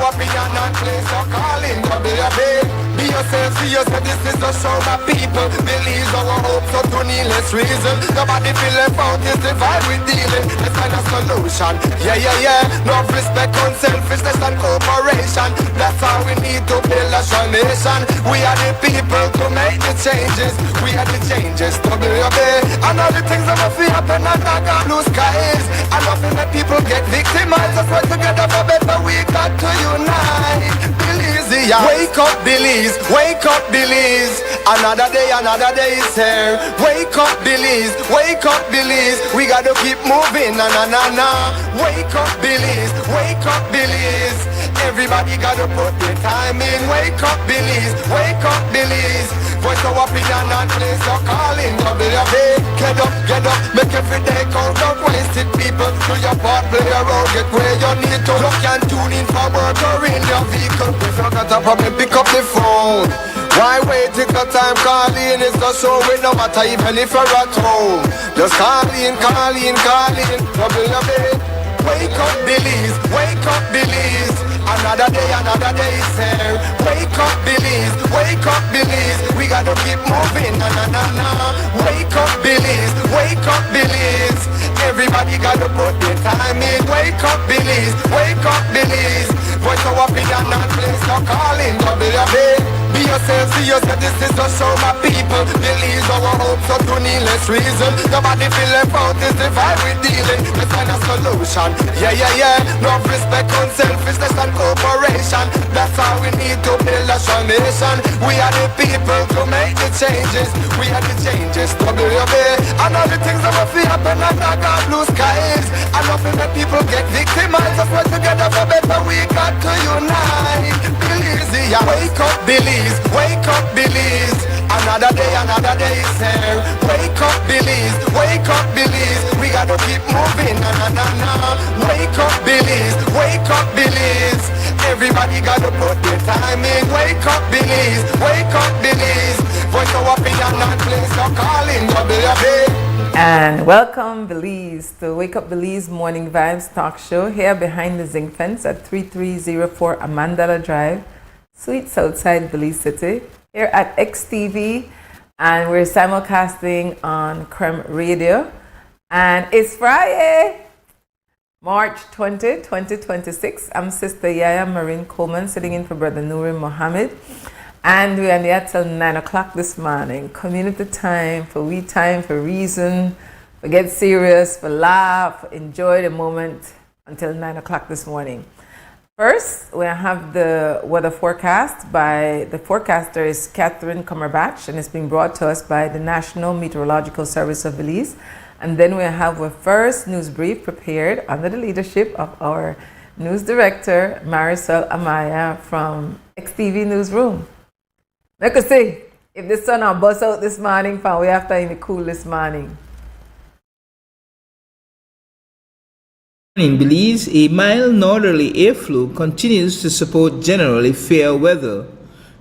opinion and place your calling, baby. Be yourself, see yourself, this is a show my people. Believe our hope, so to needless reason. Nobody feel left out, is the vibe we dealing. Let's find a solution, yeah. No respect, unselfishness and cooperation. That's how we need to build a strong nation. We are the people to make the changes. We are the changes to be obeyed. And all the things that will feel happen and not got blue skies. And nothing that people get victimized. Let's work together for better, we got to unite. Wake up, Billies, wake up, Billies. Another day is here. Wake up, Billies, wake up, Billies. We gotta keep moving, na. Wake up, Billies, wake up, Billies. Everybody gotta put their time in. Wake up, Billies, wake up, Billies. Voice your opinion and place your calling. Get up, make every day count. Don't waste it, people. Do your part, play your role, get where you need to. Look and tune in for work or in your vehicle. If you got a problem, pick up the phone. Why wait till the time calling? It's not so we no matter even if you're at home. Just call in. Wake up, Billies, wake up, Billies. Another day is here. Wake up, Billies, wake up, Billies. We gotta keep moving, na. Wake up, Billies, wake up, Billies. Everybody gotta put their time in. Wake up, Billies, wake up, Billies. Voice your opinion and place your calling, baby. Be yourself, see yourself, this is a show my people. Believe our hope, so to needless reason. Nobody feel left out, is the vibe we dealing. Let's find a solution, yeah. No respect, unselfishness and cooperation. That's how we need to build a strong nation. We are the people to make the changes. We are the changes to be obeyed. And all the things that will feel happen and not got blue skies. And nothing that people get victimized. Let's work together for better, we got to unite. Billies, yeah. Wake up, Billies, wake up, Billies. Another day is here. Wake up, Billies, wake up, Billies. We gotta keep moving, na. Wake up, Billies, wake up, Billies. Everybody gotta put their time in. Wake up, Billies, wake up, Billies. Voice your opinion and place your calling, baby. And welcome, Belize, to Wake Up Belize Morning Vibes Talk Show here behind the zinc fence at 3304 Amandala Drive, Suite Southside, Belize City, here at XTV, and we're simulcasting on Creme Radio. And it's Friday, March 20, 2026. I'm Sister YaYa Marin Coleman, sitting in for Brother Nurim Mohammed. And we are here till 9 o'clock this morning. Community time, for we time, for reason, for get serious, for laugh, for enjoy the moment until 9 o'clock this morning. First, we have the weather forecast by the forecaster is Catherine Cumberbatch, and it's being brought to us by the National Meteorological Service of Belize. And then we have our first news brief prepared under the leadership of our news director, Marisol Amaya from XTV Newsroom. Let us see if the sun will bust out this morning, for we have to in the cool this morning. In Belize, a mild northerly airflow continues to support generally fair weather.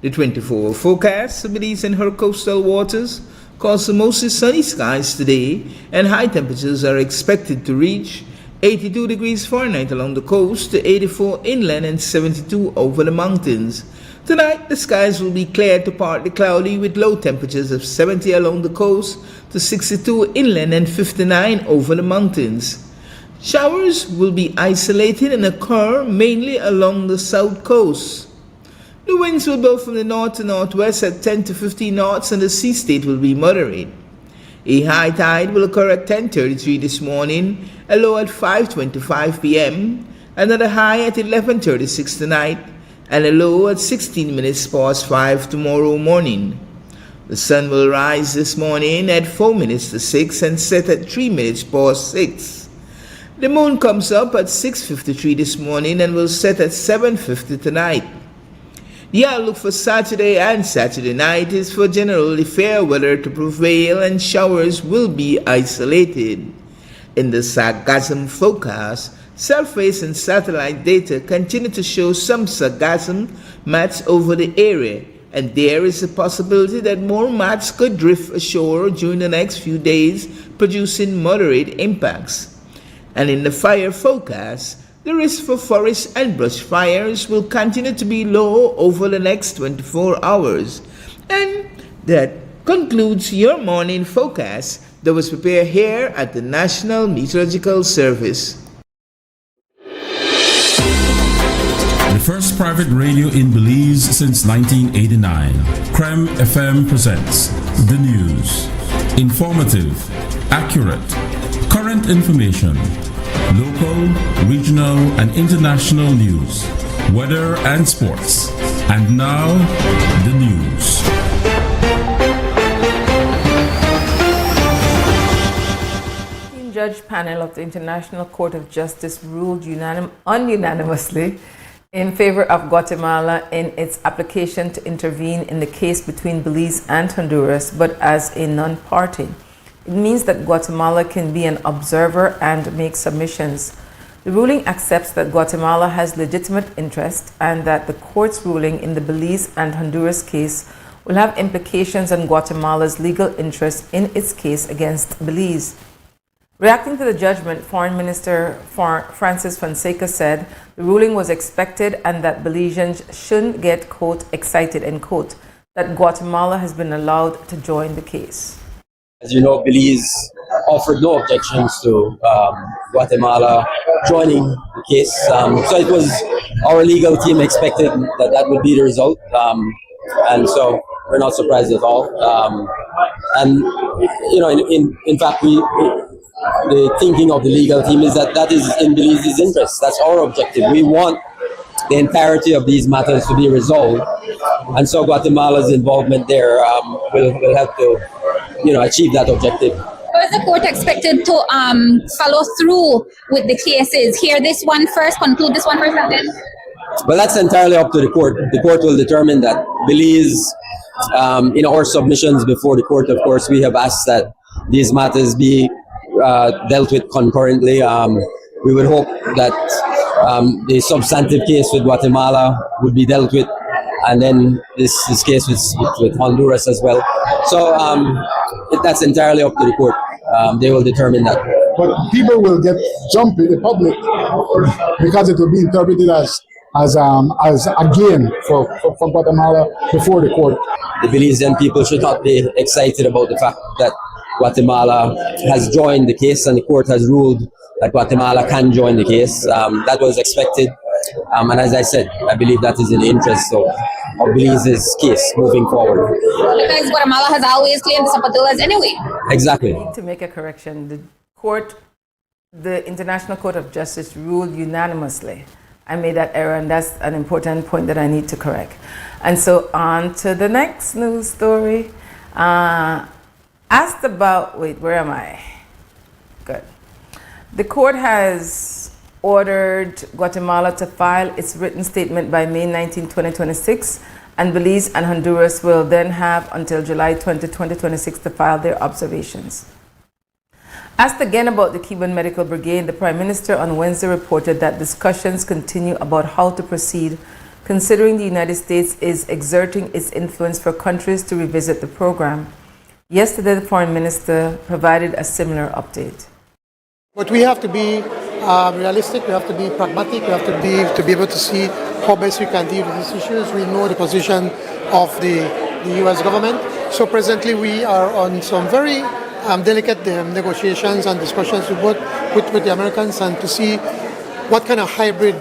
The 24-hour forecast for Belize and her coastal waters calls for mostly sunny skies today, and high temperatures are expected to reach 82 degrees Fahrenheit along the coast to 84 inland and 72 over the mountains. Tonight, the skies will be clear to partly cloudy with low temperatures of 70 along the coast to 62 inland and 59 over the mountains. Showers will be isolated and occur mainly along the south coast. The winds will blow from the north to northwest at 10 to 15 knots, and the sea state will be moderate. A high tide will occur at 10:33 this morning, a low at 5:25 p.m., another high at 11:36 tonight, and a low at 16 minutes past 5 tomorrow morning. The sun will rise this morning at 4 minutes to 6 and set at 3 minutes past 6. The moon comes up at 6:53 this morning and will set at 7:50 tonight. The outlook for Saturday and Saturday night is for generally fair weather to prevail, and showers will be isolated. In the sargassum forecast, surface and satellite data continue to show some sargassum mats over the area, and there is a possibility that more mats could drift ashore during the next few days, producing moderate impacts. And in the fire forecast, the risk for forest and brush fires will continue to be low over the next 24 hours. And that concludes your morning forecast that was prepared here at the National Meteorological Service. The first private radio in Belize since 1989. Creme FM presents the news. Informative, accurate, current information, local, regional, and international news, weather and sports. And now, the news. Judge panel of the International Court of Justice ruled unanimously in favor of Guatemala in its application to intervene in the case between Belize and Honduras, but as a non-party. It means that Guatemala can be an observer and make submissions. The ruling accepts that Guatemala has legitimate interest and that the court's ruling in the Belize and Honduras case will have implications on Guatemala's legal interest in its case against Belize. Reacting to the judgment, Foreign Minister Francis Fonseca said the ruling was expected and that Belizeans shouldn't get, quote, excited, end quote, that Guatemala has been allowed to join the case. As you know, Belize offered no objections to Guatemala joining the case. So it was our legal team expected that would be the result. And so we're not surprised at all. And, you know, in fact, the thinking of the legal team is that is in Belize's interest. That's our objective. We want the entirety of these matters to be resolved, and so Guatemala's involvement there will help to, achieve that objective. How is the court expected to follow through with the cases? Hear this one first, conclude this one first, and then? Well, that's entirely up to the court. The court will determine that. Belize, in our submissions before the court, of course, we have asked that these matters be dealt with concurrently. We would hope that the substantive case with Guatemala would be dealt with, and then this case with Honduras as well. So that's entirely up to the court. They will determine that. But people will get jumpy, the public, because it will be interpreted as a game for Guatemala before the court. The Belizean people should not be excited about the fact that Guatemala has joined the case and the court has ruled that Guatemala can join the case. That was expected. And as I said, I believe that is in the interest of Belize's case moving forward. Because Guatemala has always claimed the zapatillas anyway. Exactly. I need to make a correction. The International Court of Justice ruled unanimously. I made that error, and that's an important point that I need to correct. And so on to the next news story. Asked about, where am I? Good. The court has ordered Guatemala to file its written statement by May 19, 2026, and Belize and Honduras will then have until July 20, 2026 to file their observations. Asked again about the Cuban Medical Brigade, the Prime Minister on Wednesday reported that discussions continue about how to proceed, considering the United States is exerting its influence for countries to revisit the program. Yesterday, the Foreign Minister provided a similar update. But we have to be realistic, we have to be pragmatic, we have to be able to see how best we can deal with these issues. We know the position of the U.S. government. So presently we are on some very delicate negotiations and discussions with the Americans, and to see what kind of hybrid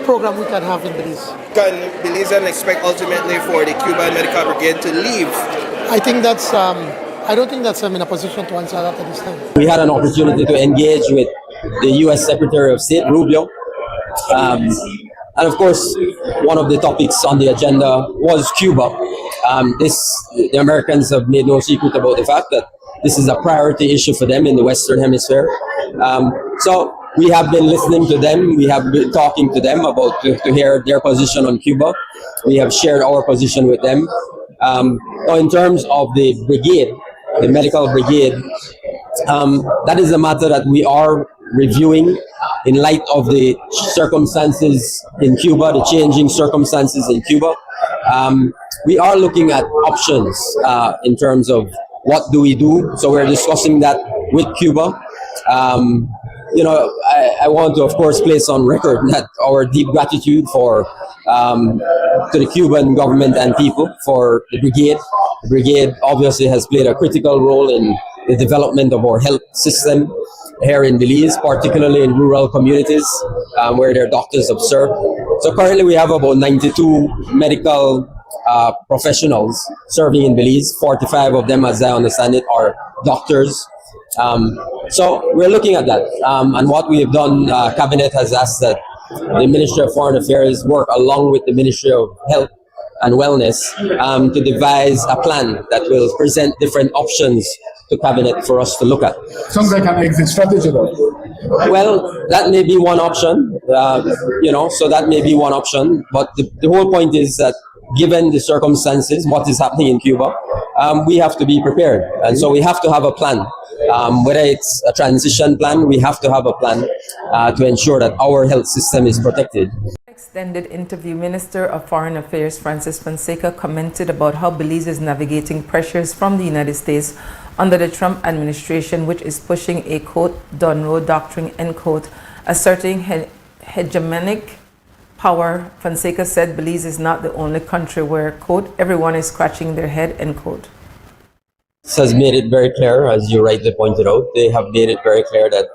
program we can have in Belize. Can Belizeans expect ultimately for the Cuban Medical Brigade to leave? I think that's, I don't think that's I'm in a position to answer that at this time. We had an opportunity to engage with the U.S. Secretary of State, Rubio. And of course, one of the topics on the agenda was Cuba. The Americans have made no secret about the fact that this is a priority issue for them in the Western Hemisphere. So we have been listening to them. We have been talking to them about to hear their position on Cuba. We have shared our position with them. In terms of the brigade, the medical brigade, that is a matter that we are reviewing in light of the circumstances in Cuba, the changing circumstances in Cuba. We are looking at options in terms of what do we do. So we're discussing that with Cuba. I want to, of course, place on record that our deep gratitude to the Cuban government and people for the brigade. The brigade obviously has played a critical role in the development of our health system here in Belize, particularly in rural communities where their doctors observe. So currently we have about 92 medical professionals serving in Belize. 45 of them, as I understand it, are doctors. So we're looking at that. And what we have done, Cabinet has asked that the Ministry of Foreign Affairs work along with the Ministry of Health and Wellness to devise a plan that will present different options to Cabinet for us to look at. Sounds like an exit strategy, though. Well, that may be one option, so that may be one option. But the whole point is that given the circumstances, what is happening in Cuba, we have to be prepared. And so we have to have a plan. Whether it's a transition plan, we have to have a plan to ensure that our health system is protected. Extended interview, Minister of Foreign Affairs Francis Fonseca commented about how Belize is navigating pressures from the United States under the Trump administration, which is pushing a, quote, done road doctrine, end quote, asserting hegemonic power. Fonseca said Belize is not the only country where, quote, everyone is scratching their head, end quote. This has made it very clear, as you rightly pointed out. They have made it very clear that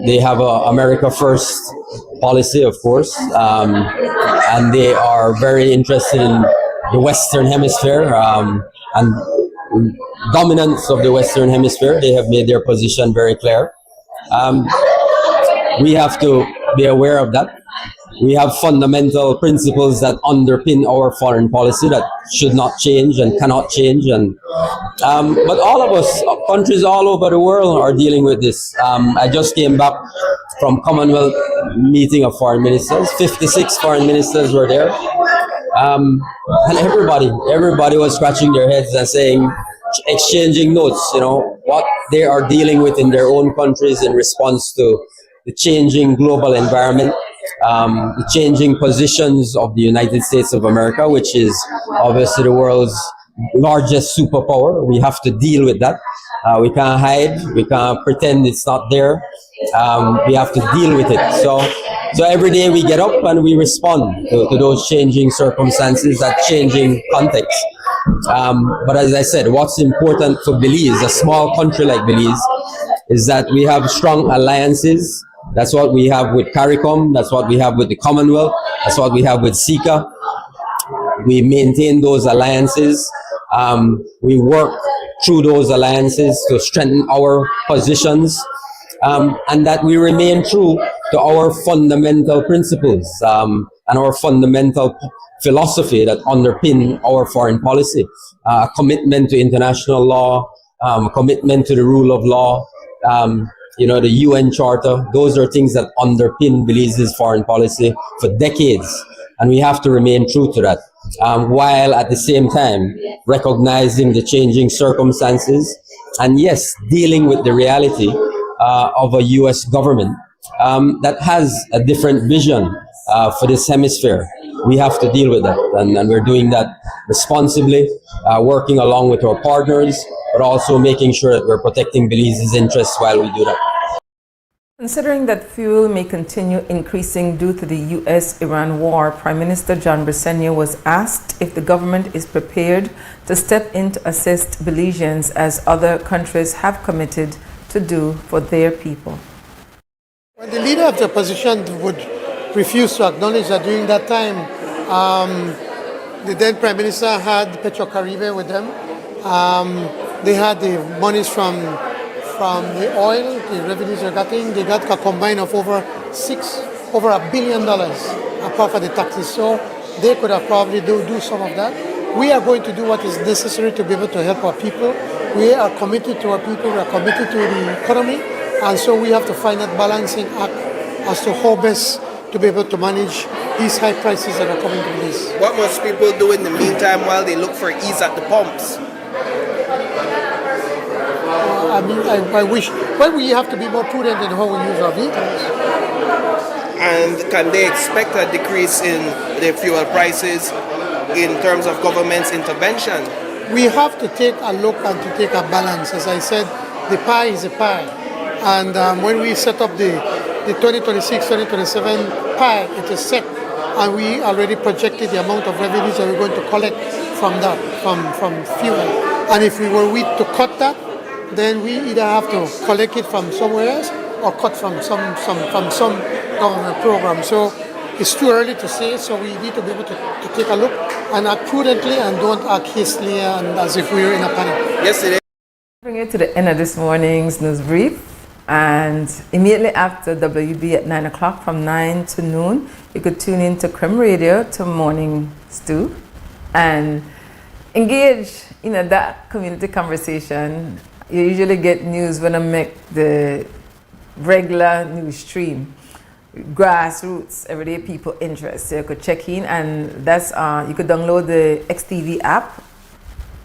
they have a America First policy, of course, and they are very interested in the Western Hemisphere and dominance of the Western Hemisphere. They have made their position very clear. We have to be aware of that. We have fundamental principles that underpin our foreign policy that should not change and cannot change. But all of us, countries all over the world, are dealing with this. I just came back from Commonwealth meeting of foreign ministers. 56 foreign ministers were there. And everybody was scratching their heads and saying, exchanging notes, what they are dealing with in their own countries in response to the changing global environment, the changing positions of the United States of America, which is obviously the world's largest superpower. We have to deal with that. We can't hide. We can't pretend it's not there. We have to deal with it. So every day we get up and we respond to those changing circumstances, that changing context. But as I said, what's important for Belize, a small country like Belize, is that we have strong alliances. That's what we have with CARICOM. That's what we have with the Commonwealth. That's what we have with SICA. We maintain those alliances. We work through those alliances to strengthen our positions, and that we remain true to our fundamental principles and our fundamental philosophy that underpin our foreign policy. A commitment to international law, a commitment to the rule of law, the UN Charter. Those are things that underpin Belize's foreign policy for decades, and we have to remain true to that, while at the same time recognizing the changing circumstances and, yes, dealing with the reality of a U.S. government that has a different vision for this hemisphere. We have to deal with that, and we're doing that responsibly, working along with our partners, but also making sure that we're protecting Belize's interests while we do that. Considering that fuel may continue increasing due to the U.S.-Iran war, Prime Minister John Briseno was asked if the government is prepared to step in to assist Belizeans as other countries have committed to do for their people. When the leader of the opposition would refuse to acknowledge that during that time, the then Prime Minister had Petrocaribe with them. They had the monies from the oil, the revenues they're getting. They got a combine of over $1 billion apart from the taxes. So they could have probably do some of that. We are going to do what is necessary to be able to help our people. We are committed to our people. We are committed to the economy. And so we have to find that balancing act as to how best to be able to manage these high prices that are coming to this. What must people do in the meantime while they look for ease at the pumps? I wish, well, we have to be more prudent in how we use our vehicles. And can they expect a decrease in the fuel prices in terms of government's intervention? We have to take a look and to take a balance. As I said, the pie is a pie. And when we set up the 2026-2027 pie, it is set, and we already projected the amount of revenues that we're going to collect from that, from fuel. And if we were to cut that, then we either have to collect it from somewhere else or cut from some government program. So it's too early to say, so we need to be able to take a look and act prudently and don't act hastily and as if we were in a panic. Yesterday. Bring it to the end of this morning's news brief, and immediately after WB at 9 o'clock from 9 to noon, you could tune in to Creme Radio to Morning Stew and engage in that community conversation. You usually get news when I make the regular news stream, grassroots, everyday people interest. So you could check in, and that's you could download the XTV app,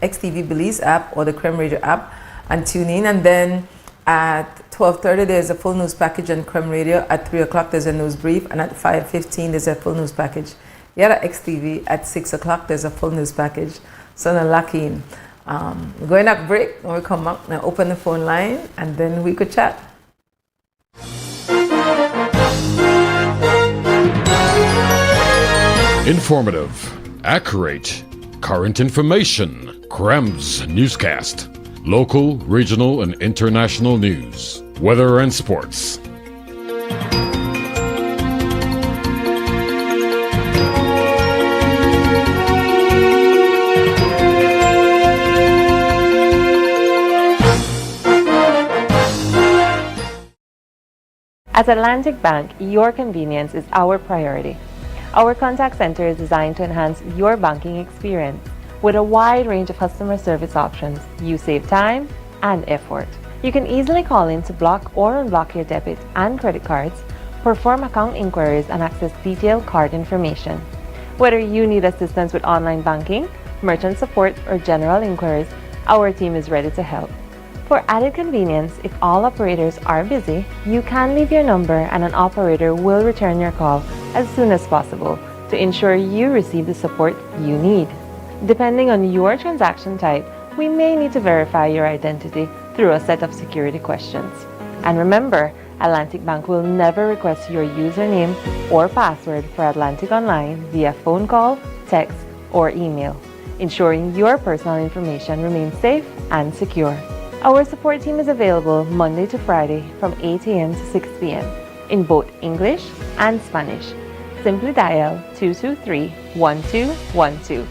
XTV Belize app, or the Creme Radio app, and tune in. And then at 12:30 there's a full news package on Creme Radio. At 3 o'clock there's a news brief, and at 5:15 there's a full news package. YaYa XTV at 6 o'clock there's a full news package. So now lock in. We're going up break. When we come up, now open the phone line, and then we could chat. Informative, accurate, current information. Crem's newscast. Local, regional, and international news. Weather and sports. At Atlantic Bank, your convenience is our priority. Our contact center is designed to enhance your banking experience. With a wide range of customer service options, you save time and effort. You can easily call in to block or unblock your debit and credit cards, perform account inquiries, and access detailed card information. Whether you need assistance with online banking, merchant support, or general inquiries, our team is ready to help. For added convenience, if all operators are busy, you can leave your number and an operator will return your call as soon as possible to ensure you receive the support you need. Depending on your transaction type, we may need to verify your identity through a set of security questions. And remember, Atlantic Bank will never request your username or password for Atlantic Online via phone call, text, or email, ensuring your personal information remains safe and secure. Our support team is available Monday to Friday from 8 a.m. to 6 p.m. in both English and Spanish. Simply dial 223-1212.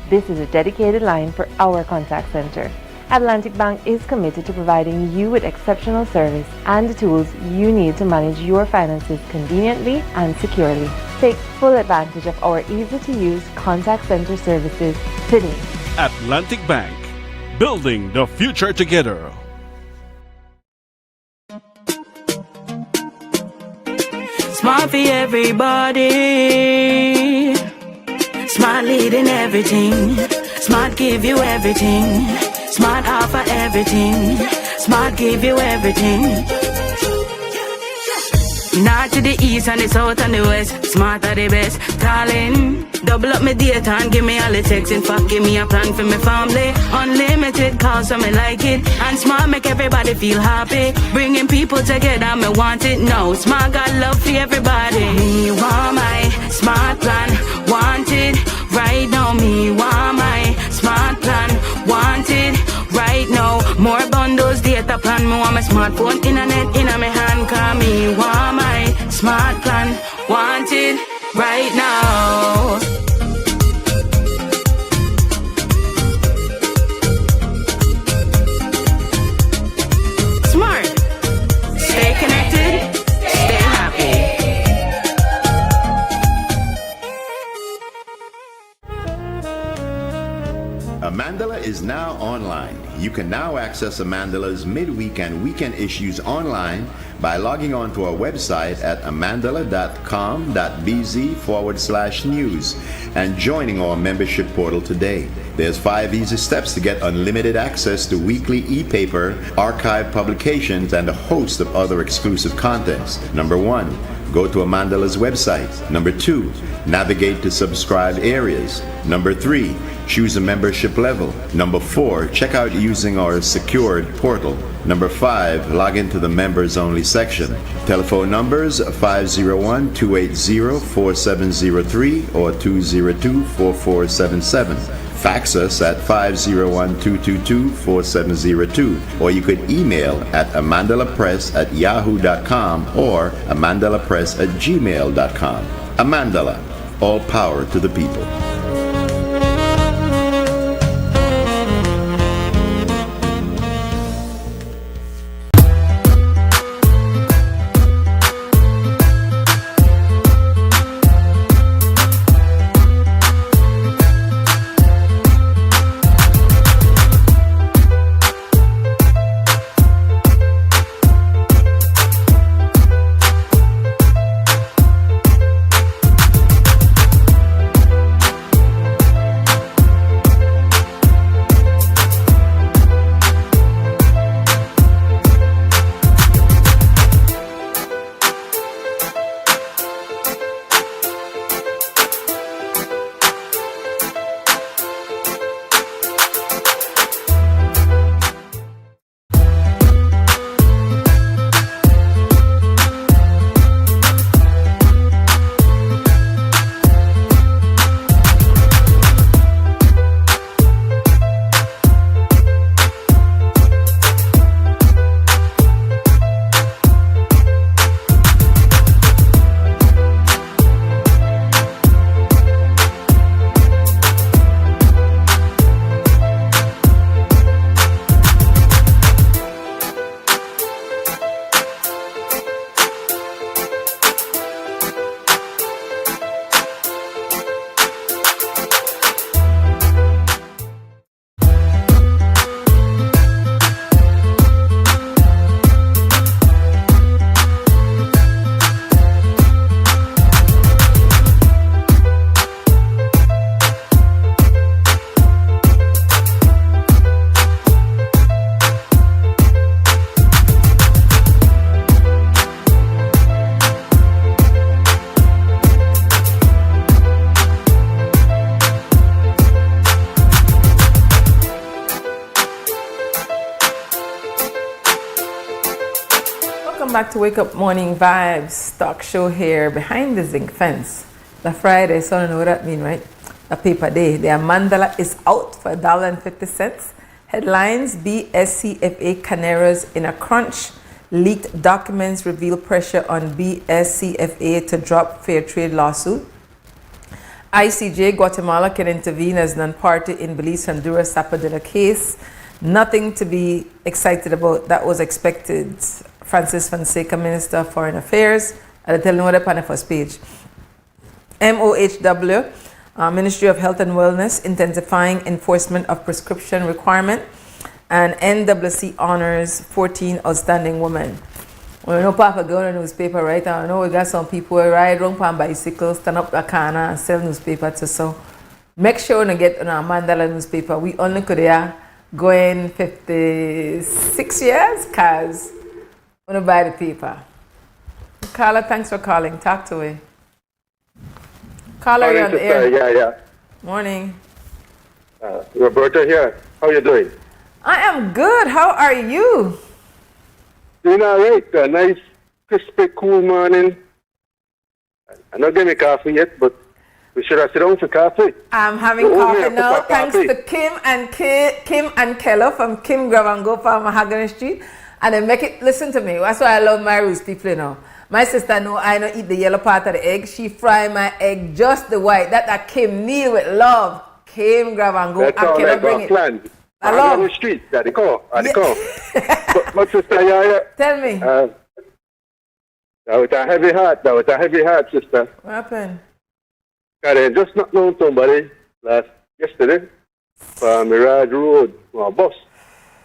This is a dedicated line for our contact center. Atlantic Bank is committed to providing you with exceptional service and the tools you need to manage your finances conveniently and securely. Take full advantage of our easy-to-use contact center services today. Atlantic Bank, building the future together. Smart for everybody. Smart leading everything. Smart give you everything. Smart offer everything. Smart give you everything. North to the east and the south and the west. Smart are the best. Calling. Double up my data and give me all the text. In fact, give me a plan for my family. Unlimited calls, so me like it. And Smart make everybody feel happy. Bringing people together, me want it now. Smart got love for everybody. Me want my Smart plan. Want it right now. Me want my Smart plan. Want it right now. More bundles, data plan. Me want my smartphone, internet in my hand. Call me want my Smart plan. Want it right now. Smart. Stay connected. Stay happy. Amandala is now online. You can now access Amandala's midweek and weekend issues online by logging on to our website at amandala.com.bz/news and joining our membership portal today. There's 5 easy steps to get unlimited access to weekly e-paper, archive publications, and a host of other exclusive contents. Number 1, go to Amandala's website. Number 2, navigate to subscribed areas. Number 3, choose a membership level. Number 4, check out using our secured portal. Number 5, log into the members only section. Telephone numbers 501-280-4703 or 202-4477. Fax us at 501-222-4702, or you could email at amandalapress@yahoo.com or amandalapress@gmail.com. Amandala, all power to the people. Welcome back to Wake Up Morning Vibes talk show here behind the zinc fence. The Friday, so I don't know what that means, right? A paper day. The Amandala is out for $1.50. Headlines: BSCFA Caneros in a crunch. Leaked documents reveal pressure on BSCFA to drop fair trade lawsuit. ICJ Guatemala can intervene as non-party in Belize Honduras Zapadilla case. Nothing to be excited about. That was expected. Francis Fonseca, Minister of Foreign Affairs. I'll tell you what on the first page. MOHW, Ministry of Health and Wellness, intensifying enforcement of prescription requirement. And NWC honors 14 outstanding women. Well, know Papa go on the newspaper right now. I know we got some people who ride around on bicycles, stand up a corner and sell newspaper too. So make sure you get on a Mandala newspaper. We only could going 56 years because we don't buy the paper. Carla, thanks for calling. Talk to me. Caller, you're on the air. Yeah. Morning. Roberta here. How you doing? I am good. How are you? Doing all right. A nice, crispy, cool morning. I'm not getting coffee yet, but we should have sit down for coffee. I'm having coffee now, thanks to Kim and Keller from Kim Grab and Go from Mahogany Street. And they make it, listen to me, that's why I love my Roots people, you know. My sister know I don't eat the yellow part of the egg. She fry my egg just the white. That Kim Neal with love. Kim Grab and Go. That's and all Keller I bring it. Planned. I love. On the street, that they call. But sister, YaYa. Tell me. That was a heavy heart, sister. What happened? I just knocked down somebody yesterday from Mirage Road, a bus,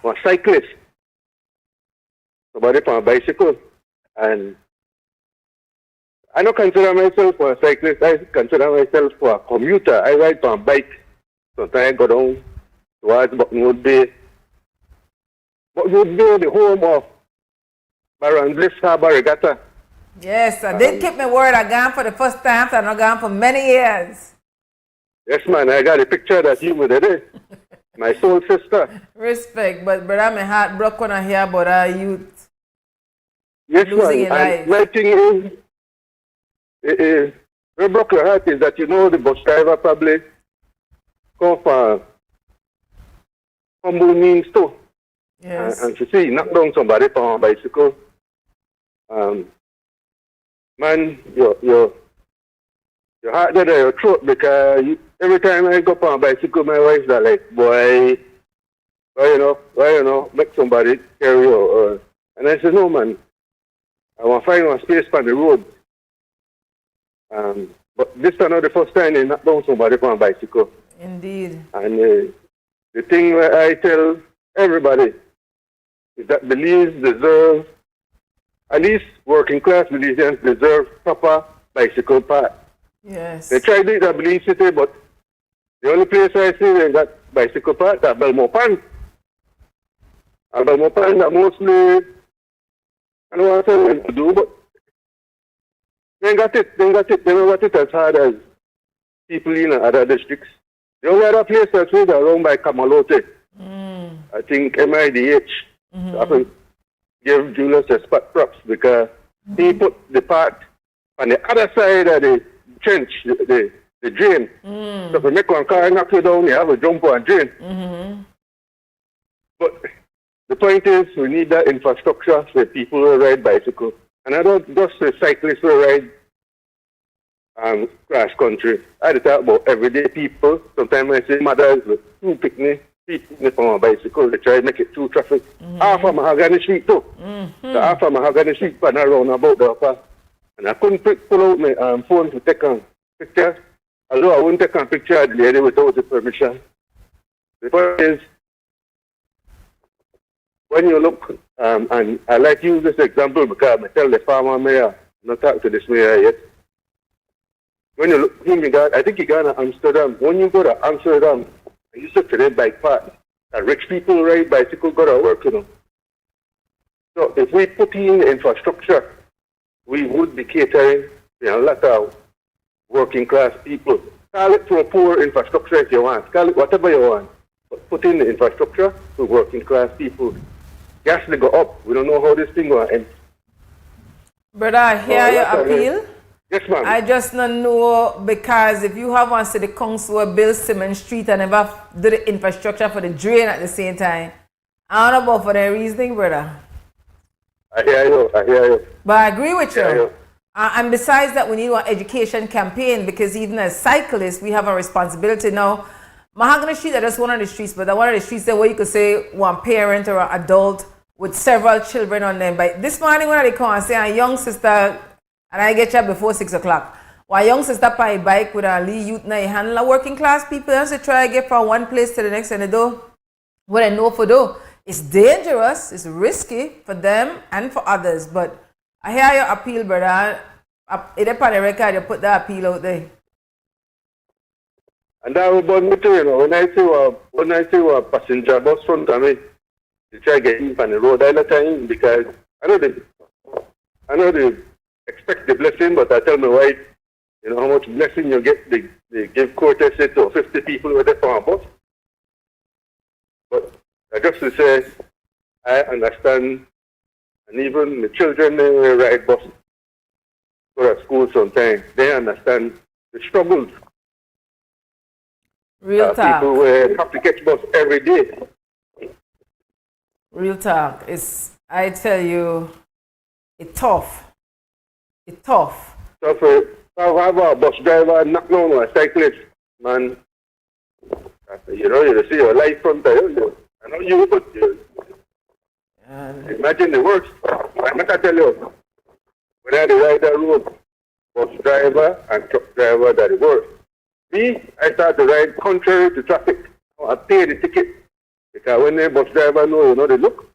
a cyclist. Somebody on a bicycle. And I don't consider myself a cyclist, I consider myself a commuter. I ride on a bike. Sometimes I go down towards Buttonwood Bay. Buttonwood Bay, the home of Marin Bliss Harbour Regatta. Yes, I did keep my word. I gone for the first time, so I'm not gone for many years. Yes, man, I got a picture that you with it. My soul sister. Respect, but brother, my heart broke when I hear about our youth Yes, losing man. your And life. my thing is, what broke your heart is that you know the bus driver probably come from humble means too. Yes. And to see knock down somebody from a bicycle, man, your heart dead in your throat because every time I go up on a bicycle, my wife's like, boy, why you know, make somebody carry you. And I said, no, man, I want to find one space on the road. But this is not the first time they knock down somebody from a bicycle. Indeed. And the thing where I tell everybody is that Belize deserve, at least working class Belizeans deserve proper bicycle path. Yes. They tried it at Belize City, but the only place I see they got bicycle path is at Belmore Pan. And Belmore Pan that mostly, I don't want to tell them to do, but they got it. They don't got it as hard as people in other districts. The only other place that's around by Kamalote, I think MIDH, I can give Julius a spot props because he put the part on the other side of the trench, the drain. So if you make one car knock you down, you have a jump on drain. But the point is, we need that infrastructure for people who ride bicycle. And I don't just say cyclists who ride cross country. I talk about everyday people. Sometimes I say mothers with two picnic on a bicycle. They try to make it through traffic. Half of Mahogany Street too. So half of Mahogany Street but not around about the upper. And I couldn't pull out my phone to take a picture. Although I wouldn't take a picture of the lady without the permission. The point is, when you look, and I like to use this example because I tell the farmer mayor, I'm not talking to this mayor yet. When you look, I think he got to Amsterdam. When you go to Amsterdam, I used to create bike path. Rich people ride bicycle, go to work, So if we put in the infrastructure, we would be catering to a lot of working class people. Call it for a poor infrastructure if you want. Call it whatever you want. But put in the infrastructure for working class people. Gas to go up. We don't know how this thing will end. Brother, I hear your appeal. Yes, ma'am. I just don't know because if you have one city council build Simmons Street and never do the infrastructure for the drain at the same time, I don't know about for their reasoning, brother. I hear you. But I agree with you. And besides that, we need one education campaign because even as cyclists, we have a responsibility now. Mahogany Street, that's one of the streets, but one of the streets there where you could say one parent or an adult with several children on them. But this morning when they come and say a young sister, and I get you before 6 o'clock, one young sister on a bike with a Lee youth now, handle working class people, and they try to get from one place to the next and they do what they know for do. It's dangerous, it's risky for them and for others, but I hear your appeal, brother. It's on the record, you put the appeal out there. And that was about me too, when I see a passenger bus front of me, they try to get in on the road all the time because I know they expect the blessing, but I tell my wife, how much blessing you get, they give courtesy to 50 people with a bus. But I just to say, I understand, and even the children they ride bus go to school sometimes, they understand the struggles. Real talk. People have to catch bus every day. Real talk. I tell you, it's tough. It's tough. So for have a bus driver knock down a cyclist, man, you see your life from there. I know you, but imagine the worst. I'm not going to tell you, when I ride the road, bus driver and truck driver, that the worst. Me, I start to ride contrary to traffic. I pay the ticket. Because when the bus driver know, they look,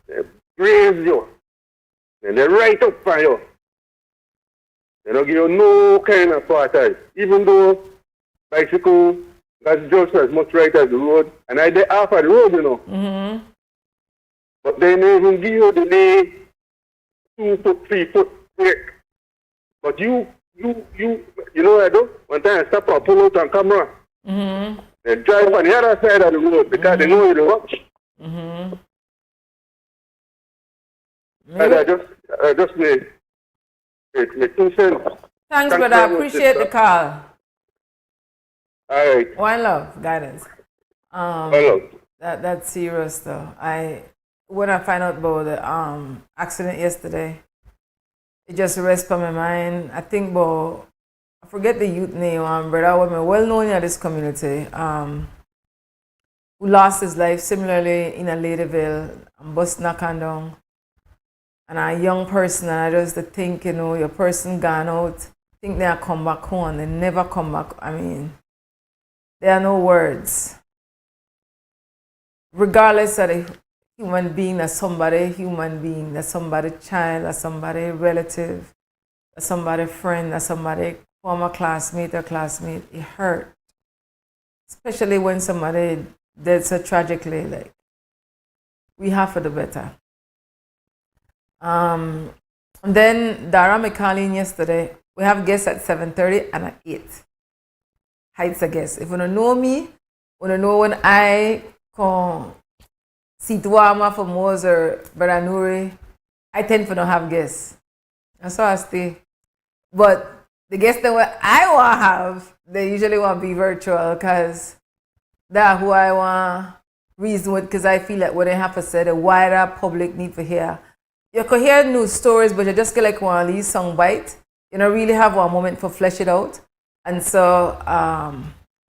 they graze you. And they right up for you. They don't give you no kind of quarters. Even though bicycle has just as much right as the road. And I did half of the road, But they don't even give you the lay 2 foot, 3 foot break. But you know what I do? One time I stop and pull out on camera. Mm-hmm. They drive on the other side of the road because they know you watch. Mm-hmm. And I just made 2 cents. Thanks, brother. I appreciate the call. All right. One love, guidance. One love. That's serious though. When I find out about the accident yesterday, it just rests on my mind. I think about, I forget the youth name, brother woman well known in this community, who lost his life similarly in a Ladyville, bus knocking down. And a young person, and I just think, your person gone out, think they'll come back home, they never come back. I mean, there are no words. Regardless of the human being, that's somebody human being, that's somebody child, that's somebody relative, that's somebody friend, that's somebody former classmate or classmate, it hurt. Especially when somebody dead so tragically, like, we have for the better. And then Dara me calling yesterday. We have guests at 7:30 and at 8. Heights a guest. If you don't know me, you don't know when I come see Tuama for Moser, Baranuri, I tend to not have guests. And so I stay. But the guests that I want to have, they usually want to be virtual because that's who I want reason with, because I feel like what they have to say, the wider public need to hear. You could hear news stories, but you just get like one of these song bite. You don't really have one moment for flesh it out. And so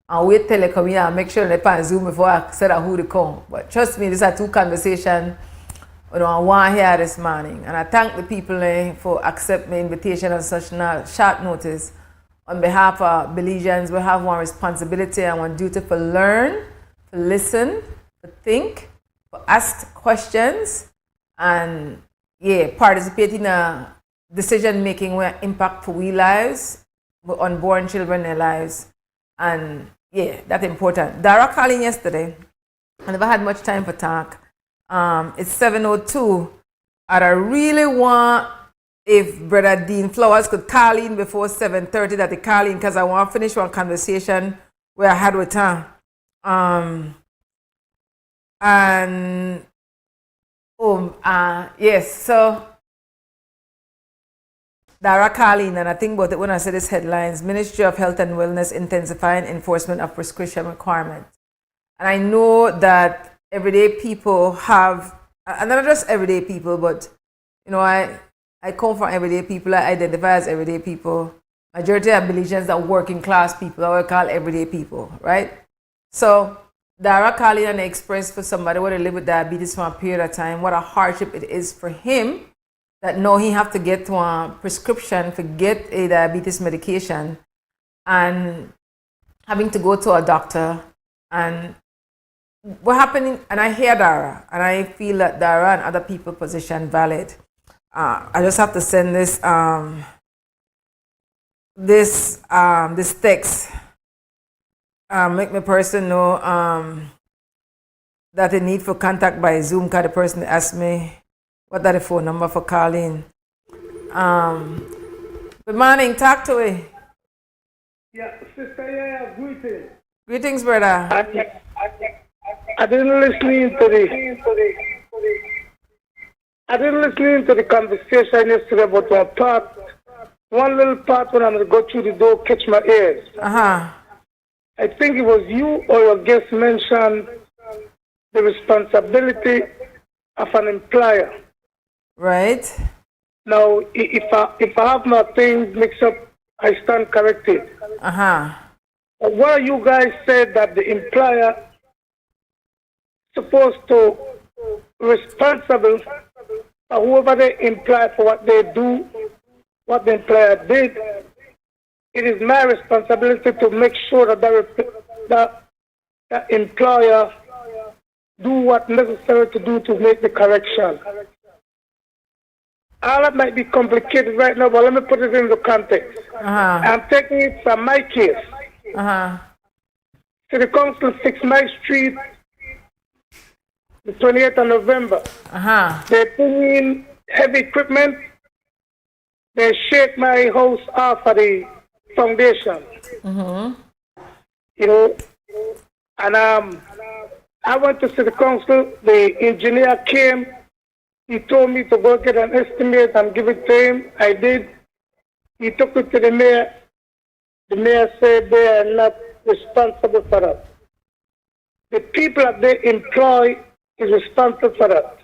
I'll wait till they come here and make sure they pan Zoom before I say that who they come. But trust me, these are 2 conversations I want to hear this morning. And I thank the people for accepting my invitation on such short notice. On behalf of Belizeans, we have one responsibility and one duty to learn, to listen, to think, to ask questions, and participate in a decision making where impact for we lives, but unborn children their lives. And that's important. Dara calling yesterday. I never had much time for talk. It's 7:02. And I really want, if Brother Dean Flowers could call in before 7:30, that he call in, because I want to finish one conversation where I had with her. So Dara calling, and I think about it when I say this headlines: Ministry of Health and Wellness intensifying enforcement of prescription requirements. And I know that everyday people have, and not just everyday people, but I come from everyday people. I identify as everyday people. Majority of Belizeans are working class people. I would call everyday people, right? So Dara calling and express for somebody who live with diabetes for a period of time, what a hardship it is for him that now he have to get a prescription to get a diabetes medication and having to go to a doctor. And what happening, and I hear Dara, and I feel that Dara and other people position valid. I just have to send this this text. Make my person know that the need for contact by Zoom, because the person asked me what are the phone number for calling. Good morning, talk to me. Yeah, Sister YaYa, greetings. Greetings, brother. I didn't listen to the conversation yesterday, but one little part when I'm going to go through the door, catch my ears. I think it was you or your guest mentioned the responsibility of an employer. Right. Now, if I have my things mixed up, I stand corrected. But why you guys said that the employer supposed to responsible for whoever they employ for what they do, what the employer did, it is my responsibility to make sure that the employer do what necessary to do to make the correction. All that might be complicated right now, but let me put it into context. I'm taking it from my case. City Council 6 Mile Street, the 28th of November. They bring in heavy equipment. they shake my house off of the foundation. You know, and I went to city council. The engineer came. He told me to go get an estimate and give it to him. I did. He took it to the mayor. The mayor said they are not responsible for that. The people that they employ is responsible for that.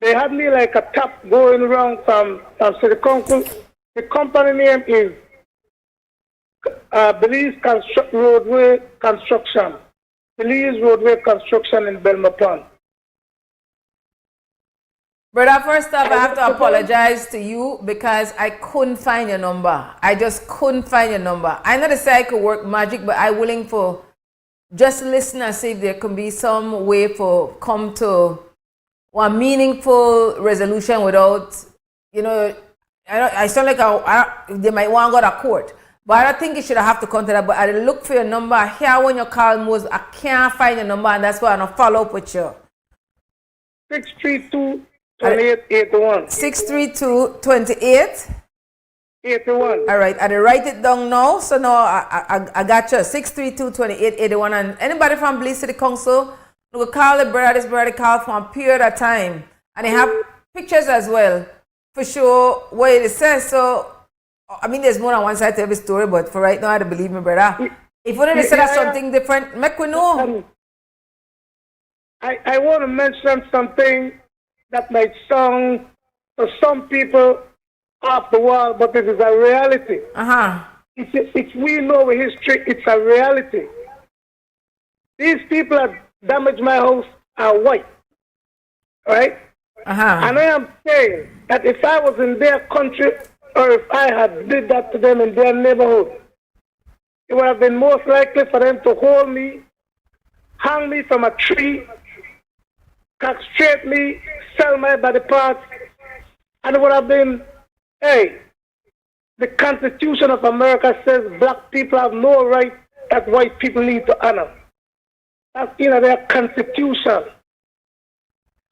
They had me like a tap going around from city council. The company name is Belize Roadway Construction. Belize Roadway Construction in Belmont. Brother, first off, I have to apologize to you because I couldn't find your number. I just couldn't find your number. I know they say I could work magic, but I'm willing for just listen and see if there can be some way for come to one meaningful resolution without, you know, I sound like they might want to go to court. But I don't think you should have to come to that. But I look for your number. I hear when you call most, I can't find your number, and that's why I'm going to follow up with you. 632-2881. 632-28? 81. All right, I write it down now. So now I got you. 632-2881. And anybody from Belize City Council, you will call the brother, this brother call for a period of time. And they have pictures as well, for sure, what it says. So, I mean, there's more than one side to every story, but for right now, I don't believe me, brother. If you want to say something different, make we know. I want to mention something that might sound for some people off the wall, but it is a reality. If we know history, it's a reality. These people that damaged my house are white, right? And I am saying that if I was in their country, or if I had did that to them in their neighborhood, it would have been most likely for them to hold me, hang me from a tree, castrate me, sell my body parts, and it would have been, hey, the Constitution of America says black people have no right that white people need to honor. That's in their Constitution.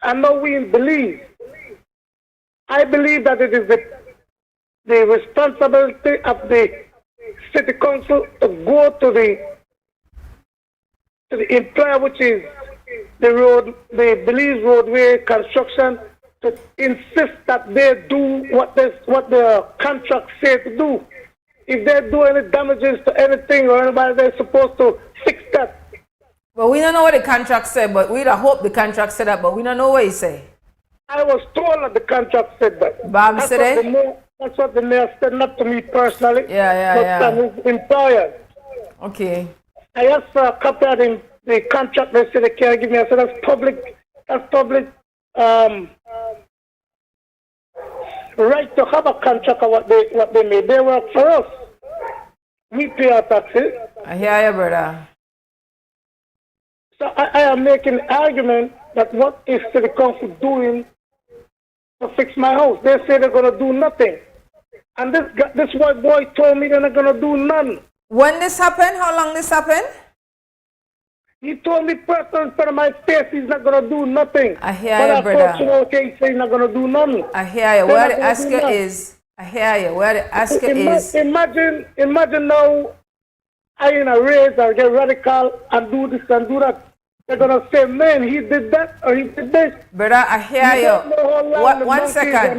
And now we believe. I believe that it is the responsibility of the city council to go to the employer, which is the Belize Roadway Construction, to insist that they do what the contract says to do. If they do any damages to anything or anybody, they're supposed to fix that. Well, we don't know what the contract said, but we don't hope the contract said that, but we don't know what he said. I was told that the contract said that. That's what the mayor said, not to me personally. But his employer. Okay. I asked for a copy of the contract. They said they can't give me. I said that's public right to have a contract of what they made. They work for us. We pay our taxes. I hear you, brother. So I am making an argument that what is the council doing to fix my house? They say they're going to do nothing. And this white boy told me they're not going to do none. When this happened? How long this happened? He told me personally in front of my face he's not going to do nothing. I hear you, brother. He's saying he's not going to do nothing. I hear you. Where the asker is. I hear you. Where the asker is. Imagine now I in a race or get radical and do this and do that. They're going to say, man, he did that or he did this. Brother, I hear you. One second.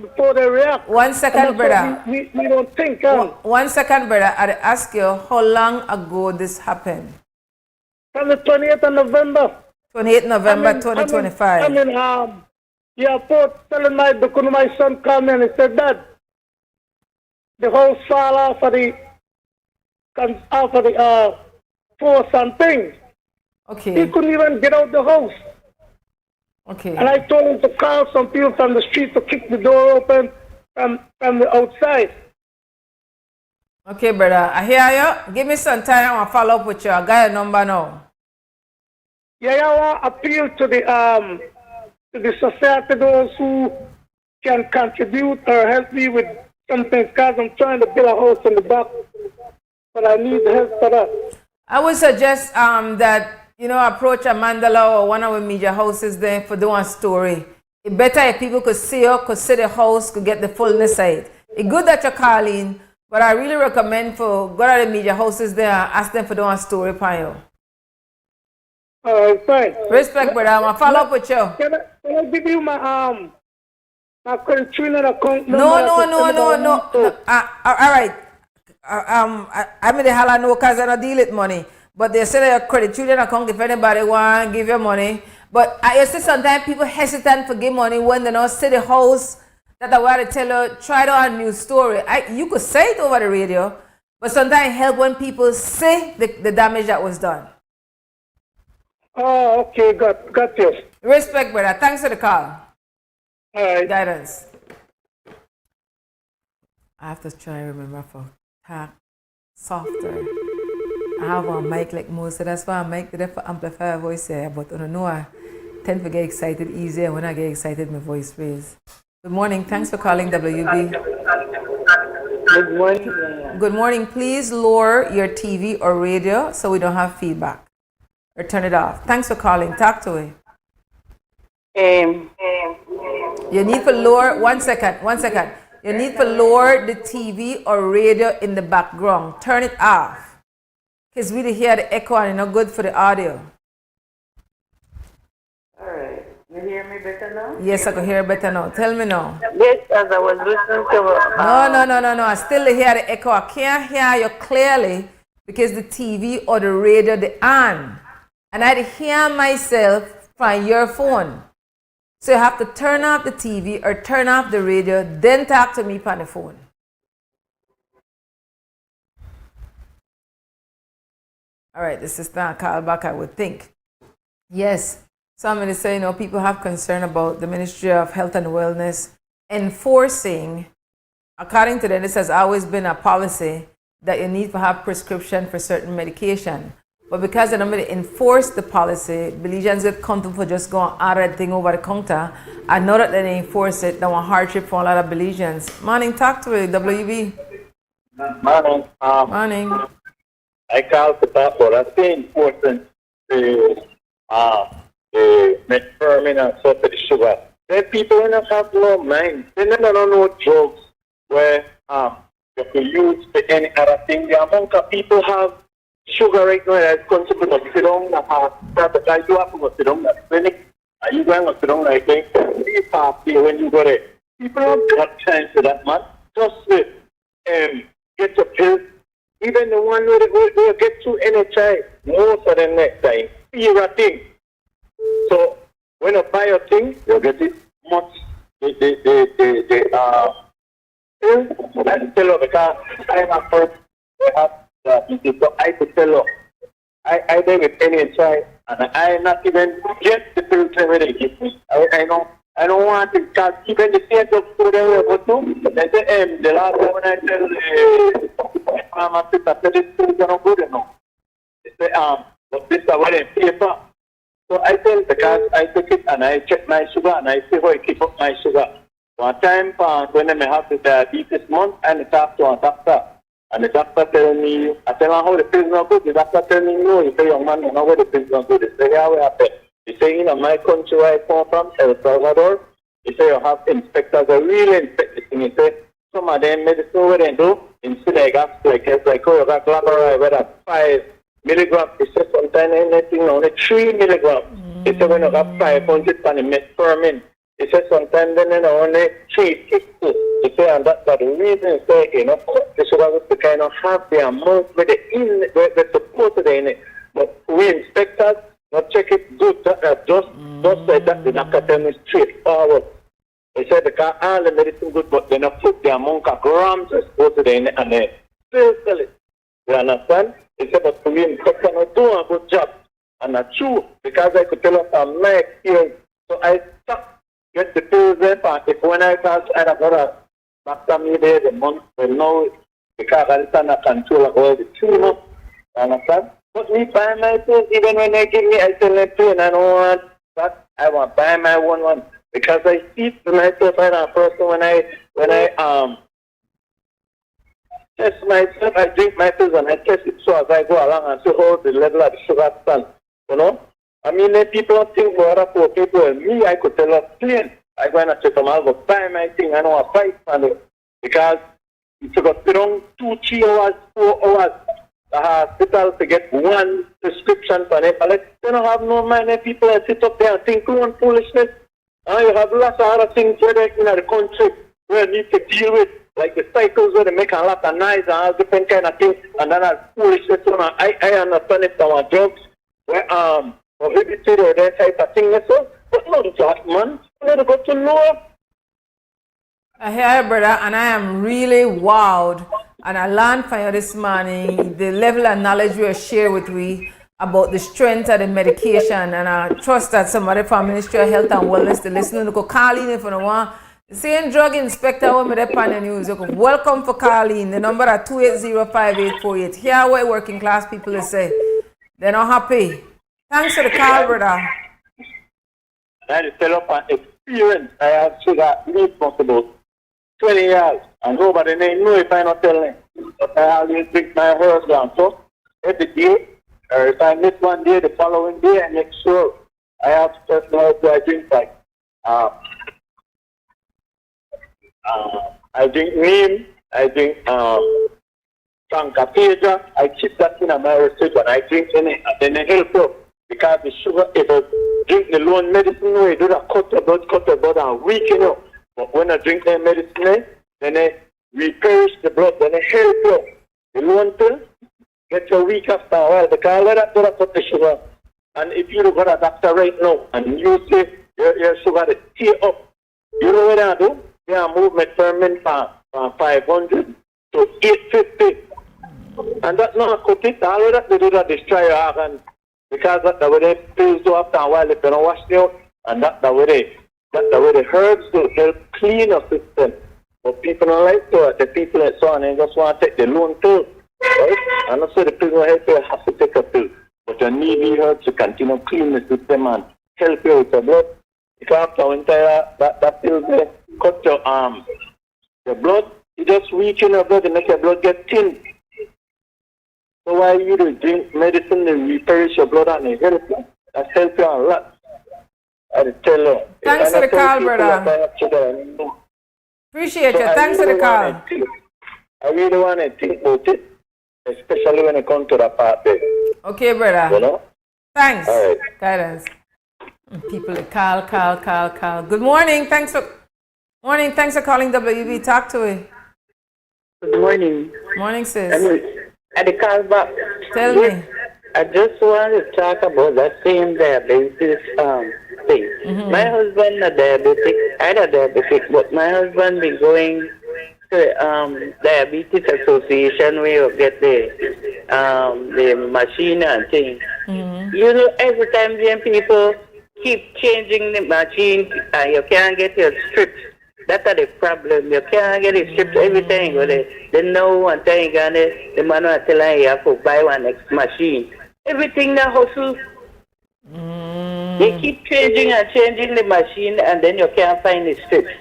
Before they react. 1 second, brother. We don't think. 1 second, brother. I ask you, how long ago this happened? From the 28th of November. 28th November 2025. Airport telling my son called me and he said, Dad, the whole fall off of the force and things. Okay. He couldn't even get out the house. Okay. And I told him to call some people from the street to kick the door open from the outside. Okay, brother. I hear you. Give me some time. I want to follow up with you. I got your number now. I want to appeal to the society, those who can contribute or help me with something, because I'm trying to build a house in the back, but I need help for that. I would suggest that, approach a mandala or one of the media houses there for doing a story. It's better if people could see you, could see the house, could get the fullness of it. It's good that you're calling, but I really recommend for go to the media houses there and ask them for doing a story upon you. Fine. Respect, brother. I'm going to follow up with you. Can I give you my credit union account number? No. All right. I mean, the hell I know because I don't deal with money. But they say that your credit union account, if anybody want to give you money. But I see sometimes people hesitant to give money when they don't see the house that I want to tell you, try to a new story. You could say it over the radio, but sometimes it helps when people see the damage that was done. Oh, okay, got you. Respect, brother. Thanks for the call. All right. Guidance. I have to try and remember for talk softer. I have a mic like most, so that's why I mic the amplifier voice here. But I don't know, I tend to get excited easier. When I get excited, my voice raised. Good morning. Thanks for calling WB. Good morning. Good morning. Please lower your TV or radio so we don't have feedback. Or turn it off. Thanks for calling. Talk to me. You need to lower, one second. You need to lower the TV or radio in the background. Turn it off. Because we hear the echo and it's not good for the audio. Alright. You hear me better now? Yes, I can hear better now. Tell me now. Yes, as I was listening to No. I still hear the echo. I can't hear you clearly because the TV or the radio, the on. And I hear myself from your phone. So you have to turn off the TV or turn off the radio, then talk to me on the phone. All right, this is not a call back, I would think. Yes, somebody say, people have concern about the Ministry of Health and Wellness enforcing, according to them, this has always been a policy that you need to have prescription for certain medication. But because they don't really enforce the policy, Belizeans get comfortable for just going out of that thing over the counter. I know that they enforce it. That's a hardship for a lot of Belizeans. Morning, talk to me, WB. Morning. Morning. I called to talk about I think important the metformin and so for the sugar. There people who don't have no mind. They never know drugs where you can use for any other thing. The amount of people have sugar right now is considered to sit down that guy you have to go sit down at the clinic. Are you going to sit down like that? When you go there. People don't have time for that, man. Just get your pills. Even the one who will get to NHI, most of them next time, fear a thing. So when you buy a thing, you get it much pill and tell you because I have first have so I could tell you I did with NHI and I not even get the pills they give me. I don't want to because even the same doctor they will go to. They say the last time when I tell the pharmacist that this pills are not good enough. They say but this is what in paper. So I tell because I take it and I check my sugar and I see how I keep up my sugar. One time when I have the diabetes month and I talk to a doctor and the doctor tell me, I tell him how the pills not good. The doctor tell me no, he say young man, you know where the pills not good. He say how it happen. He say my country where I come from, El Salvador, he say you have inspectors that really inspect the thing. He say some of them medicine what they do, instead they got it's like oh you got Glamour where that's 5 milligrams. He say sometimes anything only 3 milligrams. He say when you got 500 on the metformin. He said sometimes then only 350. He say and that's the reason say the sugar was to kind of have the amount where they're supposed to be in it. But we inspectors not check it good. Just like that the doctor tell me straightforward. He said because all the medicine good but they not put the amount of grams they're supposed to be in it and they still sell it. You understand? He said but we inspectors not do a good job. And that's true because I could tell us from my experience. So I stopped. Get the pills there, if when I pass, I have got a doctor me there the month, but now, because I understand control of all the 2 months, understand? But me buy my pills, even when they give me, I tell them pain, I don't want that, I want to buy my own one, because I see for myself, I'm a person, when I test myself, I drink my pills and I test it so as I go along and see how the level of the sugar stands, you know? I mean, people think more for people and me, I could tell us plain. I go and check them. I'll go buy my thing. I know I fight for it because it's got around 2-3 hours, 4 hours the hospital to get one prescription for it. Like, they don't have no money. People that sit up there and think on foolishness. You have lots of other things where they, in the country where you need to deal with, like the cycles where they make a lot of noise and all different kind of things, and then that foolishness. I understand if there were drugs where prohibited or that type of thing, so, but not that, man. You know, got to know. I hear you, brother, and I am really wowed. And I learned from you this morning the level of knowledge you share with me about the strength of the medication. And I trust that somebody from Ministry of Health and Wellness, the listener, to call in if you want. The same drug inspector when me there on the news. Welcome for calling. The number is 280-5848. Here what working class people say. They're not happy. Thanks for the call, brother. I developed an experience. I have sugar leaf for about 20 years. And nobody know if I not tell them. But I always drink my herbs down. So every day, or if I miss one day, the following day, I make sure I have certain herbs I drink, like I drink neem, I drink Sankapeja. I keep that in my receipt and I drink in it, and then it helps you. Because the sugar, if I drink the lone medicine, it does cut the blood and weaken you. But when I drink the medicine, then it repairs the blood, then it helps you. The lone pill gets you weak after a while because that does cut the sugar. And if you go to a doctor right now and you say your sugar is stay up, you know what I do? They are movement ferment from 500 to 850. And that's not cut it. All of that they do that destroy your organ. Because that's the way they pills do after a while if they don't wash it out. And that's the way the herbs do help clean your system. But people don't like to. The people that so on, they just want to take the lone pill. Right? And also the pill will help you have to take a pill. But you need the herbs to continue clean the system and help you with the blood. Because after winter, that pill there cut your blood, it just weaken your blood and make your blood get thin. So why you drink medicine and replenish your blood and it helps you. That helps you a lot. I tell you. Thanks for the call, brother. Appreciate you. Thanks for the call. I really want to think about it, especially when it comes to that part there. Okay, brother. You know? Thanks. All right. Guidance. People call. Good morning. Thanks for calling WB. Talk to me. Good morning. Morning, sis. At the call back. Tell me. I just want to talk about that same diabetes thing. Mm-hmm. My husband is diabetic. I'm not diabetic, but my husband be going to Diabetes Association where you get the machine and things. Mm-hmm. You know, every time them people keep changing the machine and you can't get your strips. That's the problem. You can't get it stripped every time. They know one time the man will tell you have to buy one next machine. Everything that hustle. They keep changing the machine and then you can't find the strips.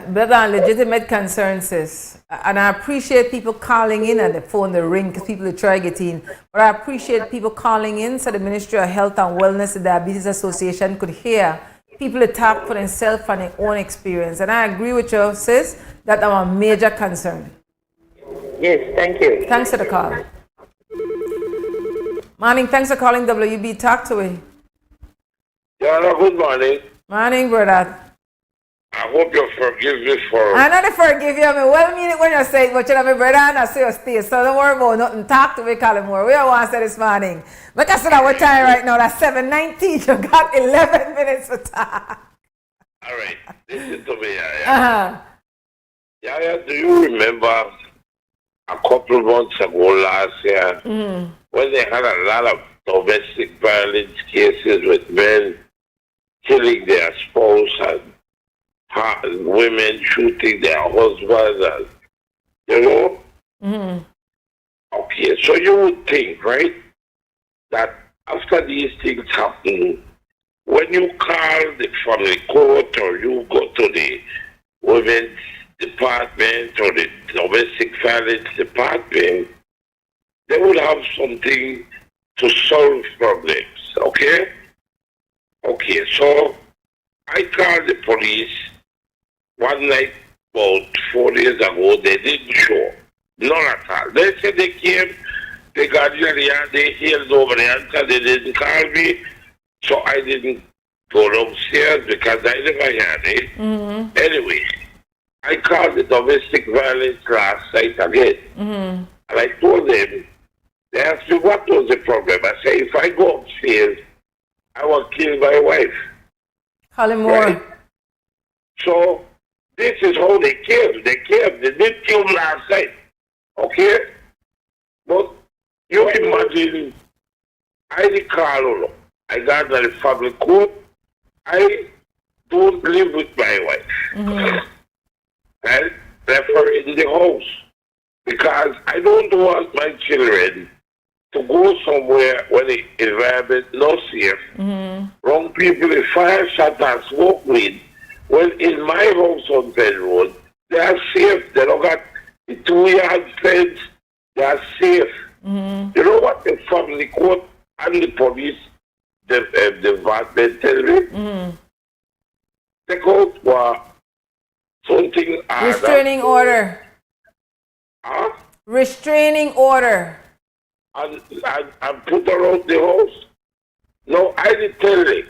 Brother, on legitimate concerns, sis. And I appreciate people calling in and the phone, the ring, because people try to get in. But I appreciate people calling in so the Ministry of Health and Wellness, the Diabetes Association could hear people talk for themselves and their own experience. And I agree with you, sis, that's our major concern. Yes, thank you. Thanks for the call. Morning, thanks for calling WB. Talk to me. Yeah, good morning. Morning, brother. I hope you forgive me for... I know they forgive you. I mean, well mean it when you say it, but you know, my brother and I say you stay. So don't worry about nothing. Talk to me, Colin Moore. We don't want to say this morning. Because at our time right now, that's 7:19. You got 11 minutes to talk. All right. Listen to me, YaYa. YaYa, do you remember a couple months ago last year when they had a lot of domestic violence cases with men killing their spouse and women shooting their husbands, and, you know? Okay, so you would think, right, that after these things happen, when you call from the court or you go to the women's department or the domestic violence department, they would have something to solve problems, okay? Okay, so I called the police one night about 4 days ago. They didn't show. None at all. They said they came, they got in the yard, they healed over the answer, they didn't call me, so I didn't go downstairs because I never heard it. Anyway, I called the domestic violence last night again. And I told them, they asked me what was the problem. I said, if I go upstairs, I will kill my wife. Call him more. Right? So this is how they came. They came. They did kill last night. Okay? But you imagine, I did call. I got to the family court. I don't live with my wife. I left her in the house because I don't want my children to go somewhere where the environment not safe. Wrong people, the fire shot and smoke weed. Well, in my house on Penn Road, they are safe. They don't got the 2-yard fence. They are safe. You know what the family court and the police, the department tell me? Take out for something. Restraining order. Huh? Restraining order. And put her out the house. No, I did tell them,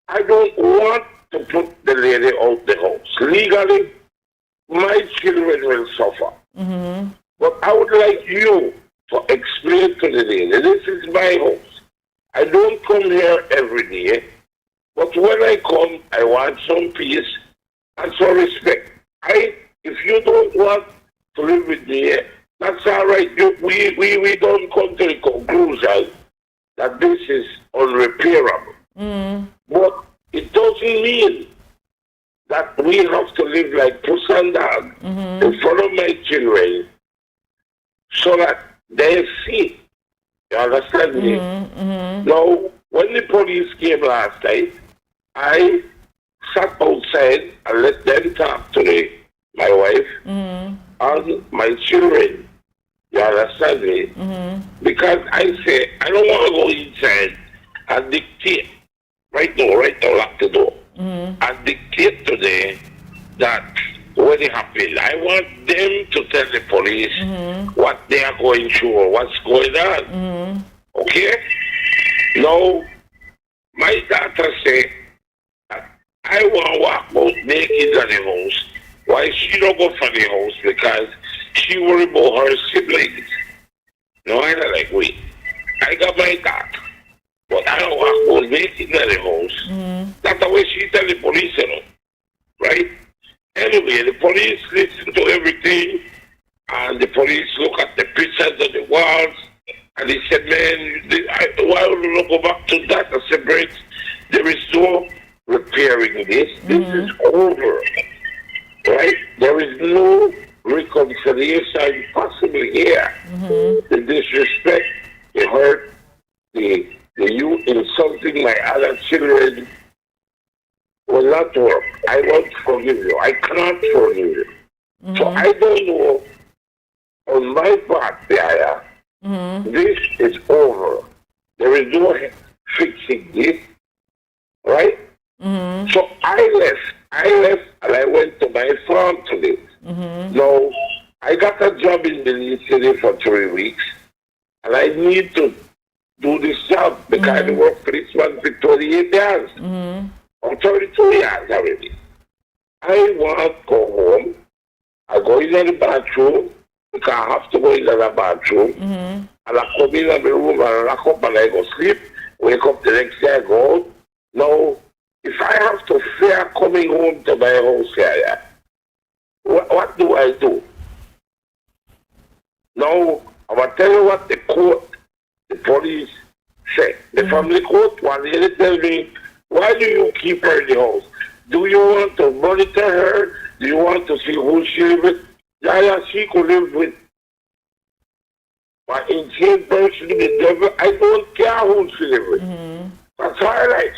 I don't want to put the lady out the house. Legally, my children will suffer. But I would like you to explain to the lady, this is my house. I don't come here every day, but when I come, I want some peace and some respect. If you don't want to live with me, that's all right. We don't come to the conclusion that this is unrepairable. But it doesn't mean that we have to live like puss and dog in front of my children so that they see. You understand me? Now, when the police came last night, I sat outside and let them talk to my wife and my children. You understand me? Because I say, I don't want to go inside and dictate. Right now, lock the door. And dictate to them that what happened. I want them to tell the police what they are going through or what's going on. Okay? Now, my daughter said, I want to walk out naked in the house. Why she don't go for the house? Because she worry about her siblings. No, I don't like wait. I got my daughter. But I don't walk out naked in the house. That's the way she tell the police, you know. Right? Anyway, the police listen to everything. And the police look at the pictures on the walls. And they said, man, why would we not go back to that? I said, Brett, there is no repairing this. This is over. Right? There is no reconciliation possible here. The disrespect, the hurt, the you insulting my other children will not work. I won't forgive you. I cannot forgive you. So I don't know on my part, YaYa, this is over. There is no fixing this. Right? So I left and I went to my farm today. Now, I got a job in the city for 3 weeks and I need to do this job because I work for this man for 28 years or 32 years already. I want to go home. I go in the bathroom because I have to go in the bathroom and I come in the room and I lock up and I go sleep. Wake up the next day, I go out. Now, if I have to fear coming home to my house here, what do I do? Now, I'm going to tell you what the court, the police said. The family court, one lady tell me, why do you keep her in the house? Do you want to monitor her? Do you want to see who she lives with? YaYa, she could live with an insane person, the devil. I don't care who she lives with. That's her life.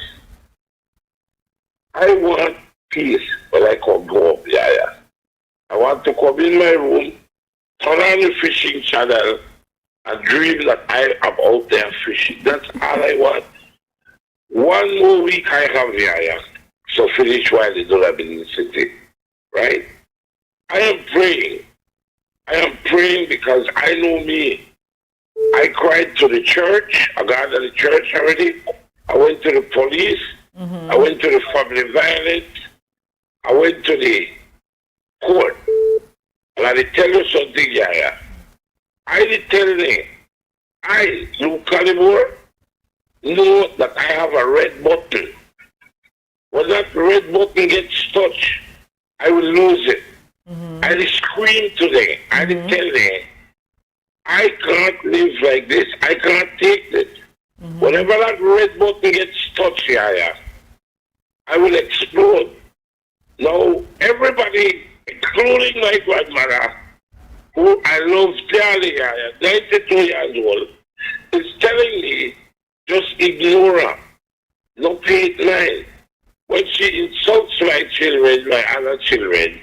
I want peace when I come home, YaYa. I want to come in my room, turn on the fishing channel, and dream that I am out there fishing. That's all I want. 1 more week I have YaYa. So finish while they don't have in the city. Right? I am praying. I am praying because I know me. I cried to the church. I got to the church already. I went to the police. I went to the family violence. I went to the court. And I did tell you something, YaYa. I did tell them, I, Luke Calimore, know that I have a red button. When that red button gets touched, I will lose it. I did scream to them. I did tell them, I can't live like this. I can't take this. Whenever that red button gets touched, YaYa, I will explode. Now, everybody, including my grandmother, who I love dearly, YaYa, 92 years old, is telling me, just ignore her. No pay it mind. When she insults my children, my other children,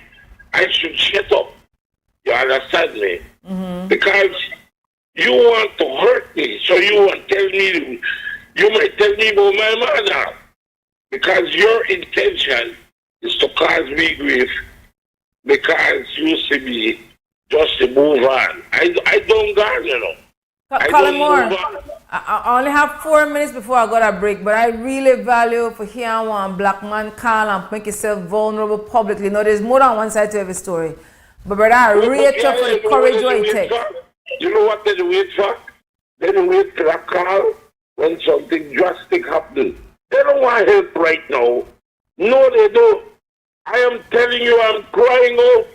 I should shut up. You understand me? Because you want to hurt me, so you want to tell me, you might tell me about my mother. Because your intention is to cause me grief, because you see me just to move on. I don't go, you know. Coleman, I only have 4 minutes before I go to break, but I really value for hearing one black man call and make yourself vulnerable publicly. You know, there's more than one side to every story. But brother, I rate you for the courage you take. You know what they wait for? They wait for a call when something drastic happens. They don't want help right now. No, they don't. I am telling you, I'm crying out.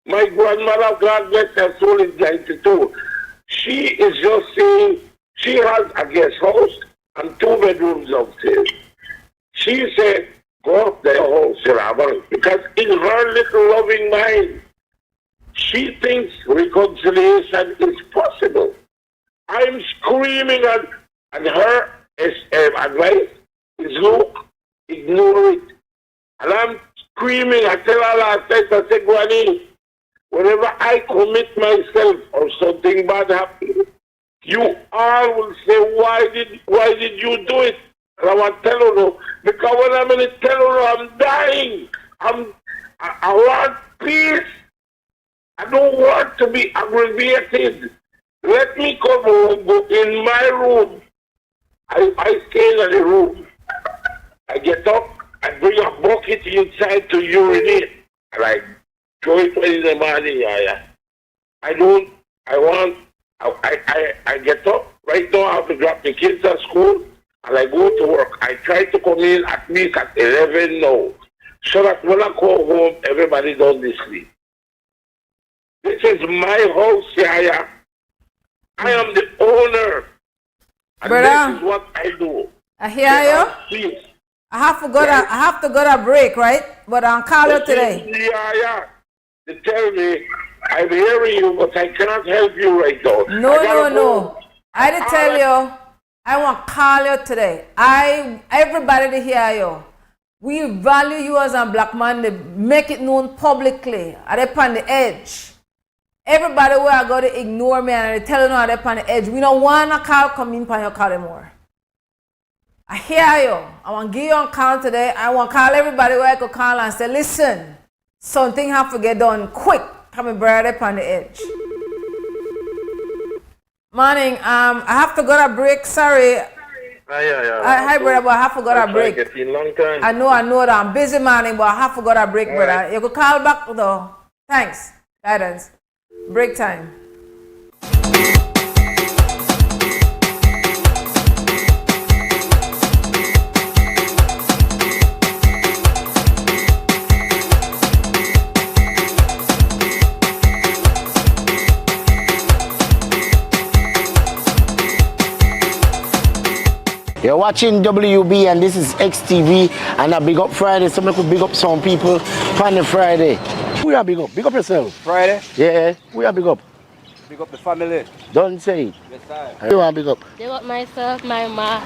My grandmother, God bless her soul, is 92. She is just saying she has a guest house and 2 bedrooms upstairs. She said, go up their house, because in her little loving mind, she thinks reconciliation is possible. I'm screaming and her advice is, look, ignore it. And I'm screaming, I tell her last night, I said, Granny, whenever I commit myself or something bad happens, you all will say, why did you do it? And I want to tell her, no, because when I'm going to tell her I'm dying, I want peace. I don't want to be aggravated. Let me come home, go in my room. I stay in the room. I get up, I bring a bucket inside to urinate, and I throw it in the morning, YaYa. I get up. Right now, I have to drop the kids at school, and I go to work. I try to come in at least at 11 now, so that when I go home, everybody does this sleep. This is my house, YaYa. I am the owner. And this is what I do. I hear you. I have to go to break, right? But I'll call you today. YaYa. They tell me, I'm hearing you, but I cannot help you right now. No. I did tell you, I want to call you today. Everybody to hear you. We value you as a black man, to make it known publicly. Are they on the edge? Everybody where I go to ignore me and they tell you are they on the edge. We don't want to call come in on your call anymore. I hear you. I want to give you a call today. I want to call everybody where I could call and say, listen, something have to get done quick. Come and bring it on the edge. Morning. I have to go to break. Sorry. Hi, brother, but I have to go to break. I know that I'm busy, morning, but I have to go to break, brother. Right. You could call back, though. Thanks. Guidance. Break time. You're watching WUB and this is XTV and a Big Up Friday, so I could big up some people on the Friday. Who you big up? Big up yourself. Friday? Yeah, who you big up? Big up the family. Don't say it. Yes, sir. Who you want big up? Big up myself, my ma,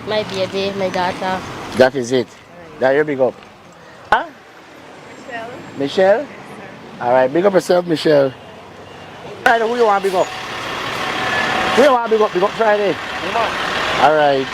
my baby, my daughter. That is it. That you big up. Huh? Michelle. Michelle? Alright, big up yourself, Michelle. Friday, who you want big up? Who you want big up? Big up Friday. Alright.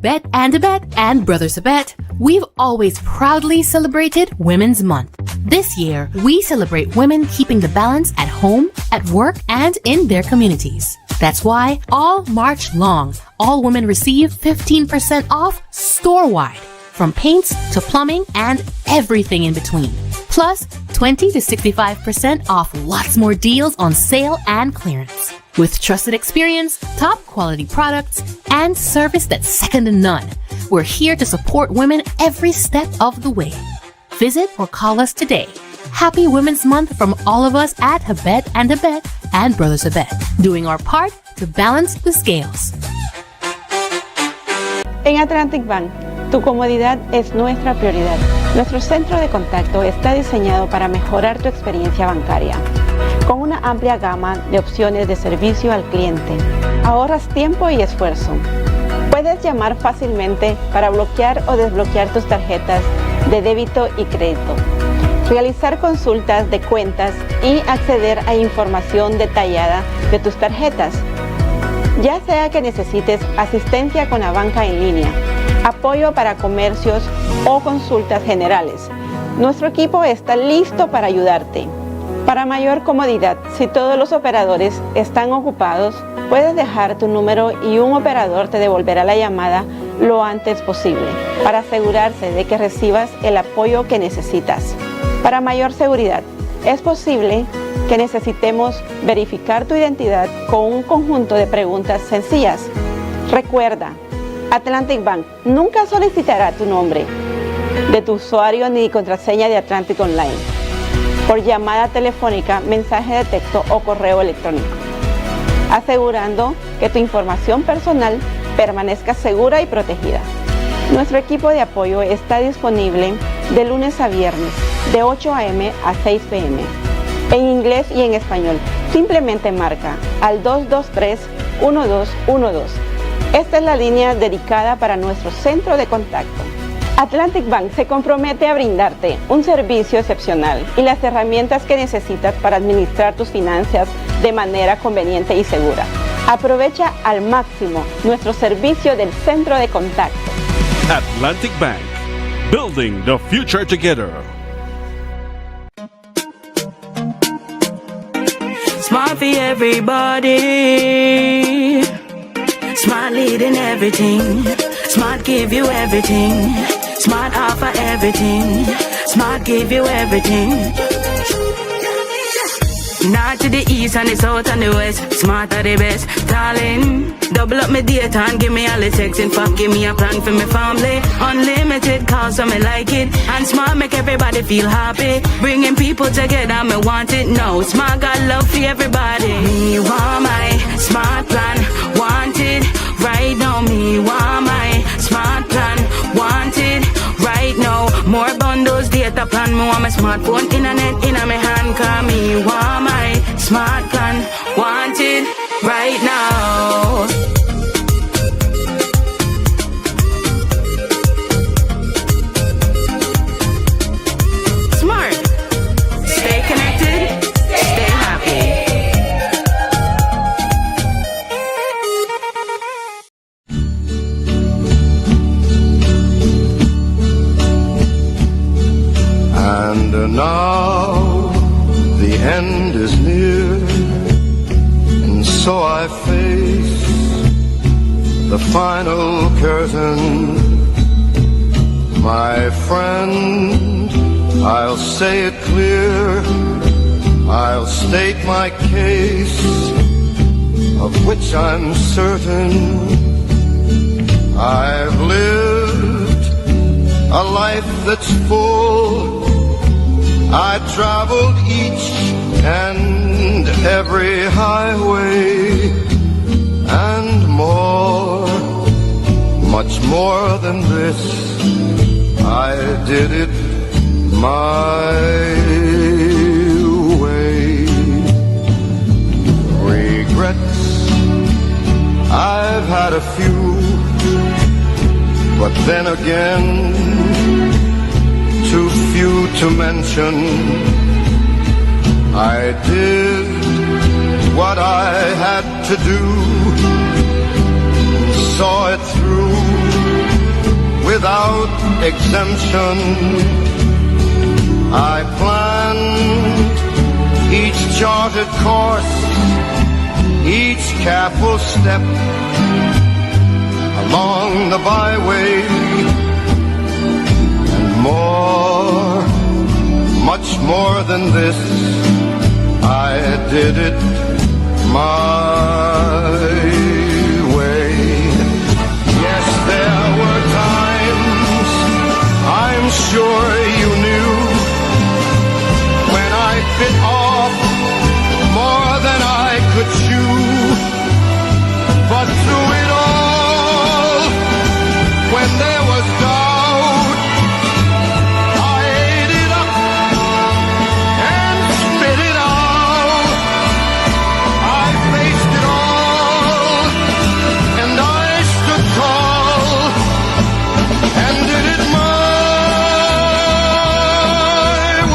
Habet and Abet and Brothers Abet, we've always proudly celebrated Women's Month. This year, we celebrate women keeping the balance at home, at work, and in their communities. That's why all March long, all women receive 15% off store-wide, from paints to plumbing and everything in between. Plus, 20 to 65% off lots more deals on sale and clearance. With trusted experience, top quality products, and service that's second to none, we're here to support women every step of the way. Visit or call us today. Happy Women's Month from all of us at Habet and Abet and Brothers Abet, doing our part to balance the scales. En Atlantic Bank, tu comodidad es nuestra prioridad. Nuestro centro de contacto está diseñado para mejorar tu experiencia bancaria. Con una amplia gama de opciones de servicio al cliente, ahorras tiempo y esfuerzo. Puedes llamar fácilmente para bloquear o desbloquear tus tarjetas de débito y crédito, realizar consultas de cuentas y acceder a información detallada de tus tarjetas. Ya sea que necesites asistencia con la banca en línea, apoyo para comercios o consultas generales, nuestro equipo está listo para ayudarte. Para mayor comodidad, si todos los operadores están ocupados, puedes dejar tu número y un operador te devolverá la llamada lo antes posible para asegurarse de que recibas el apoyo que necesitas. Para mayor seguridad, es posible que necesitemos verificar tu identidad con un conjunto de preguntas sencillas. Recuerda, Atlantic Bank nunca solicitará tu nombre de tu usuario ni contraseña de Atlantic Online por llamada telefónica, mensaje de texto o correo electrónico, asegurando que tu información personal permanezca segura y protegida. Nuestro equipo de apoyo está disponible de lunes a viernes, de 8 a.m. a 6 p.m., en inglés y en español. Simplemente marca al 223-1212. Esta es la línea dedicada para nuestro centro de contacto. Atlantic Bank se compromete a brindarte un servicio excepcional y las herramientas que necesitas para administrar tus finanzas de manera conveniente y segura. Aprovecha al máximo nuestro servicio del centro de contacto. Atlantic Bank, building the future together. Smart for everybody. Smart leading everything. Smart give you everything. Smart offer everything. Smart give you everything. North to the east and the south and the west. Smart are the best. Darling, double up my data and give me all the text. In fact, give me a plan for my family. Unlimited calls, so me like it. And Smart make everybody feel happy. Bringing people together, me want it now. Smart got love for everybody. Me want my Smart plan. Want it right now. Me want my Smart plan. Want it right now. More bundles, data plan. Me want my smartphone, internet in my hand. Call me want my Smart plan. Want it right now. Smart. Stay connected. Stay happy. And now the end is near, and so I face the final curtain. My friend, I'll say it clear, I'll state my case, of which I'm certain. I've lived a life that's full. I traveled each and every highway, and more, much more than this, I did it my way. Regrets, I've had a few, but then again, too few to mention. I did what I had to do, saw it through without exemption. I planned each charted course, each careful step along the byway, and more, much more than this, I did it my way. Yes, there were times, I'm sure you knew, when I bit off more than I could chew. But through it all, when there was doubt, I ate it up and spit it out. I faced it all, and I stood tall and did it my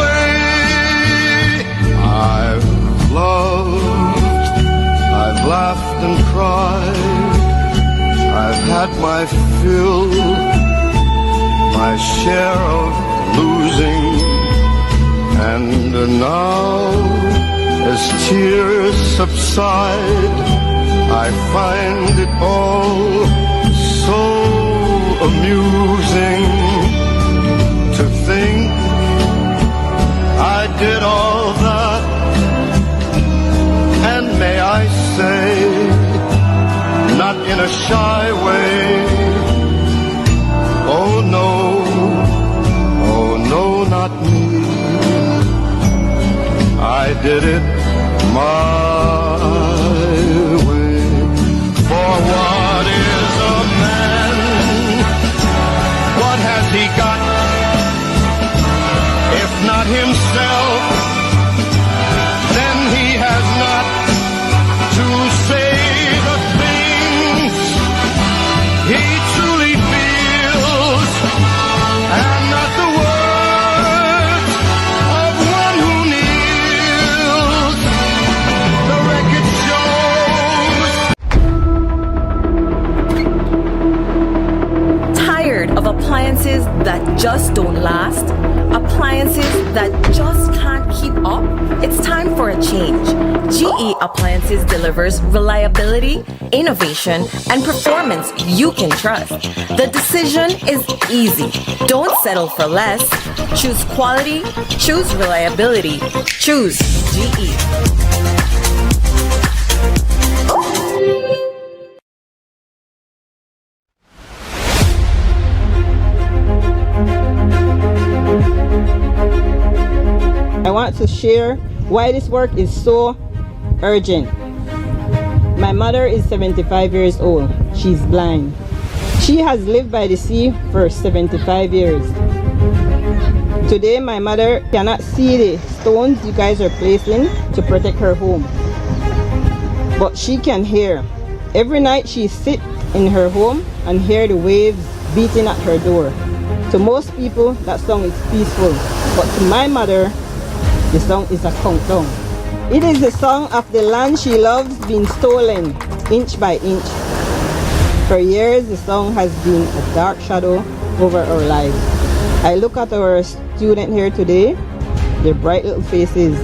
way. I've loved, I've laughed and cried, I've had my fill, my share of losing, and now, as tears subside, I find it all so amusing to think I did all that, and may I say, not in a shy way, oh no, not me, I did it my way. For what is a man? What has he got, if not himself? Then he has not to say the things he truly feels, and not the words of one who kneels. The record shows. Tired of appliances that just don't last? Appliances that just can't keep up? It's time for a change. GE Appliances delivers reliability, innovation, and performance you can trust. The decision is easy. Don't settle for less. Choose quality, choose reliability, choose GE. I want to share why this work is so urgent. My mother is 75 years old. She's blind. She has lived by the sea for 75 years. Today, my mother cannot see the stones you guys are placing to protect her home. But she can hear. Every night she sits in her home and hear the waves beating at her door. To most people, that song is peaceful. But to my mother, the song is a countdown. It is the song of the land she loves being stolen inch by inch. For years, the song has been a dark shadow over our lives. I look at our students here today, their bright little faces.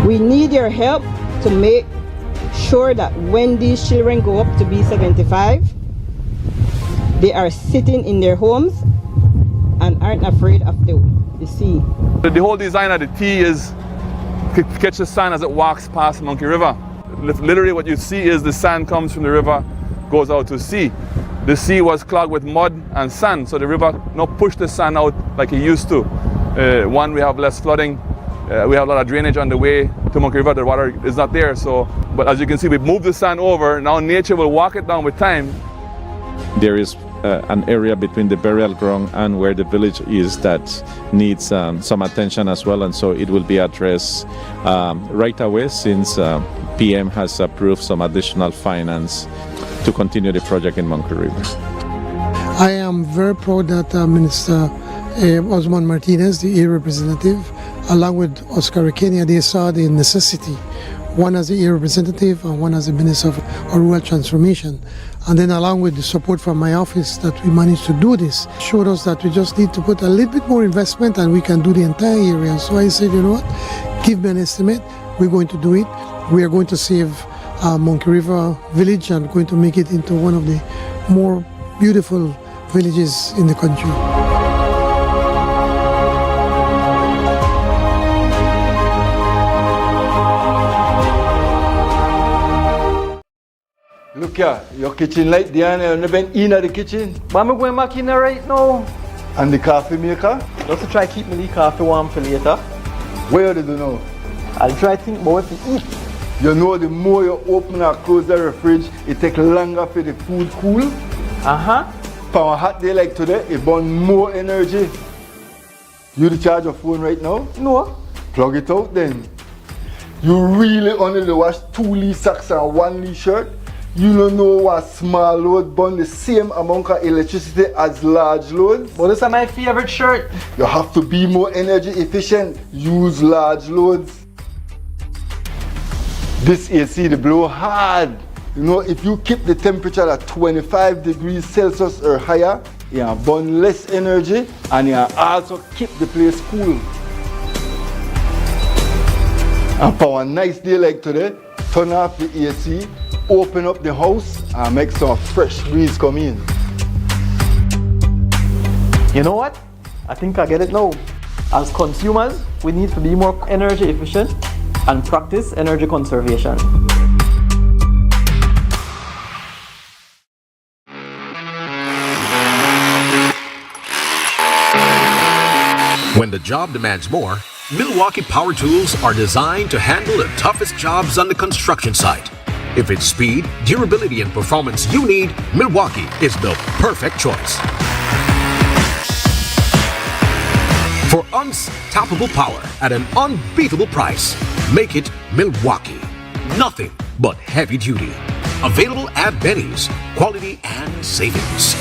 We need your help to make sure that when these children go up to be 75, they are sitting in their homes and aren't afraid of the sea. The whole design of the T is to catch the sand as it walks past Monkey River. Literally what you see is the sand comes from the river, goes out to sea. The sea was clogged with mud and sand, so the river now pushed the sand out like it used to. One, we have less flooding. We have a lot of drainage on the way to Monkey River. The water is not there. But as you can see, we moved the sand over. Now nature will walk it down with time. There is an area between the burial ground and where the village is that needs some attention as well, and so it will be addressed right away since PM has approved some additional finance to continue the project in Monkey River. I am very proud that Minister Osman Martinez, the area representative, along with Oscar Kenya, they saw the necessity, one as the area representative and one as the Minister of Rural Transformation, And then along with the support from my office that we managed to do this, showed us that we just need to put a little bit more investment and we can do the entire area. So I said, you know what, give me an estimate, we're going to do it. We are going to save Monkey River Village and going to make it into one of the more beautiful villages in the country. Look here, your kitchen light there, you never in the kitchen. But I'm going back in there right now. And the coffee maker? Just to try keep my coffee warm for later. Where do you know? I'll try to think about what to eat. You know, the more you open or close the fridge, it takes longer for the food cool. For a hot day like today, it burns more energy. You charge your phone right now? No. Plug it out then. You really only wash 2 Lee socks and 1 Lee shirt? You don't know what small load burn the same amount of electricity as large loads? But this is my favorite shirt. You have to be more energy efficient. Use large loads. This AC, they blow hard. You know, if you keep the temperature at 25 degrees Celsius or higher, you burn less energy and you also keep the place cool. And for a nice day like today, turn off the AC, open up the house and make some fresh breeze come in. You know what? I think I get it now. As consumers, we need to be more energy efficient and practice energy conservation. When the job demands more, Milwaukee Power Tools are designed to handle the toughest jobs on the construction site. If it's speed, durability, and performance you need, Milwaukee is the perfect choice. For unstoppable power at an unbeatable price, make it Milwaukee. Nothing but heavy duty. Available at Benny's. Quality and savings.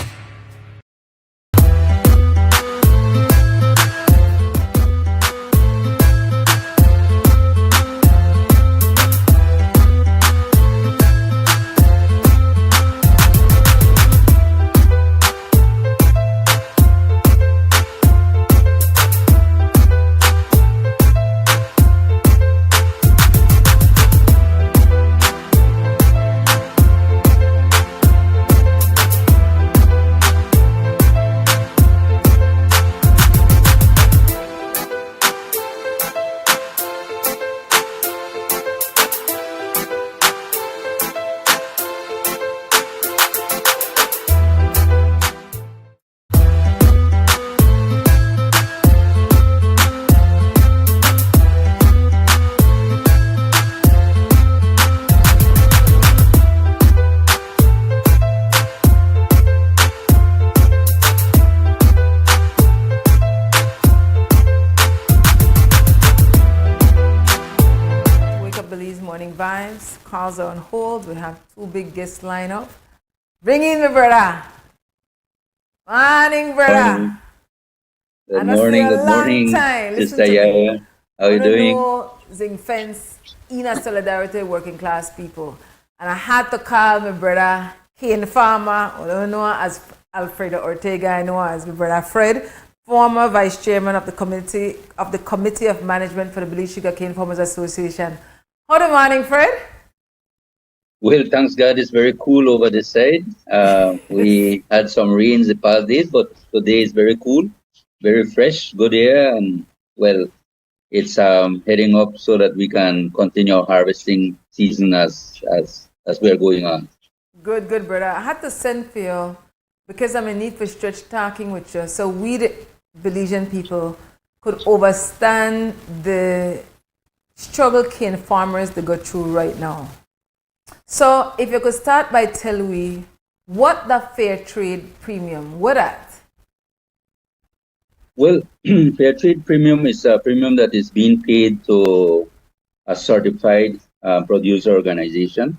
Calls are on hold. We have 2 big guests lined up. Bring in the brother. Morning, brother. Good morning, Sister YaYa. How are you doing? Zinc Fence, in a solidarity working class people. And I had to call my brother, Kane Farmer, or know as Alfredo Ortega, I know as my brother Fred, former vice chairman of the committee of management for the Belize Sugar Cane Farmers Association. How the morning, Fred? Well, thanks God, it's very cool over this side. We had some rains the past days, but today is very cool, very fresh, good air, and well, it's heading up so that we can continue our harvesting season as we are going on. Good, brother. I had to send for you because I'm in need for stretch talking with you, so we, the Belizean people, could overstand the struggle cane farmers they go through right now. So if you could start by telling me what the fair trade premium, what that? Well, fair trade premium is a premium that is being paid to a certified producer organization,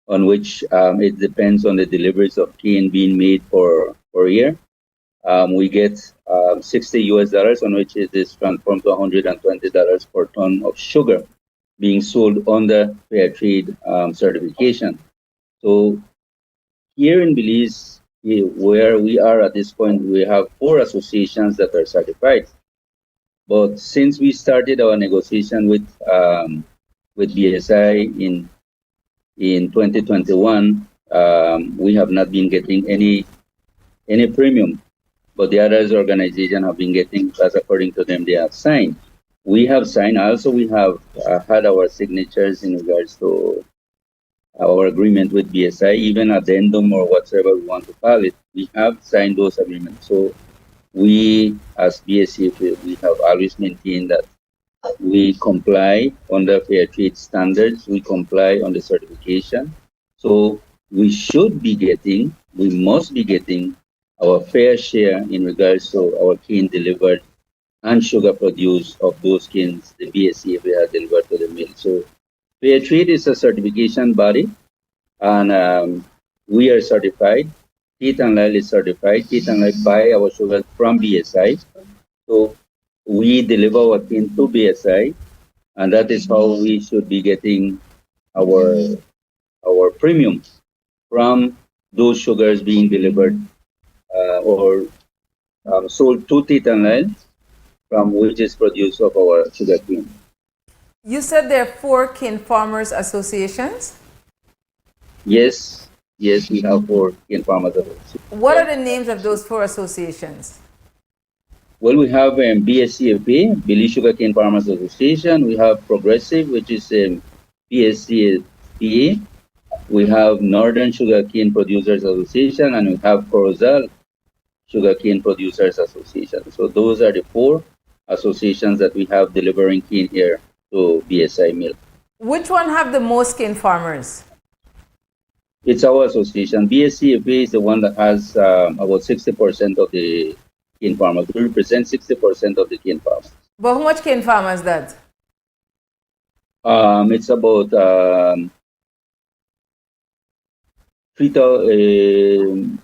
on which it depends on the deliveries of cane being made for a year. We get $60 on which it is transformed to $120 per ton of sugar being sold under fair trade certification. So here in Belize, where we are at this point, we have 4 associations that are certified. But since we started our negotiation with BSI in 2021, we have not been getting any premium. But the others organization have been getting, as according to them, they have signed. We have signed. Also, we have had our signatures in regards to our agreement with BSI, even addendum or whatever we want to call it. We have signed those agreements. So we, as BSCFA, we have always maintained that we comply on the fair trade standards. We comply on the certification. So we should be getting, we must be getting our fair share in regards to our cane delivered and sugar produced of those canes the BSCFA has delivered to the mill. So fair trade is a certification body, and we are certified. Teeth and Lyle is certified. Teeth and Lyle buy our sugar from BSI. So we deliver our cane to BSI, and that is how we should be getting our premium from those sugars being delivered or sold to Teeth and Lyle, from which is produced of our sugar cane. You said there are 4 cane farmers associations? Yes, we have 4 cane farmers associations. What are the names of those 4 associations? Well, we have BSCFA, Belize Sugar Cane Farmers Association. We have Progressive, which is BSCFA. We have Northern Sugar Cane Producers Association, and we have Corozal Sugar Cane Producers Association. So those are the 4 associations that we have delivering cane here to BSI mill. Which one have the most cane farmers? It's our association. BSCFA is the one that has about 60% of the cane farmers. We represent 60% of the cane farmers. But how much cane farmers is that? It's about 3,000,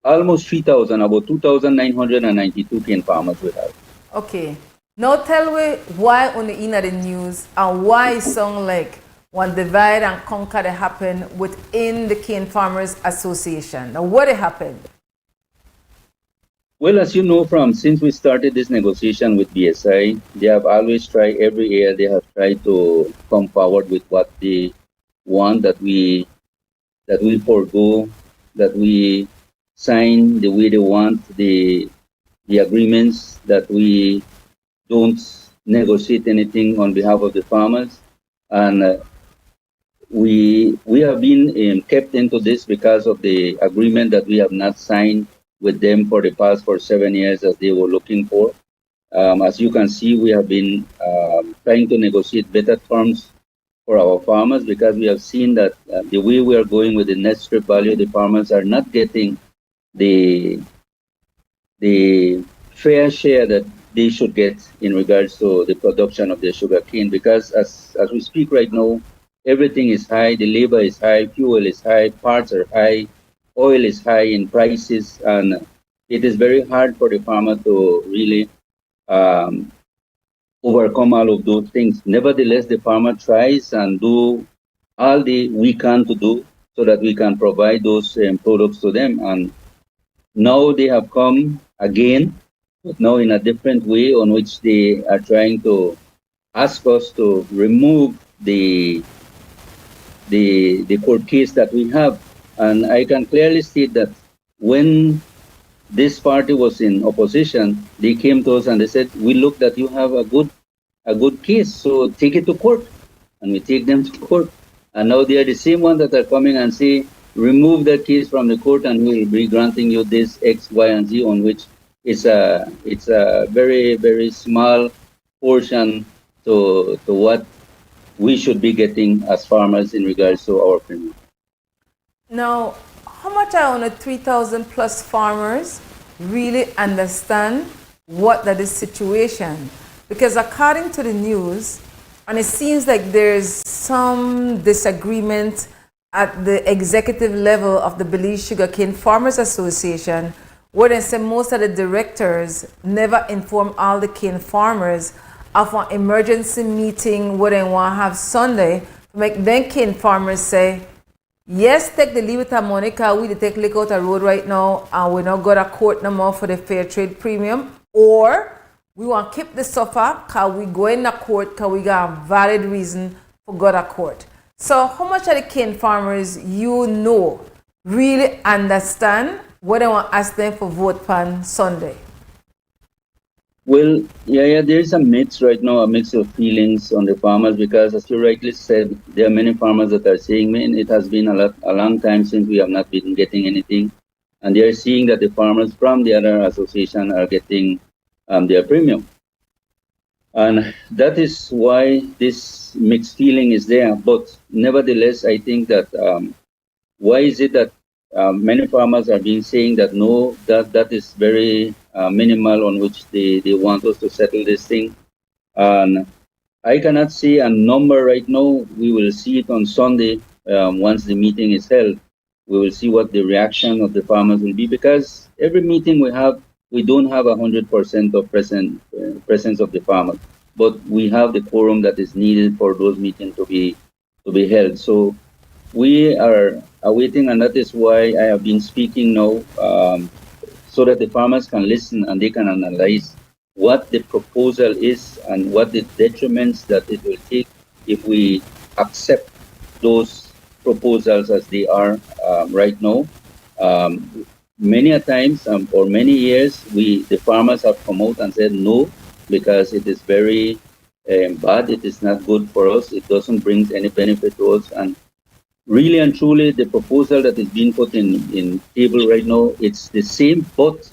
almost 3,000, about 2,992 cane farmers we have. Okay. Now tell me why on the news and why it sound like one divide and conquer that happened within the Cane Farmers Association. Now what happened? Well, as you know, since we started this negotiation with BSI, they have always tried, every year they have tried to come forward with what they want, that we forego, that we sign the way they want, the agreements, that we don't negotiate anything on behalf of the farmers. And we have been kept into this because of the agreement that we have not signed with them for the past 7 years as they were looking for. As you can see, we have been trying to negotiate better terms for our farmers, because we have seen that the way we are going with the net strip value, the farmers are not getting the fair share that they should get in regards to the production of their sugar cane. Because as we speak right now, everything is high, the labor is high, fuel is high, parts are high, oil is high in prices, and it is very hard for the farmer to really overcome all of those things. Nevertheless, the farmer tries and do all we can to do so that we can provide those products to them. And now they have come again, but now in a different way, on which they are trying to ask us to remove the court case that we have. And I can clearly state that when this party was in opposition, they came to us and they said, we look that you have a good case, so take it to court. And we take them to court. And now they are the same ones that are coming and say, remove that case from the court and we will be granting you this X, Y, and Z, on which it's a very, very small portion to what we should be getting as farmers in regards to our premium. Now, how much are on the 3,000 plus farmers really understand what that is situation? Because according to the news, and it seems like there's some disagreement at the executive level of the Belize Sugarcane Farmers Association, where they say most of the directors never inform all the cane farmers of an emergency meeting where they want to have Sunday to make them cane farmers say, Yes, take the leave it a money, because we dey take lick out a road right now and we not got a court no more for the fair trade premium, or we want to keep the suffer because we go in the court because we got a valid reason for go to court. So how much of the cane farmers you know really understand what they want to ask them for vote on Sunday? Well, yeah, there is a mix right now, a mix of feelings on the farmers, because as you rightly said, there are many farmers that are saying, man, it has been a long time since we have not been getting anything. And they are seeing that the farmers from the other association are getting their premium. And that is why this mixed feeling is there. But nevertheless, I think that why is it that many farmers are being saying that no, that is very minimal on which they want us to settle this thing. And I cannot see a number right now. We will see it on Sunday once the meeting is held. We will see what the reaction of the farmers will be, because every meeting we have, we don't have 100% of presence of the farmers, but we have the quorum that is needed for those meetings to be held. So we are awaiting, and that is why I have been speaking now, so that the farmers can listen and they can analyze what the proposal is and what the detriments that it will take if we accept those proposals as they are right now. Many a times or many years, the farmers have come out and said no, because it is very bad. It is not good for us. It doesn't bring any benefit to us. And really and truly, the proposal that is being put in table right now, it's the same, but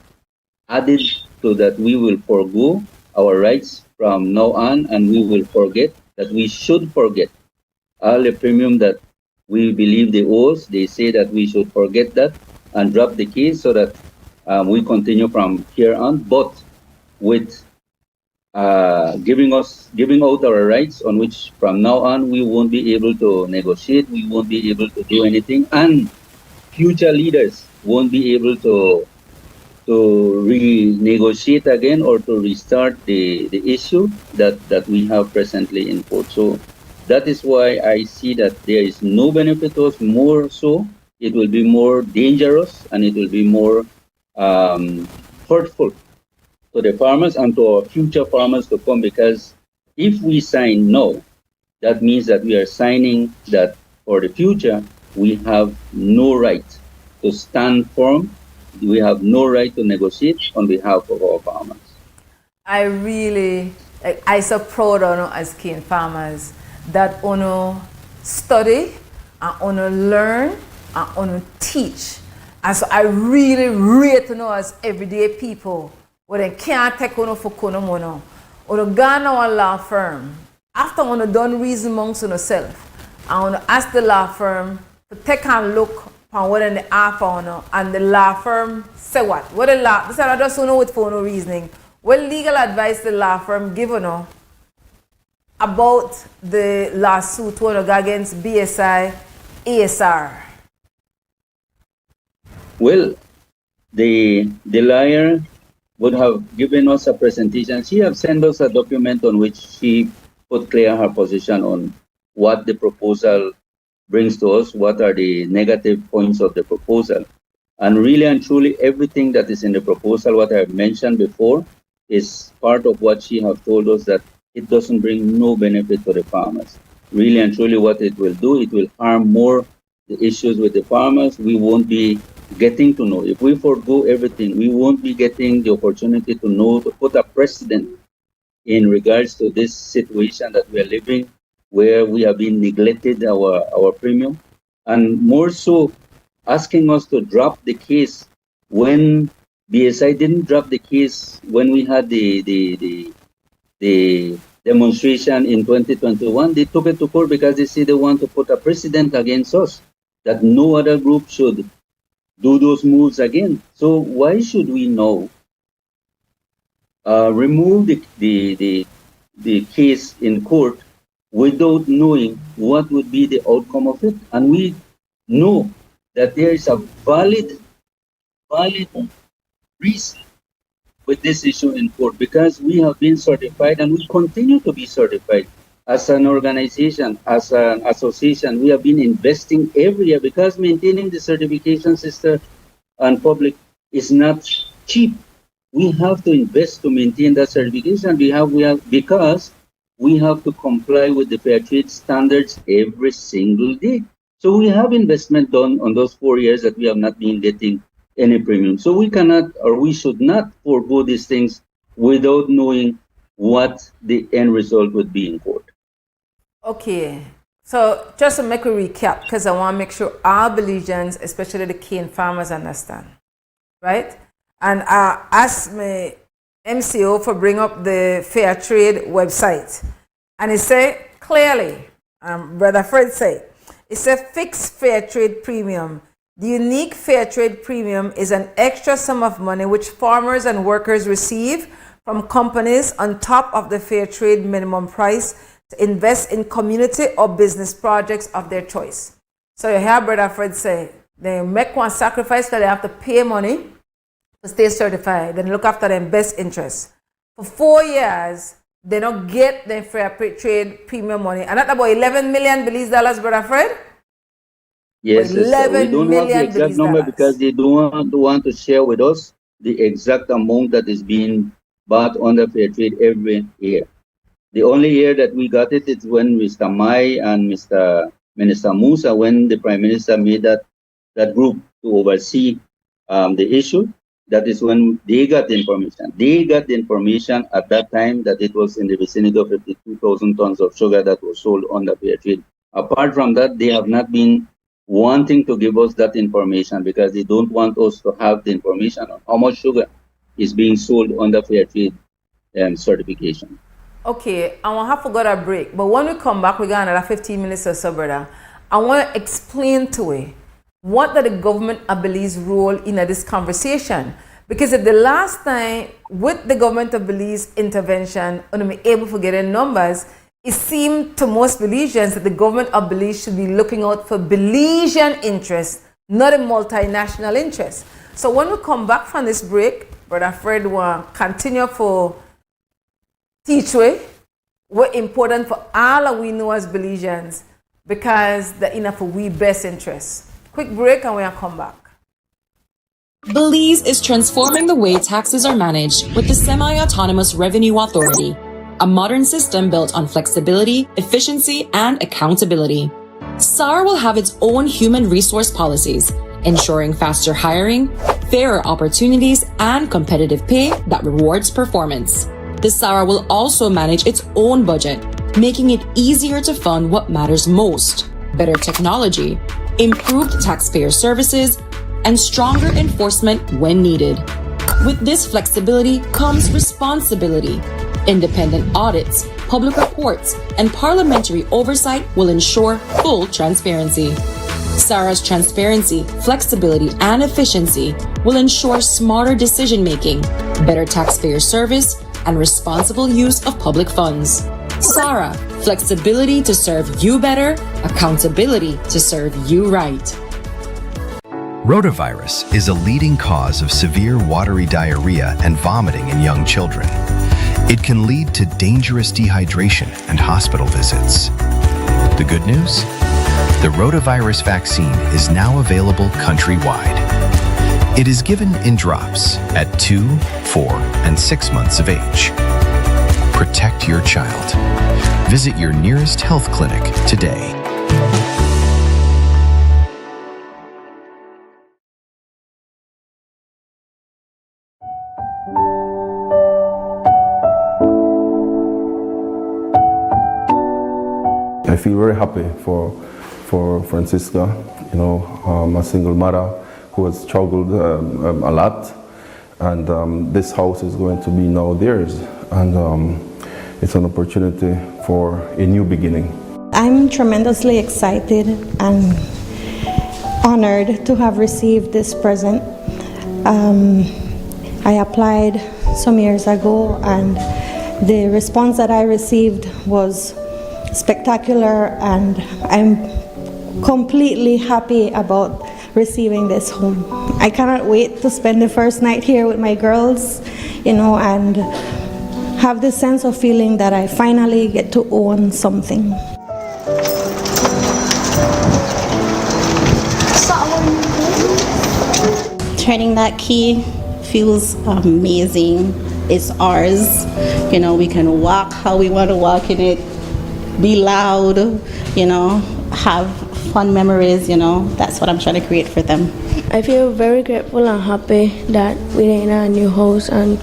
added to that we will forego our rights from now on, and we will forget that we should forget all the premium that we believe they owe us. They say that we should forget that and drop the case so that we continue from here on, but with giving out our rights, on which from now on we won't be able to negotiate, we won't be able to do anything, and future leaders won't be able to renegotiate again or to restart the issue that we have presently in court. So that is why I see that there is no benefit to us. More so, it will be more dangerous and it will be more hurtful to the farmers and to our future farmers to come, because if we sign no, that means that we are signing that for the future we have no right to stand firm, we have no right to negotiate on behalf of our farmers. I so proud of us as cane farmers that uno study and uno learn and uno teach. And so I really rate us everyday people. Well, they can't take on for kono mono. Or go to our law firm. After on done reason amongst yourself, I want to ask the law firm to take a look on what in the offer on, and the law firm say what? What the law? This I just don't know with for no reasoning. What legal advice the law firm give on about the lawsuit one against BSI ASR? Well, the lawyer would have given us a presentation. She have sent us a document on which she put clear her position on what the proposal brings to us, what are the negative points of the proposal. And really and truly, everything that is in the proposal, what I have mentioned before, is part of what she have told us, that it doesn't bring no benefit to the farmers. Really and truly, what it will do, it will harm more the issues with the farmers. We won't be getting to know. If we forego everything, we won't be getting the opportunity to know, to put a precedent in regards to this situation that we are living, where we have been neglected our premium, and more so asking us to drop the case when BSI didn't drop the case when we had the demonstration in 2021. They took it to court because they say they want to put a precedent against us, that no other group should do those moves again. So why should we now remove the case in court without knowing what would be the outcome of it? And we know that there is a valid reason with this issue in court, because we have been certified and we continue to be certified as an organization, as an association, we have been investing every year because maintaining the certification system and public is not cheap. We have to invest to maintain that certification. Because we have to comply with the fair trade standards every single day. So we have investment done on those 4 years that we have not been getting any premium. So we cannot, or we should not forego these things without knowing what the end result would be in court. Okay, so just to make a recap, because I want to make sure our Belizeans, especially the cane farmers, understand, right? And I asked my MCO for bring up the Fair Trade website, and he said clearly, Brother Fred said, it's a fixed fair trade premium. The unique fair trade premium is an extra sum of money which farmers and workers receive from companies on top of the fair trade minimum price to invest in community or business projects of their choice. So you hear Brother Fred say, they make one sacrifice that they have to pay money to stay certified, then look after their best interests. For 4 years, they don't get their fair trade premium money. And that's about 11 million Belize dollars, Brother Fred? Yes, we don't have the exact number because they don't want to share with us the exact amount that is being bought under fair trade every year. The only year that we got it is when Mr. Mai and Mr. Minister Musa, when the Prime Minister made that group to oversee the issue. That is when they got the information. They got the information at that time that it was in the vicinity of 52,000 tons of sugar that was sold under fair trade. Apart from that, they have not been wanting to give us that information because they don't want us to have the information on how much sugar is being sold under fair trade certification. Okay, I won't have to go to a break, but when we come back, we got another 15 minutes or so, brother. I want to explain to you what the government of Belize role in this conversation. Because at the last time, with the government of Belize intervention, and we able to get in numbers, it seemed to most Belizeans that the government of Belize should be looking out for Belizean interests, not a multinational interest. So when we come back from this break, Brother Fred will continue for teach what important for all of we know as Belizeans, because they're enough for we best interests. Quick break and we'll come back. Belize is transforming the way taxes are managed with the Semi-Autonomous Revenue Authority, a modern system built on flexibility, efficiency, and accountability. SAR will have its own human resource policies, ensuring faster hiring, fairer opportunities, and competitive pay that rewards performance. The SARA will also manage its own budget, making it easier to fund what matters most: better technology, improved taxpayer services, and stronger enforcement when needed. With this flexibility comes responsibility. Independent audits, public reports, and parliamentary oversight will ensure full transparency. SARA's transparency, flexibility, and efficiency will ensure smarter decision-making, better taxpayer service, and responsible use of public funds. SARA, flexibility to serve you better, accountability to serve you right. Rotavirus is a leading cause of severe watery diarrhea and vomiting in young children. It can lead to dangerous dehydration and hospital visits. The good news? The rotavirus vaccine is now available countrywide. It is given in drops at 2, 4, and 6 months of age. Protect your child. Visit your nearest health clinic today. I feel very happy for Francisca, a single mother who has struggled a lot, and this house is going to be now theirs, and it's an opportunity for a new beginning. I'm tremendously excited and honored to have received this present. I applied some years ago, and the response that I received was spectacular, and I'm completely happy about receiving this home. I cannot wait to spend the first night here with my girls, and have this sense of feeling that I finally get to own something. Turning that key feels amazing. It's ours. You know, we can walk how we want to walk in it, be loud, you know, have fun memories, you know. That's what I'm trying to create for them. I feel very grateful and happy that we're in a new house and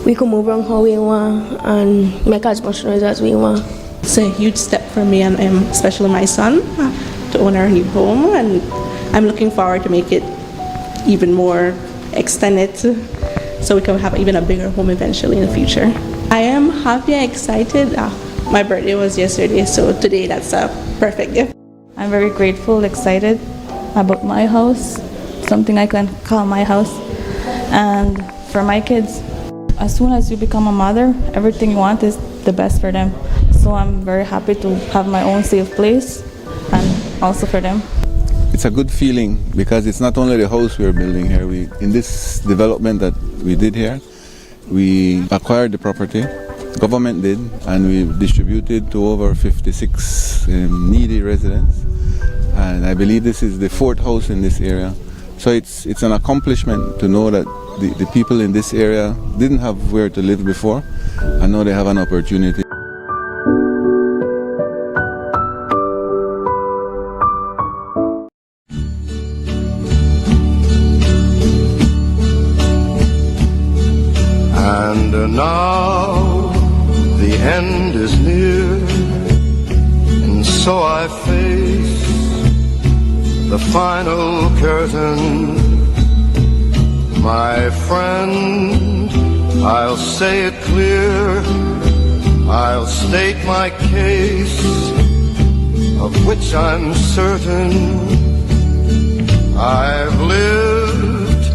we can move around how we want and make as much noise as we want. It's a huge step for me and especially my son to own our new home, and I'm looking forward to make it even more extended so we can have even a bigger home eventually in the future. I am happy and excited. My birthday was yesterday, so today that's a perfect gift. I'm very grateful, excited about my house, something I can call my house, and for my kids. As soon as you become a mother, everything you want is the best for them. So I'm very happy to have my own safe place and also for them. It's a good feeling because it's not only the house we're building here. In this development that we did here, we acquired the property, government did, and we distributed to over 56 needy residents. And I believe this is the 4th house in this area. So it's an accomplishment to know that the people in this area didn't have where to live before, and now they have an opportunity. And now the end is near, and so I face the final curtain. My friend, I'll say it clear, I'll state my case, of which I'm certain. I've lived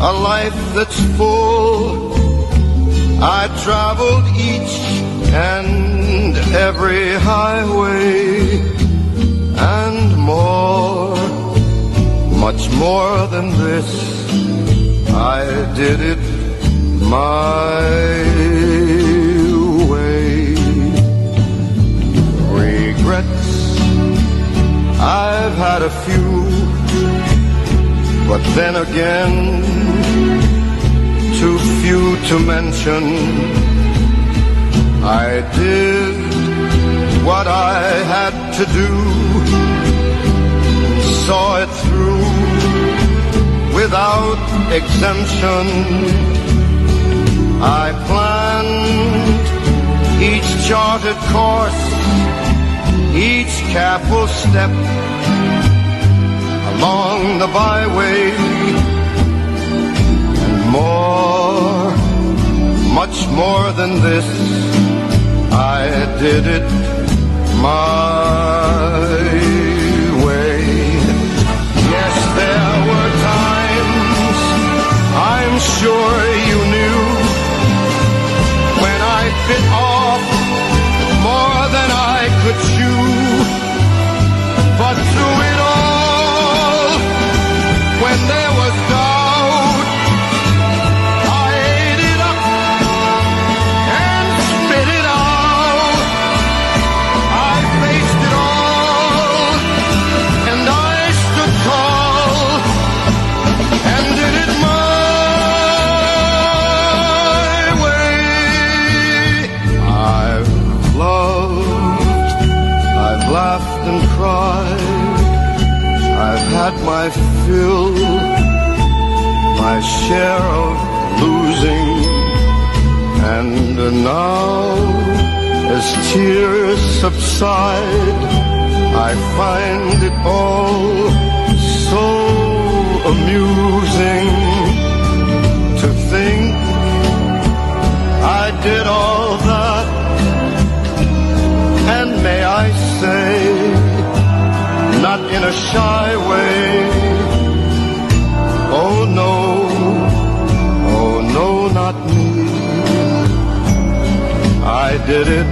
a life that's full. I traveled each and every highway and more, much more than this. I did it my way. Regrets, I've had a few, but then again, too few to mention. I did what I had to do, saw it through without exemption. I planned each charted course, each careful step along the byway, and more, much more than this, I did it my way. Yes, there were times, I'm sure you knew, when I bit off more than I could chew. But through it all, when there was doubt, I ate it up and spit it out. I faced it all, and I stood tall and did it my way. I've loved, I've laughed and cried, I've had my fill, my share of losing, and now, as tears subside, I find it all so amusing to think I did all that, and may I say, not in a shy way, oh no, not me. I did it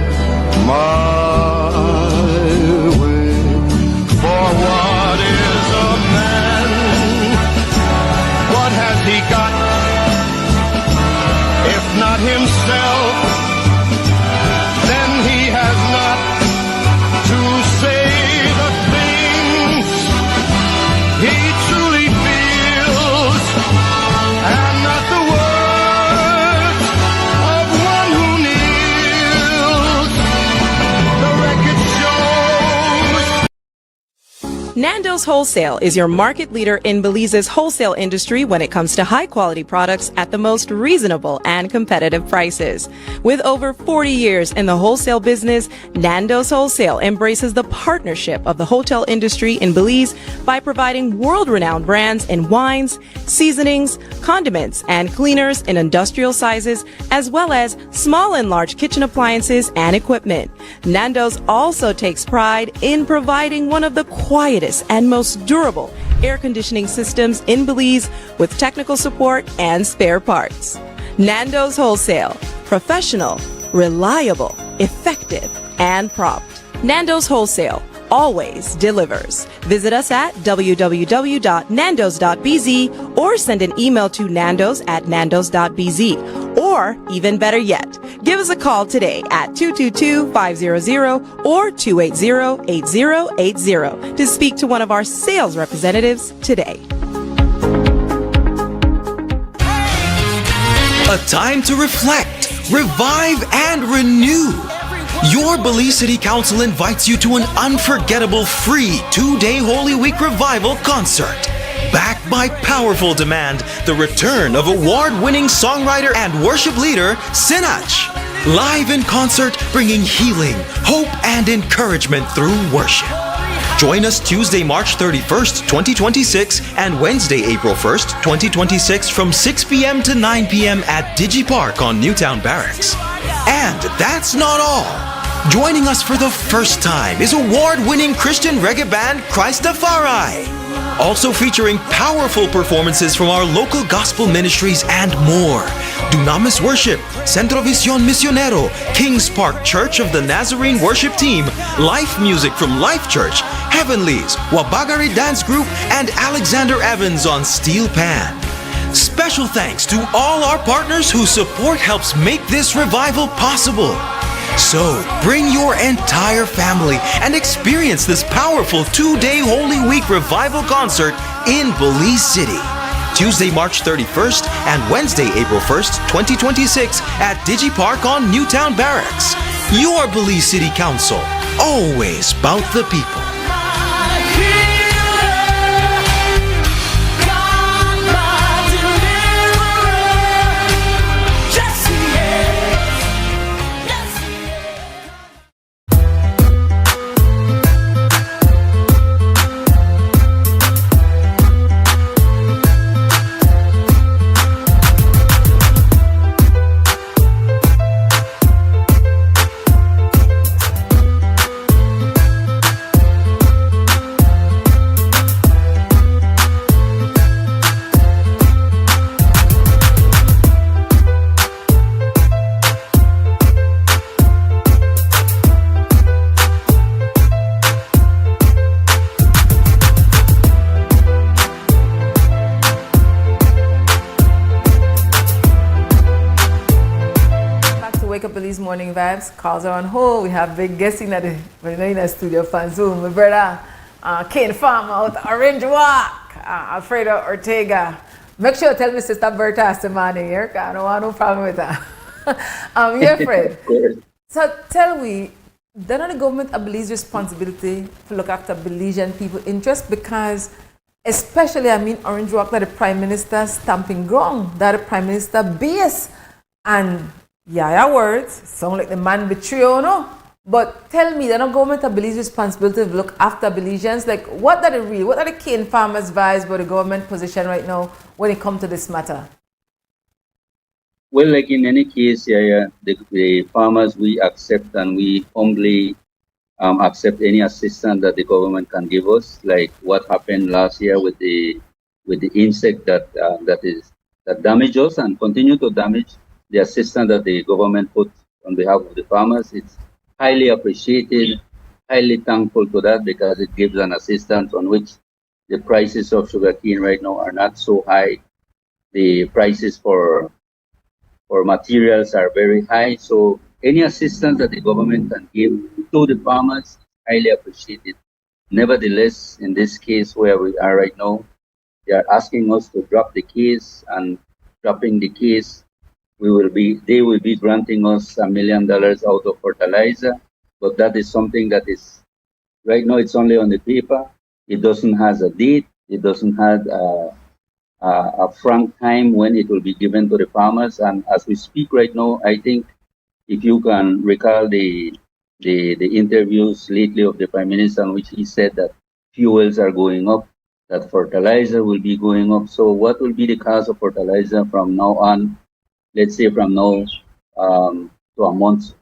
my way. For what is a man? What has he got? If not himself, Nando's Wholesale is your market leader in Belize's wholesale industry when it comes to high-quality products at the most reasonable and competitive prices. With over 40 years in the wholesale business, Nando's Wholesale embraces the partnership of the hotel industry in Belize by providing world-renowned brands in wines, seasonings, condiments, and cleaners in industrial sizes, as well as small and large kitchen appliances and equipment. Nando's also takes pride in providing one of the quietest and most durable air conditioning systems in Belize with technical support and spare parts. Nando's Wholesale. Professional, reliable, effective, and prompt. Nando's Wholesale always delivers. Visit us at www.nandos.bz or send an email to nandos@nandos.bz. Or, even better yet, give us a call today at 222-500 or 280-8080 to speak to one of our sales representatives today. A time to reflect, revive, and renew. Your Belize City Council invites you to an unforgettable free 2-day Holy Week Revival concert. Backed by powerful demand, the return of award-winning songwriter and worship leader, Sinach. Live in concert, bringing healing, hope, and encouragement through worship. Join us Tuesday, March 31st, 2026 and Wednesday, April 1st, 2026 from 6 p.m. to 9 p.m. at DigiPark on Newtown Barracks. And that's not all. Joining us for the first time is award-winning Christian reggae band Christafari. Also featuring powerful performances from our local gospel ministries and more. Dunamis Worship, Centro Visión Misionero, Kings Park Church of the Nazarene Worship Team, Life Music from Life Church, Heavenlies, Wabagari Dance Group, and Alexander Evans on steel pan. Special thanks to all our partners whose support helps make this revival possible. So, bring your entire family and experience this powerful 2-day Holy Week Revival concert in Belize City. Tuesday, March 31st and Wednesday, April 1st, 2026 at DigiPark on Newtown Barracks. Your Belize City Council, always about the people. Morning vibes, calls are on hold. We have big guessing that we're in the studio fan Zoom. My brother, Kane Farmer out Orange Walk, Alfredo Ortega. Make sure to tell me Sister Berta Astemani here, because I don't want no problem with that. Yeah, Fred. So tell me, then the government a Belize responsibility to look after Belizean people interest, because especially Orange Walk, that the Prime Minister stamping ground, that the Prime Minister base, and YaYa words, sound like the man betrayal, no? But tell me, the government a Belize responsibility to look after Belizeans. Like, what are the cane farmers' vibes about the government position right now when it comes to this matter? Well, like in any case, the farmers, we accept and we humbly accept any assistance that the government can give us, like what happened last year with the insect that damaged us and continue to damage. The assistance that the government put on behalf of the farmers, it's highly appreciated, highly thankful to that, because it gives an assistance on which the prices of sugarcane right now are not so high. The prices for materials are very high. So any assistance that the government can give to the farmers, highly appreciated. Nevertheless, in this case where we are right now, they are asking us to drop the case, and dropping the case, they will be granting us $1 million out of fertilizer, but that is something that is right now, it's only on the paper. It doesn't have a date. It doesn't have a frank time when it will be given to the farmers. And as we speak right now, I think if you can recall the interviews lately of the Prime Minister, in which he said that fuels are going up, that fertilizer will be going up. So what will be the cost of fertilizer from now on? Let's say from now to a month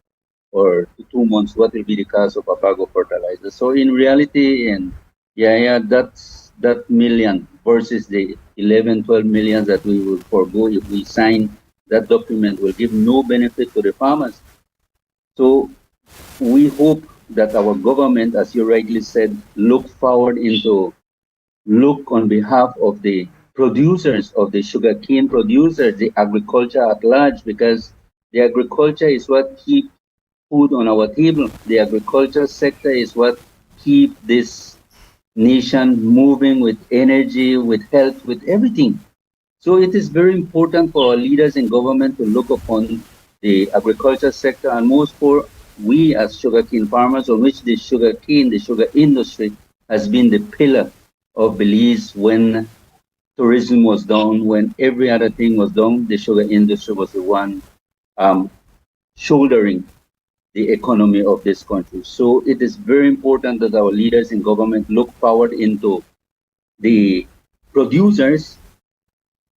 or to 2 months, what will be the cost of a bag of fertilizer? So in reality, and that million versus the 11, 12 million that we will forego if we sign that document will give no benefit to the farmers. So we hope that our government, as you rightly said, look on behalf of the producers, of the sugarcane producers, the agriculture at large, because the agriculture is what keeps food on our table. The agriculture sector is what keeps this nation moving with energy, with health, with everything. So it is very important for our leaders in government to look upon the agriculture sector, and most for we as sugarcane farmers, on which the sugar industry has been the pillar of Belize. When tourism was down, when every other thing was down, the sugar industry was the one shouldering the economy of this country. So it is very important that our leaders in government look forward into the producers.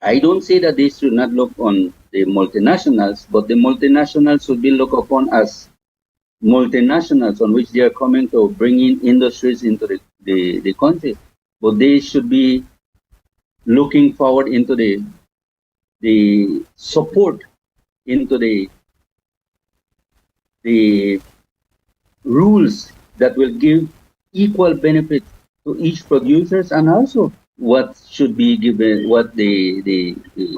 I don't say that they should not look on the multinationals, but the multinationals should be looked upon as multinationals on which they are coming to bring in industries into the country. But they should be looking forward into the support, into the rules that will give equal benefit to each producers, and also what should be given, what the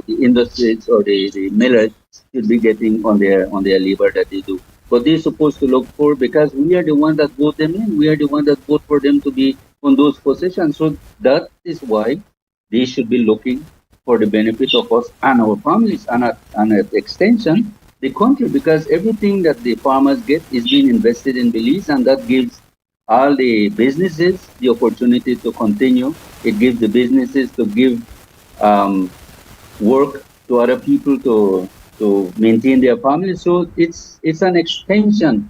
industries or the millers should be getting on their labor that they do. But they're supposed to look for, because we are the one that vote them in. We are the one that vote for them to be on those positions. So that is why they should be looking for the benefit of us and our families, and at extension, the country, because everything that the farmers get is being invested in Belize, and that gives all the businesses the opportunity to continue. It gives the businesses to give work to other people to maintain their families. So it's an extension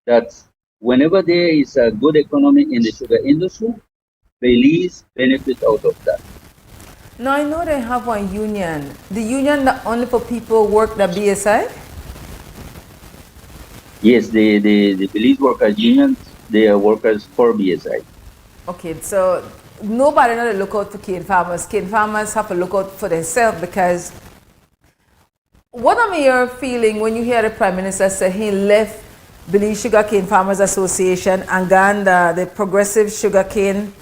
that whenever there is a good economy in the sugar industry, Belize benefit out of that. Now I know they have one union. The union not only for people who work the BSI? Yes, the Belize Workers Union, they are workers for BSI. Okay, so nobody know to look out for cane farmers. Cane farmers have to look out for themselves, because what am your feeling when you hear the Prime Minister say he left Belize Sugarcane Farmers Association and gone the Progressive Sugarcane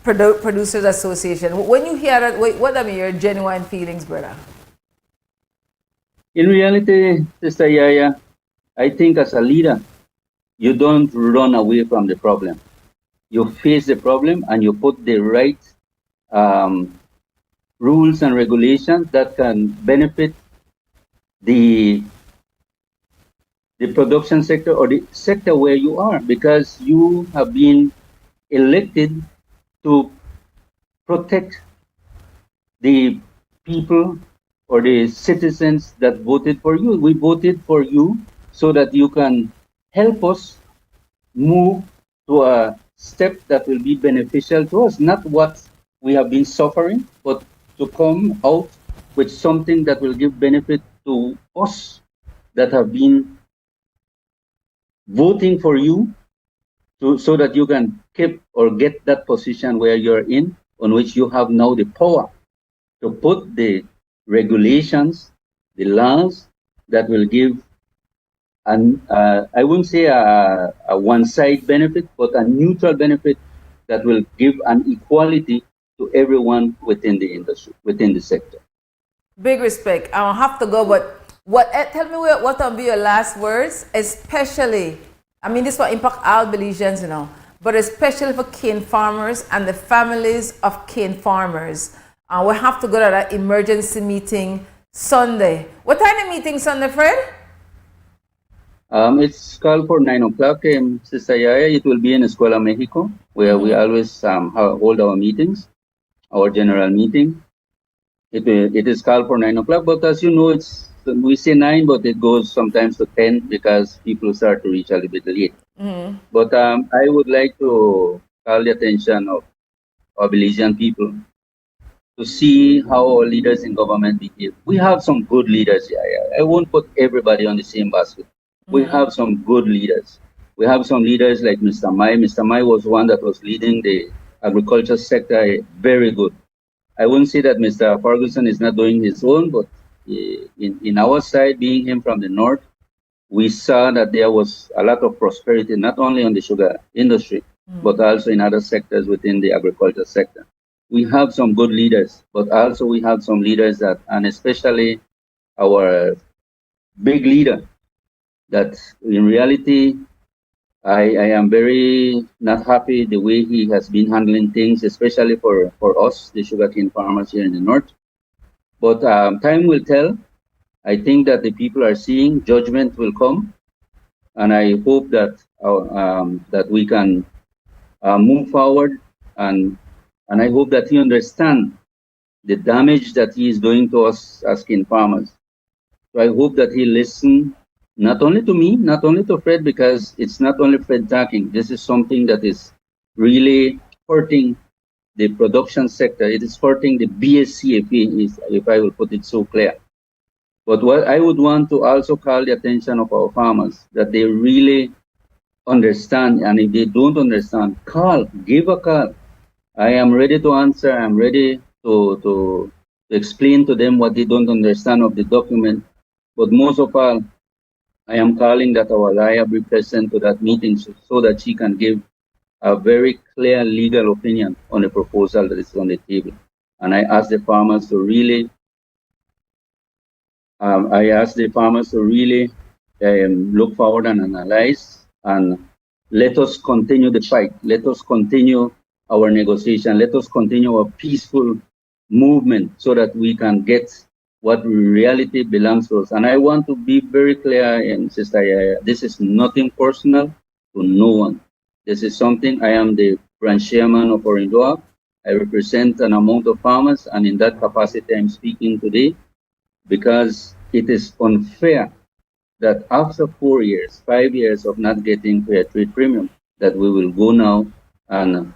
Producers Association? When you hear that, what are your genuine feelings, brother? In reality, Sister YaYa, I think as a leader, you don't run away from the problem. You face the problem and you put the right rules and regulations that can benefit the production sector or the sector where you are, because you have been elected to protect the people or the citizens that voted for you. We voted for you so that you can help us move to a step that will be beneficial to us, not what we have been suffering, but to come out with something that will give benefit to us that have been voting for you, so that you can keep or get that position where you're in, on which you have now the power to put the regulations, the laws that will give I wouldn't say a one-side benefit, but a neutral benefit that will give an equality to everyone within the industry, within the sector. Big respect. I don't have to go, but tell me what will be your last words, especially, I mean, this will impact all Belizeans, you know, but especially for cane farmers and the families of cane farmers. We have to go to that emergency meeting Sunday. What time is the meeting Sunday, Fred? It's called for 9 o'clock, Sister YaYa. It will be in Escuela Mexico, where we always hold our meetings, our general meeting. It is called for 9 o'clock, but as you know, we say 9, but it goes sometimes to 10 because people start to reach a little bit late. But I would like to call the attention of our Belizean people to see how our leaders in government behave. We have some good leaders here. I won't put everybody on the same basket. We have some good leaders. We have some leaders like Mr. Mai. Mr. Mai was one that was leading the agriculture sector very good. I wouldn't say that Mr. Ferguson is not doing his own, but in our side, being him from the north, we saw that there was a lot of prosperity, not only on the sugar industry, but also in other sectors within the agriculture sector. We have some good leaders, but also we have some leaders that, and especially our big leader, that in reality, I am very not happy the way he has been handling things, especially for us, the sugarcane farmers here in the north. But time will tell. I think that the people are seeing, judgment will come, and I hope that that we can move forward, and I hope that he understands the damage that he is doing to us as cane farmers. So I hope that he listen, not only to me, not only to Fred, because it's not only Fred talking. This is something that is really hurting the production sector. It is hurting the BSC, if I will put it so clear. But what I would want to also call the attention of our farmers, that they really understand, and if they don't understand, give a call. I am ready to answer. I'm ready to explain to them what they don't understand of the document. But most of all, I am calling that our YaYa be present to that meeting so that she can give a very clear legal opinion on the proposal that is on the table. And I ask the farmers to really look forward and analyze, and let us continue the fight. Let us continue our negotiation. Let us continue a peaceful movement so that we can get what reality belongs to us. And I want to be very clear, and Sister YaYa, this is nothing personal to no one. This is something, I am the branch chairman of Orindoa. I represent an amount of farmers, and in that capacity I'm speaking today, because it is unfair that after 4 years, 5 years of not getting fair trade premium, that we will go now and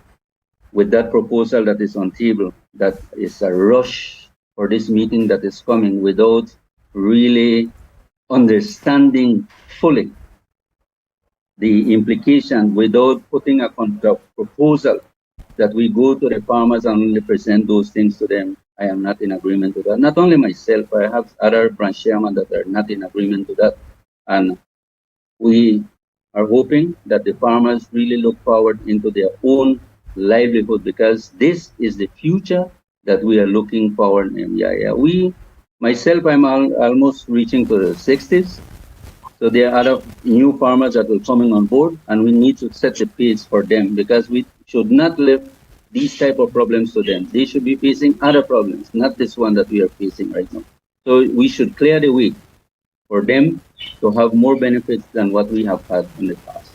with that proposal that is on table, that is a rush for this meeting that is coming without really understanding fully the implication, without putting a proposal that we go to the farmers and only present those things to them. I am not in agreement with that. Not only myself, I have other branch chairmen that are not in agreement to that. And we are hoping that the farmers really look forward into their own livelihood, because this is the future that we are looking forward in YaYa. Myself, I'm almost reaching to the 60s. So there are other new farmers that will coming on board, and we need to set the pace for them, because we should not leave these type of problems to them. They should be facing other problems, not this one that we are facing right now. So we should clear the way for them to have more benefits than what we have had in the past.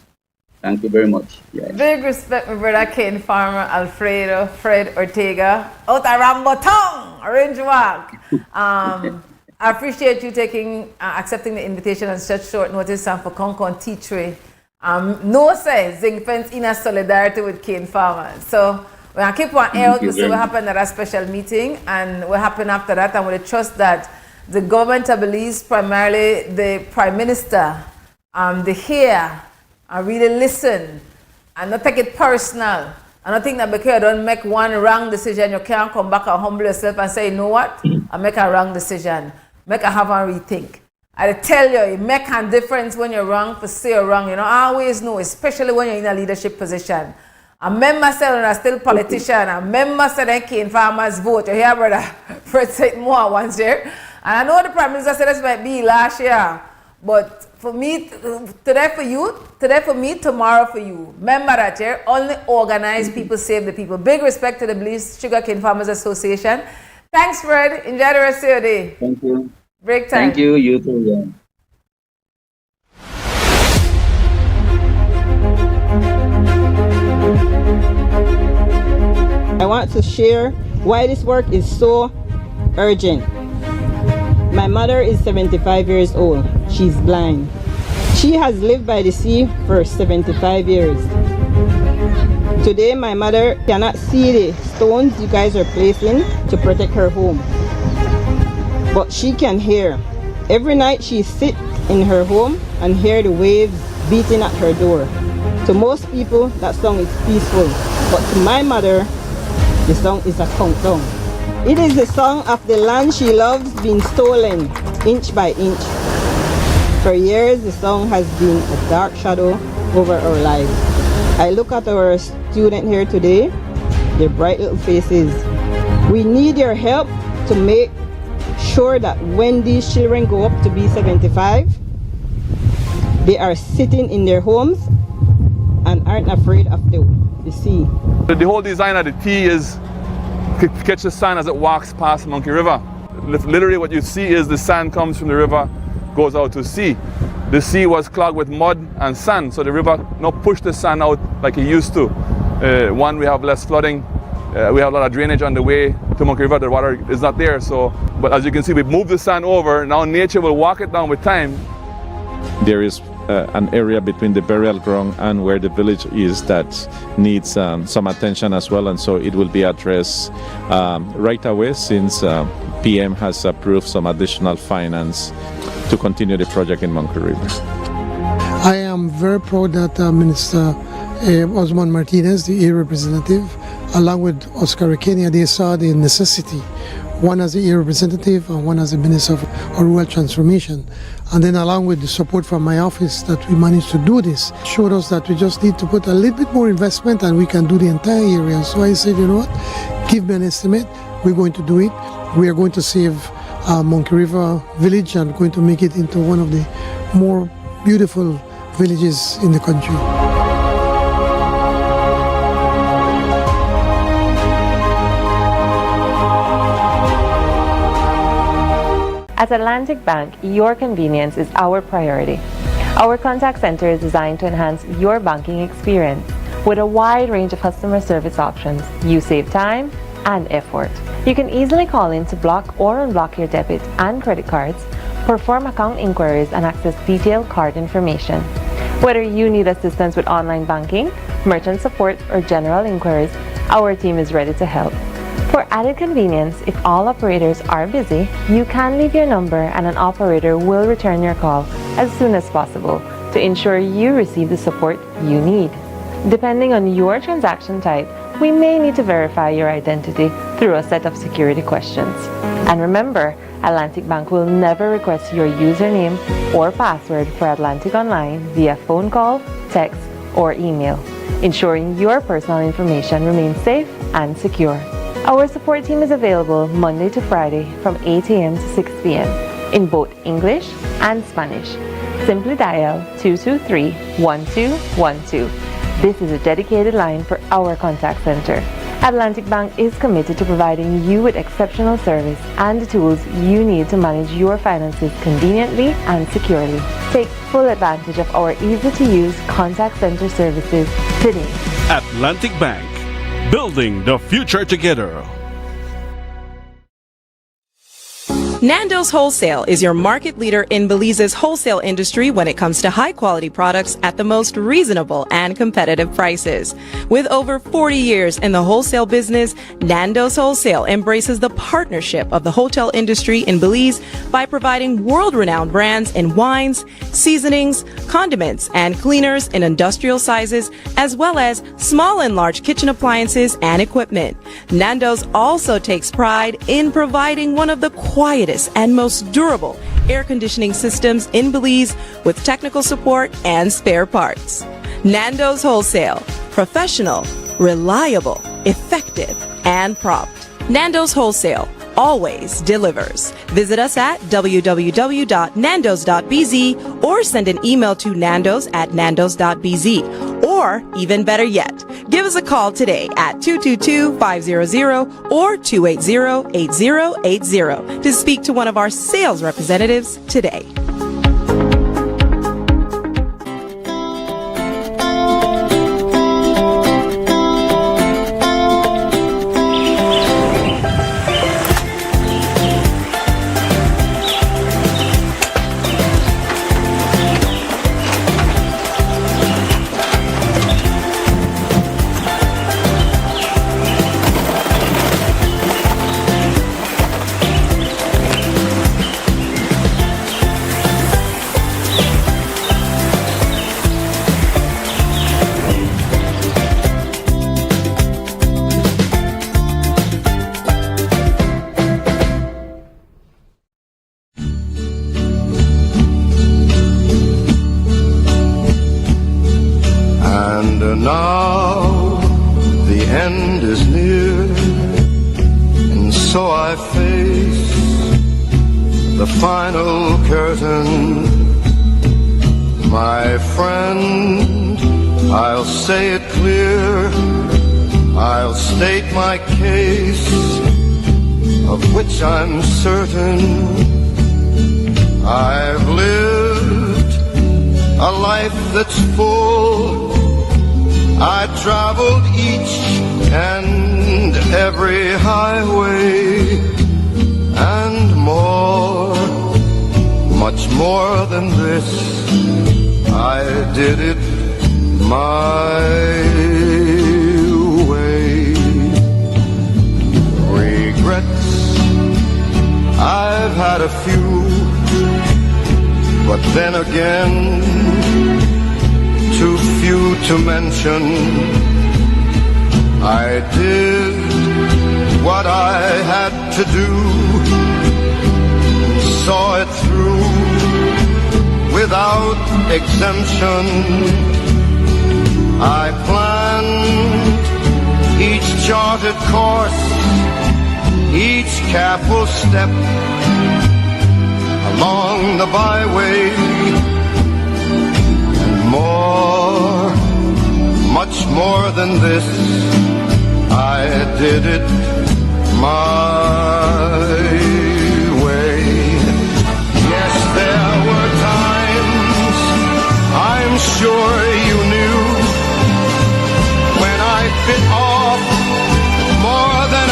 Thank you very much. Yeah. Big respect, my brother cane farmer Alfredo Fred Ortega out of Rambotong, Orange Walk. I appreciate you accepting the invitation on such short notice and for Concord T3. No say Zinc Fence in a solidarity with cane farmers. So we're going to keep on air out to see what happened at that special meeting and what happened after that, and we trust that the government of Belize, primarily the Prime Minister, they hear and really listen and not take it personal. And I think that because you don't make one wrong decision, you can't come back and humble yourself and say, you know what, I make a wrong decision. Make a have a rethink. I tell you, it make a difference when you're wrong for say you're wrong. You know, I always know, especially when you're in a leadership position. I remember saying when I'm still politician, I remember saying cane farmers vote. You hear, brother? Fred said more once here. And I know the Prime Minister said this might be last year. But for me, today for you, today for me, tomorrow for you. Remember that here, only organized people save the people. Big respect to the Belize Sugarcane Farmers Association. Thanks, Fred. Enjoy the rest of your day. Thank you. Break time. Thank you. You too. Yeah. want to share why this work is so urgent. My mother is 75 years old. She's blind. She has lived by the sea for 75 years. Today, my mother cannot see the stones you guys are placing to protect her home. But she can hear. Every night she sits in her home and hear the waves beating at her door. To most people, that song is peaceful. But to my mother, the song is a countdown. It is the song of the land she loves being stolen inch by inch. For years, the song has been a dark shadow over our lives. I look at our student here today, their bright little faces. We need your help to make sure that when these children go up to be 75, they are sitting in their homes and aren't afraid of the sea. The whole design of the T is to catch the sand as it walks past Monkey River. Literally what you see is the sand comes from the river, goes out to sea. The sea was clogged with mud and sand, so the river now pushed the sand out like it used to. One, we have less flooding. We have a lot of drainage on the way to Monkey River. The water is not there, but as you can see, we've moved the sand over. Now nature will walk it down with time. There is an area between the burial ground and where the village is that needs some attention as well, and so it will be addressed right away since PM has approved some additional finance to continue the project in Monkey River. I am very proud that Minister Osman Martinez, the area representative, along with Oscar Kenya, they saw the necessity, one as the area representative and one as the Minister of Rural Transformation. And then along with the support from my office that we managed to do this, showed us that we just need to put a little bit more investment and we can do the entire area. So I said, you know what, give me an estimate, we're going to do it. We are going to save Monkey River village and going to make it into one of the more beautiful villages in the country. At Atlantic Bank, your convenience is our priority. Our contact center is designed to enhance your banking experience. With a wide range of customer service options, you save time and effort. You can easily call in to block or unblock your debit and credit cards, perform account inquiries, and access detailed card information. Whether you need assistance with online banking, merchant support, or general inquiries, our team is ready to help. For added convenience, if all operators are busy, you can leave your number and an operator will return your call as soon as possible to ensure you receive the support you need. Depending on your transaction type, we may need to verify your identity through a set of security questions. And remember, Atlantic Bank will never request your username or password for Atlantic Online via phone call, text, or email, ensuring your personal information remains safe and secure. Our support team is available Monday to Friday from 8 a.m. to 6 p.m. in both English and Spanish. Simply dial 223-1212. This is a dedicated line for our contact center. Atlantic Bank is committed to providing you with exceptional service and the tools you need to manage your finances conveniently and securely. Take full advantage of our easy-to-use contact center services today. Atlantic Bank, building the future together. Nando's Wholesale is your market leader in Belize's wholesale industry when it comes to high-quality products at the most reasonable and competitive prices. With over 40 years in the wholesale business, Nando's Wholesale embraces the partnership of the hotel industry in Belize by providing world-renowned brands in wines, seasonings, condiments, and cleaners in industrial sizes, as well as small and large kitchen appliances and equipment. Nando's also takes pride in providing one of the quietest and most durable air conditioning systems in Belize with technical support and spare parts. Nando's Wholesale. Professional, reliable, effective, and prompt. Nando's Wholesale always delivers. Visit us at www.nandos.bz or send an email to nandos@nandos.bz. Or, even better yet, give us a call today at 222-500 or 280-8080 to speak to one of our sales representatives today. now the end is near, and so I face the final curtain. My friend, I'll say it clear, I'll state my case, of which I'm certain. I've lived a life that's full. I traveled each and every highway, and more, much more than this, I did it my way. Regrets, I've had a few, but then again, too few to mention. I did what I had to do, saw it through without exemption. I planned each charted course, each careful step along the byway, and more, much more than this, I did it my way. Yes, there were times, I'm sure you knew, when I bit off more than I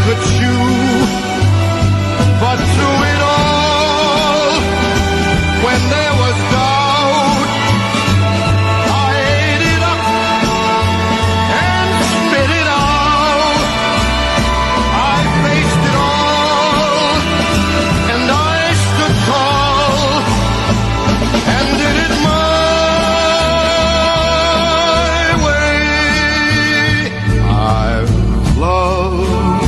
could chew. But through it all, when there was doubt, I ate it up and spit it out. I faced it all, and I stood tall and did it my way. I've loved,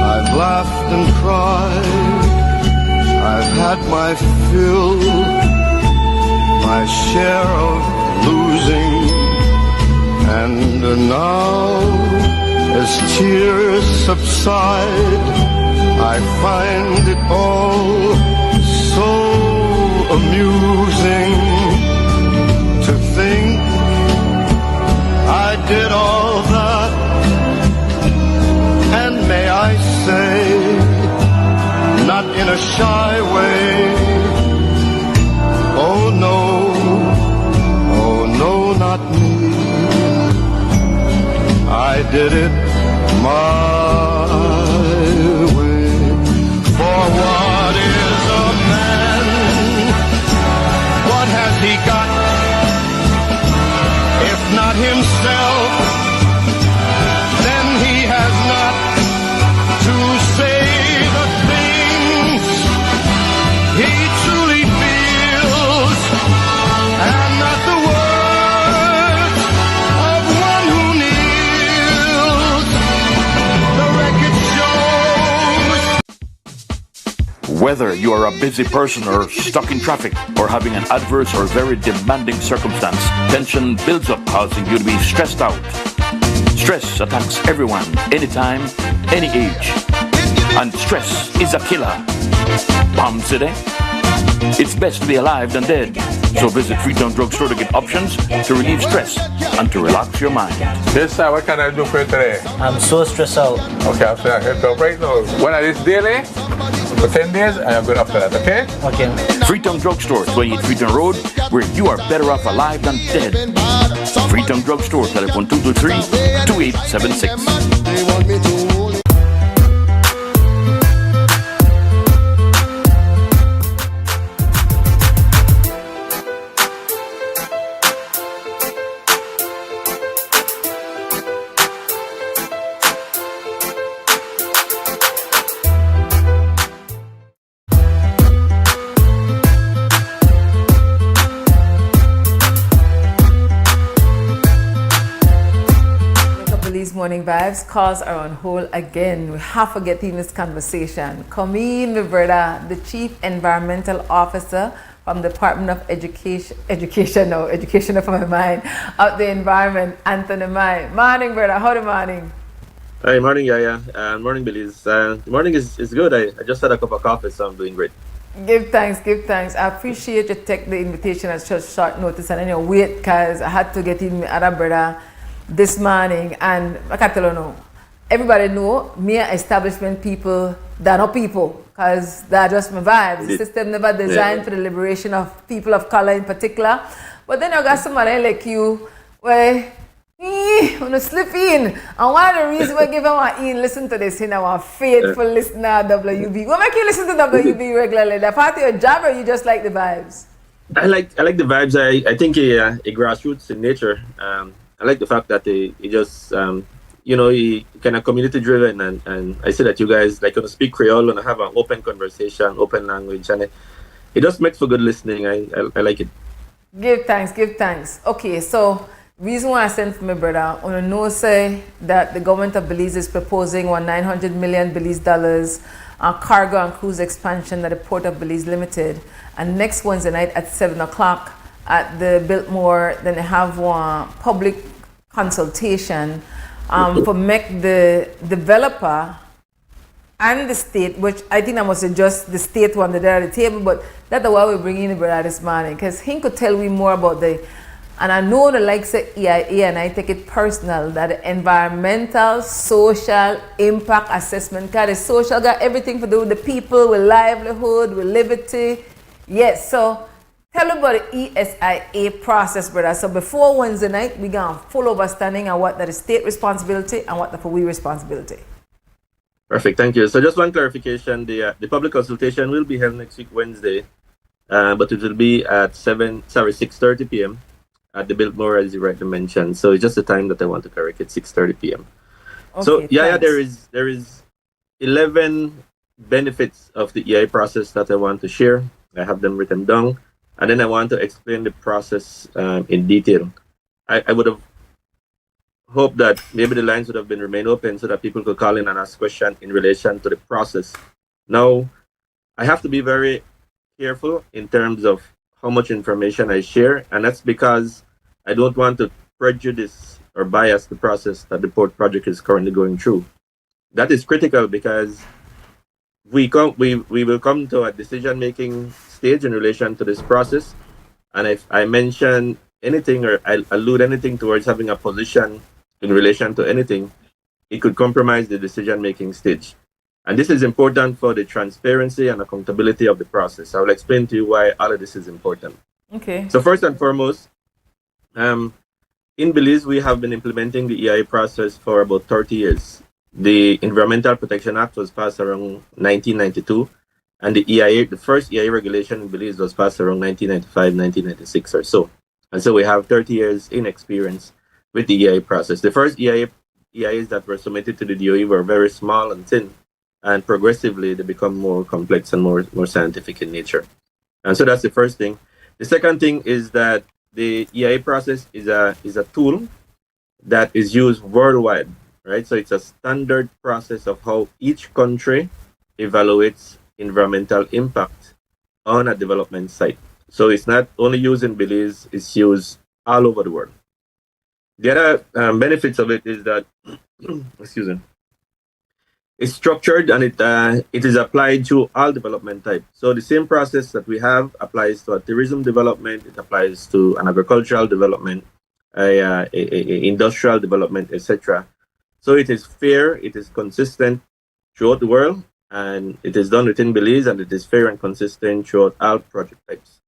I've laughed and cried, I've had my fill, my share of losing, and now, as tears subside, I find it all so amusing to think I did all that, and may I say, not in a shy way. Oh no, not me. I did it my way. For what is a man? What has he got? If not himself, then he has not to say the things he truly feels, and not the words of one who kneels. The record shows. Whether you are a busy person or stuck in traffic or having an adverse or very demanding circumstance, tension builds up, causing you to be stressed out. Stress attacks everyone, anytime, any age. And stress is a killer. Palm City? It's best to be alive than dead. So visit Freetown Drugstore to get options to relieve stress and to relax your mind. Yes, sir. What can I do for you today? I'm so stressed out. Okay, I'm saying help you right now. When I this daily, for 10 days, I am good after that, okay? Okay. Freetown Drugstore, 28 Freetown Road, where you are better off alive than dead. Freetown Drugstore, telephone 223-2876. Morning Vibes, cars are on hold again. We have to get in this conversation. Coleman, my brother, the Chief Environmental Officer from the Department of Education of my mind, of the environment, Anthony Mai. Morning, brother. How the morning? Hi, morning, YaYa. Morning, Belize. Morning is good. I just had a cup of coffee, so I'm doing great. Give thanks, give thanks. I appreciate you take the invitation at such short notice and anyway wait because I had to get in my other brother this morning and I can't tell you no. Everybody know me establishment people, they're not people because they're just my vibes. The system never designed for the liberation of people of color in particular. But then you got somebody like you where wanna slip in. And one of the reasons we give him in listen to this, our faithful listener WB. What make you listen to WB regularly? That part of your job or you just like the vibes? I like the vibes. I think a grassroots in nature. I like the fact that it just he kind of community driven and I see that you guys like gonna speak Creole and have an open conversation, open language, and it just makes for good listening. I like it. Give thanks, give thanks. Okay, so reason why I sent for my brother, I know say that the government of Belize is proposing $900 million Belize dollars cargo and cruise expansion at the Port of Belize Limited. And next Wednesday night at 7 o'clock at the Biltmore, then they have one public consultation for make the developer and the state, which I think I must adjust the state one there at the table, but that's why we bring in the brother this morning, because he could tell me more about and I know the likes of EIA, and I take it personal, that the environmental, social impact assessment, because the social got everything to do with the people, with livelihood, with liberty. Yes, so tell me about the ESIA process, brother. So before Wednesday night, we got full understanding of what that is state responsibility and what the we responsibility. Perfect, thank you. So just one clarification, the public consultation will be held next week, Wednesday, but it will be at 6:30 p.m. at the Biltmore, as you rightly mentioned. So it's just the time that I want to correct it, 6:30 p.m. Okay, so yeah, there is 11 benefits of the EI process that I want to share. I have them written down, and then I want to explain the process in detail. I would have hoped that maybe the lines would have been remain open so that people could call in and ask questions in relation to the process. Now, I have to be very careful in terms of how much information I share, and that's because I don't want to prejudice or bias the process that the port project is currently going through. That is critical because we will come to a decision-making stage in relation to this process, and if I mention anything or I allude anything towards having a position in relation to anything, it could compromise the decision-making stage. And this is important for the transparency and accountability of the process. I will explain to you why all of this is important. Okay. So first and foremost, in Belize, we have been implementing the EIA process for about 30 years. The Environmental Protection Act was passed around 1992, and the first EIA regulation in Belize was passed around 1995, 1996 or so. And so we have 30 years in experience with the EIA process. The first EIAs that were submitted to the DOE were very small and thin, and progressively they become more complex and more scientific in nature. And so that's the first thing. The second thing is that the EIA process is a tool that is used worldwide, right? So it's a standard process of how each country evaluates environmental impact on a development site. So it's not only used in Belize, it's used all over the world. The other benefits of it is that, excuse me, it's structured and it is applied to all development types. So the same process that we have applies to a tourism development, it applies to an agricultural development, a industrial development, etc. So it is fair, it is consistent throughout the world, and it is done within Belize, and it is fair and consistent throughout all project types.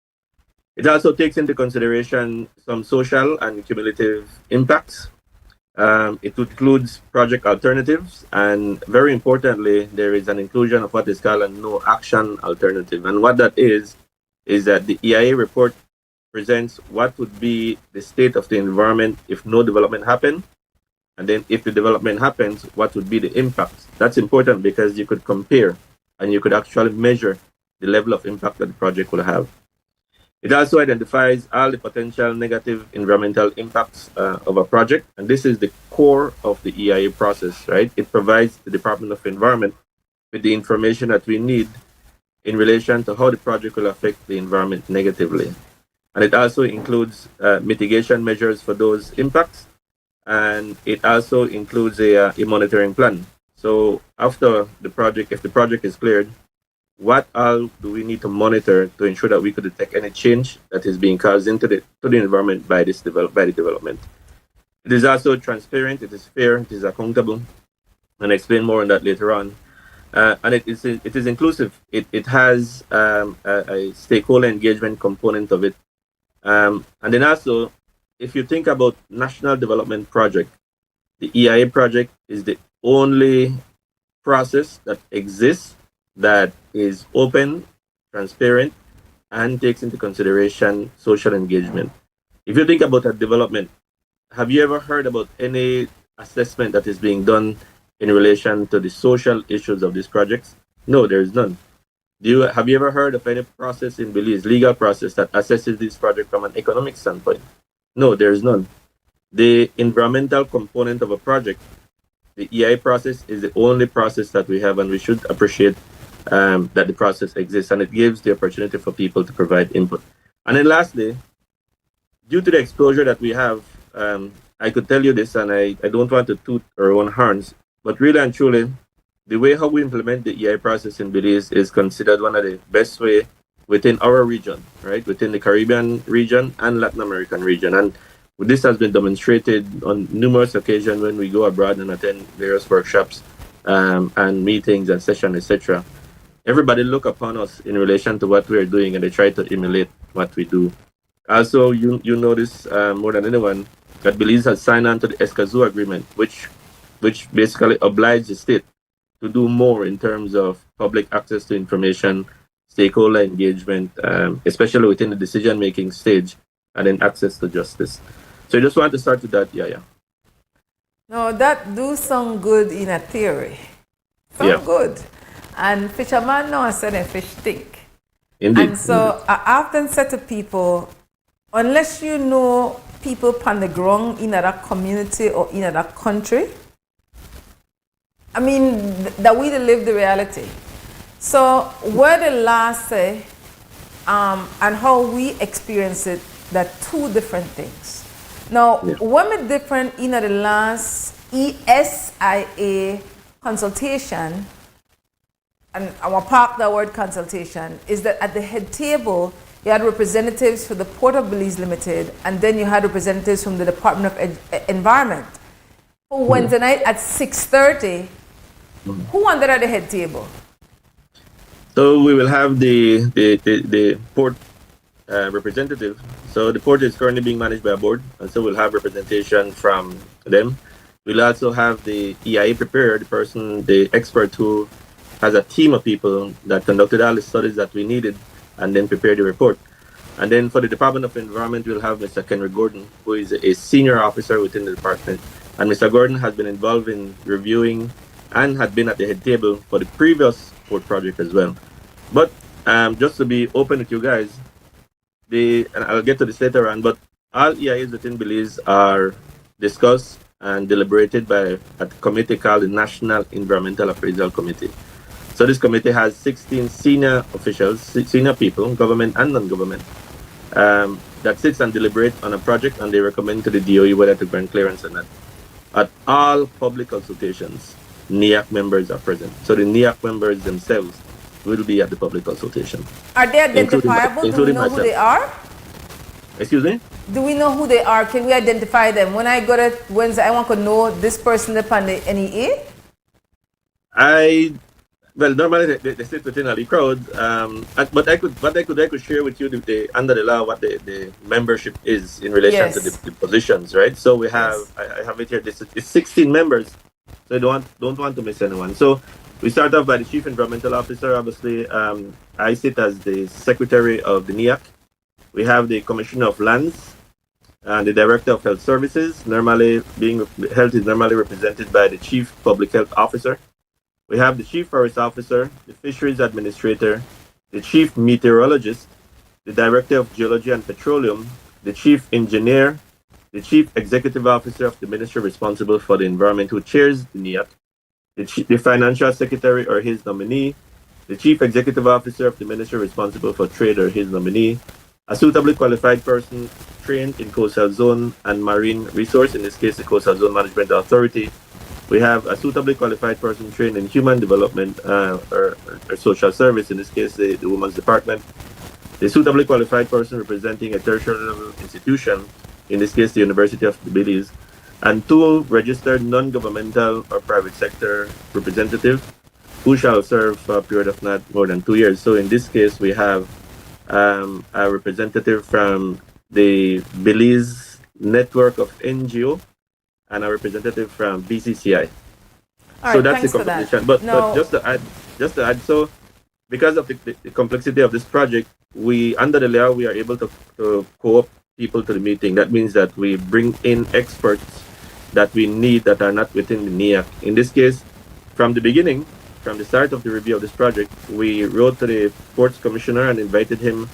It also takes into consideration some social and cumulative impacts. It includes project alternatives, and very importantly, there is an inclusion of what is called a no action alternative. And what that is that the EIA report presents what would be the state of the environment if no development happened, and then if the development happens, what would be the impact. That's important because you could compare and you could actually measure the level of impact that the project will have. It also identifies all the potential negative environmental impacts of a project, and this is the core of the EIA process, right? It provides the Department of Environment with the information that we need in relation to how the project will affect the environment negatively. And it also includes mitigation measures for those impacts, and it also includes a monitoring plan. So after the project, if the project is cleared, what all do we need to monitor to ensure that we could detect any change that is being caused into the environment by the development? It is also transparent, it is fair, it is accountable, and I'll explain more on that later on. And it is inclusive. It has a stakeholder engagement component of it. And then also, if you think about national development project, the EIA project is the only process that exists that is open, transparent, and takes into consideration social engagement. If you think about a development, have you ever heard about any assessment that is being done in relation to the social issues of these projects? No, there is none. Have you ever heard of any process in Belize, legal process, that assesses this project from an economic standpoint? No, there is none. The environmental component of a project, the EIA process, is the only process that we have, and we should appreciate that the process exists, and it gives the opportunity for people to provide input. And then lastly, due to the exposure that we have, I could tell you this, and I don't want to toot our own horns, but really and truly, the way how we implement the EI process in Belize is considered one of the best way within our region, right? Within the Caribbean region and Latin American region. And this has been demonstrated on numerous occasions when we go abroad and attend various workshops and meetings and sessions, etc. Everybody look upon us in relation to what we are doing, and they try to emulate what we do. Also, you notice more than anyone that Belize has signed on to the Escazú agreement, which basically obliges the state to do more in terms of public access to information, stakeholder engagement, especially within the decision-making stage, and then access to justice. So I just want to start with that, YaYa. No, that do sound good in a theory. Sound good. And fisherman know said a fish think. Indeed. And so I often say to people, unless you know people on the ground in that community or in that country, I mean, that we live the reality. So where the last say and how we experience it, they're two different things. Now, when we different in the last ESIA consultation, and I will park the word consultation, is that at the head table, you had representatives for the Port of Belize Limited, and then you had representatives from the Department of Environment. For Wednesday night at 6:30, who wanted at the head table? So we will have the port representative. So the port is currently being managed by a board, and so we'll have representation from them. We'll also have the EIA preparer, the expert who has a team of people that conducted all the studies that we needed and then prepared the report. And then for the Department of Environment, we'll have Mr. Kenry Gordon, who is a senior officer within the department. And Mr. Gordon has been involved in reviewing and had been at the head table for the previous port project as well. But just to be open with you guys, and I'll get to this later on, but all EIAs within Belize are discussed and deliberated by a committee called the National Environmental Appraisal Committee. So this committee has 16 senior officials, senior people, government and non-government, that sits and deliberate on a project, and they recommend to the DOE whether to grant clearance or not. At all public consultations, NEAC members are present. So the NEAC members themselves will be at the public consultation. Are they identifiable? Do we know who they are? Excuse me? Do we know who they are? Can we identify them? When I go to Wednesday, I want to know this person upon the NEA? Well, normally they sit within a crowd, but I could share with you under the law what the membership is in relation to the positions, right? So we have, I have it here. It's 16 members, so I don't want to miss anyone. So we start off by the Chief Environmental Officer. Obviously, I sit as the Secretary of the NEAC. We have the Commissioner of Lands and the Director of Health Services. Health is normally represented by the Chief Public Health Officer. We have the Chief Forest Officer, the Fisheries Administrator, the Chief Meteorologist, the Director of Geology and Petroleum, the Chief Engineer, the Chief Executive Officer of the Ministry responsible for the environment who chairs the NEAC, the Financial Secretary or his nominee, the Chief Executive Officer of the Ministry responsible for trade or his nominee, a suitably qualified person trained in coastal zone and marine resource, in this case the Coastal Zone Management Authority. We have a suitably qualified person trained in human development or social service, in this case the Women's Department. The suitably qualified person representing a tertiary level institution, in this case the University of Belize, and 2 registered non-governmental or private sector representatives who shall serve for a period of not more than 2 years. So in this case, we have a representative from the Belize network of NGO and a representative from BCCI. So that's the composition. But just to add, so because of the complexity of this project, under the law, we are able to co-opt people to the meeting. That means that we bring in experts that we need that are not within the NIAC. In this case, from the beginning, from the start of the review of this project, we wrote to the Ports Commissioner and invited him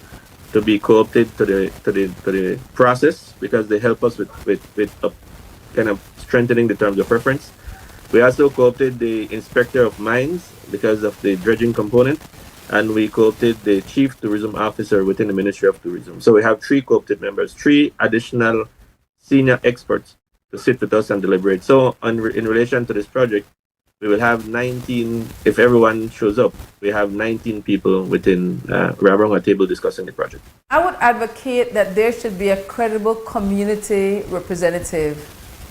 to be co-opted to the process because they help us with kind of strengthening the terms of reference. We also co-opted the Inspector of Mines because of the dredging component, and we co-opted the Chief Tourism Officer within the Ministry of Tourism. So we have 3 co-opted members, 3 additional senior experts to sit with us and deliberate. So in relation to this project, we will have 19, if everyone shows up, we have 19 people within around a table discussing the project. I would advocate that there should be a credible community representative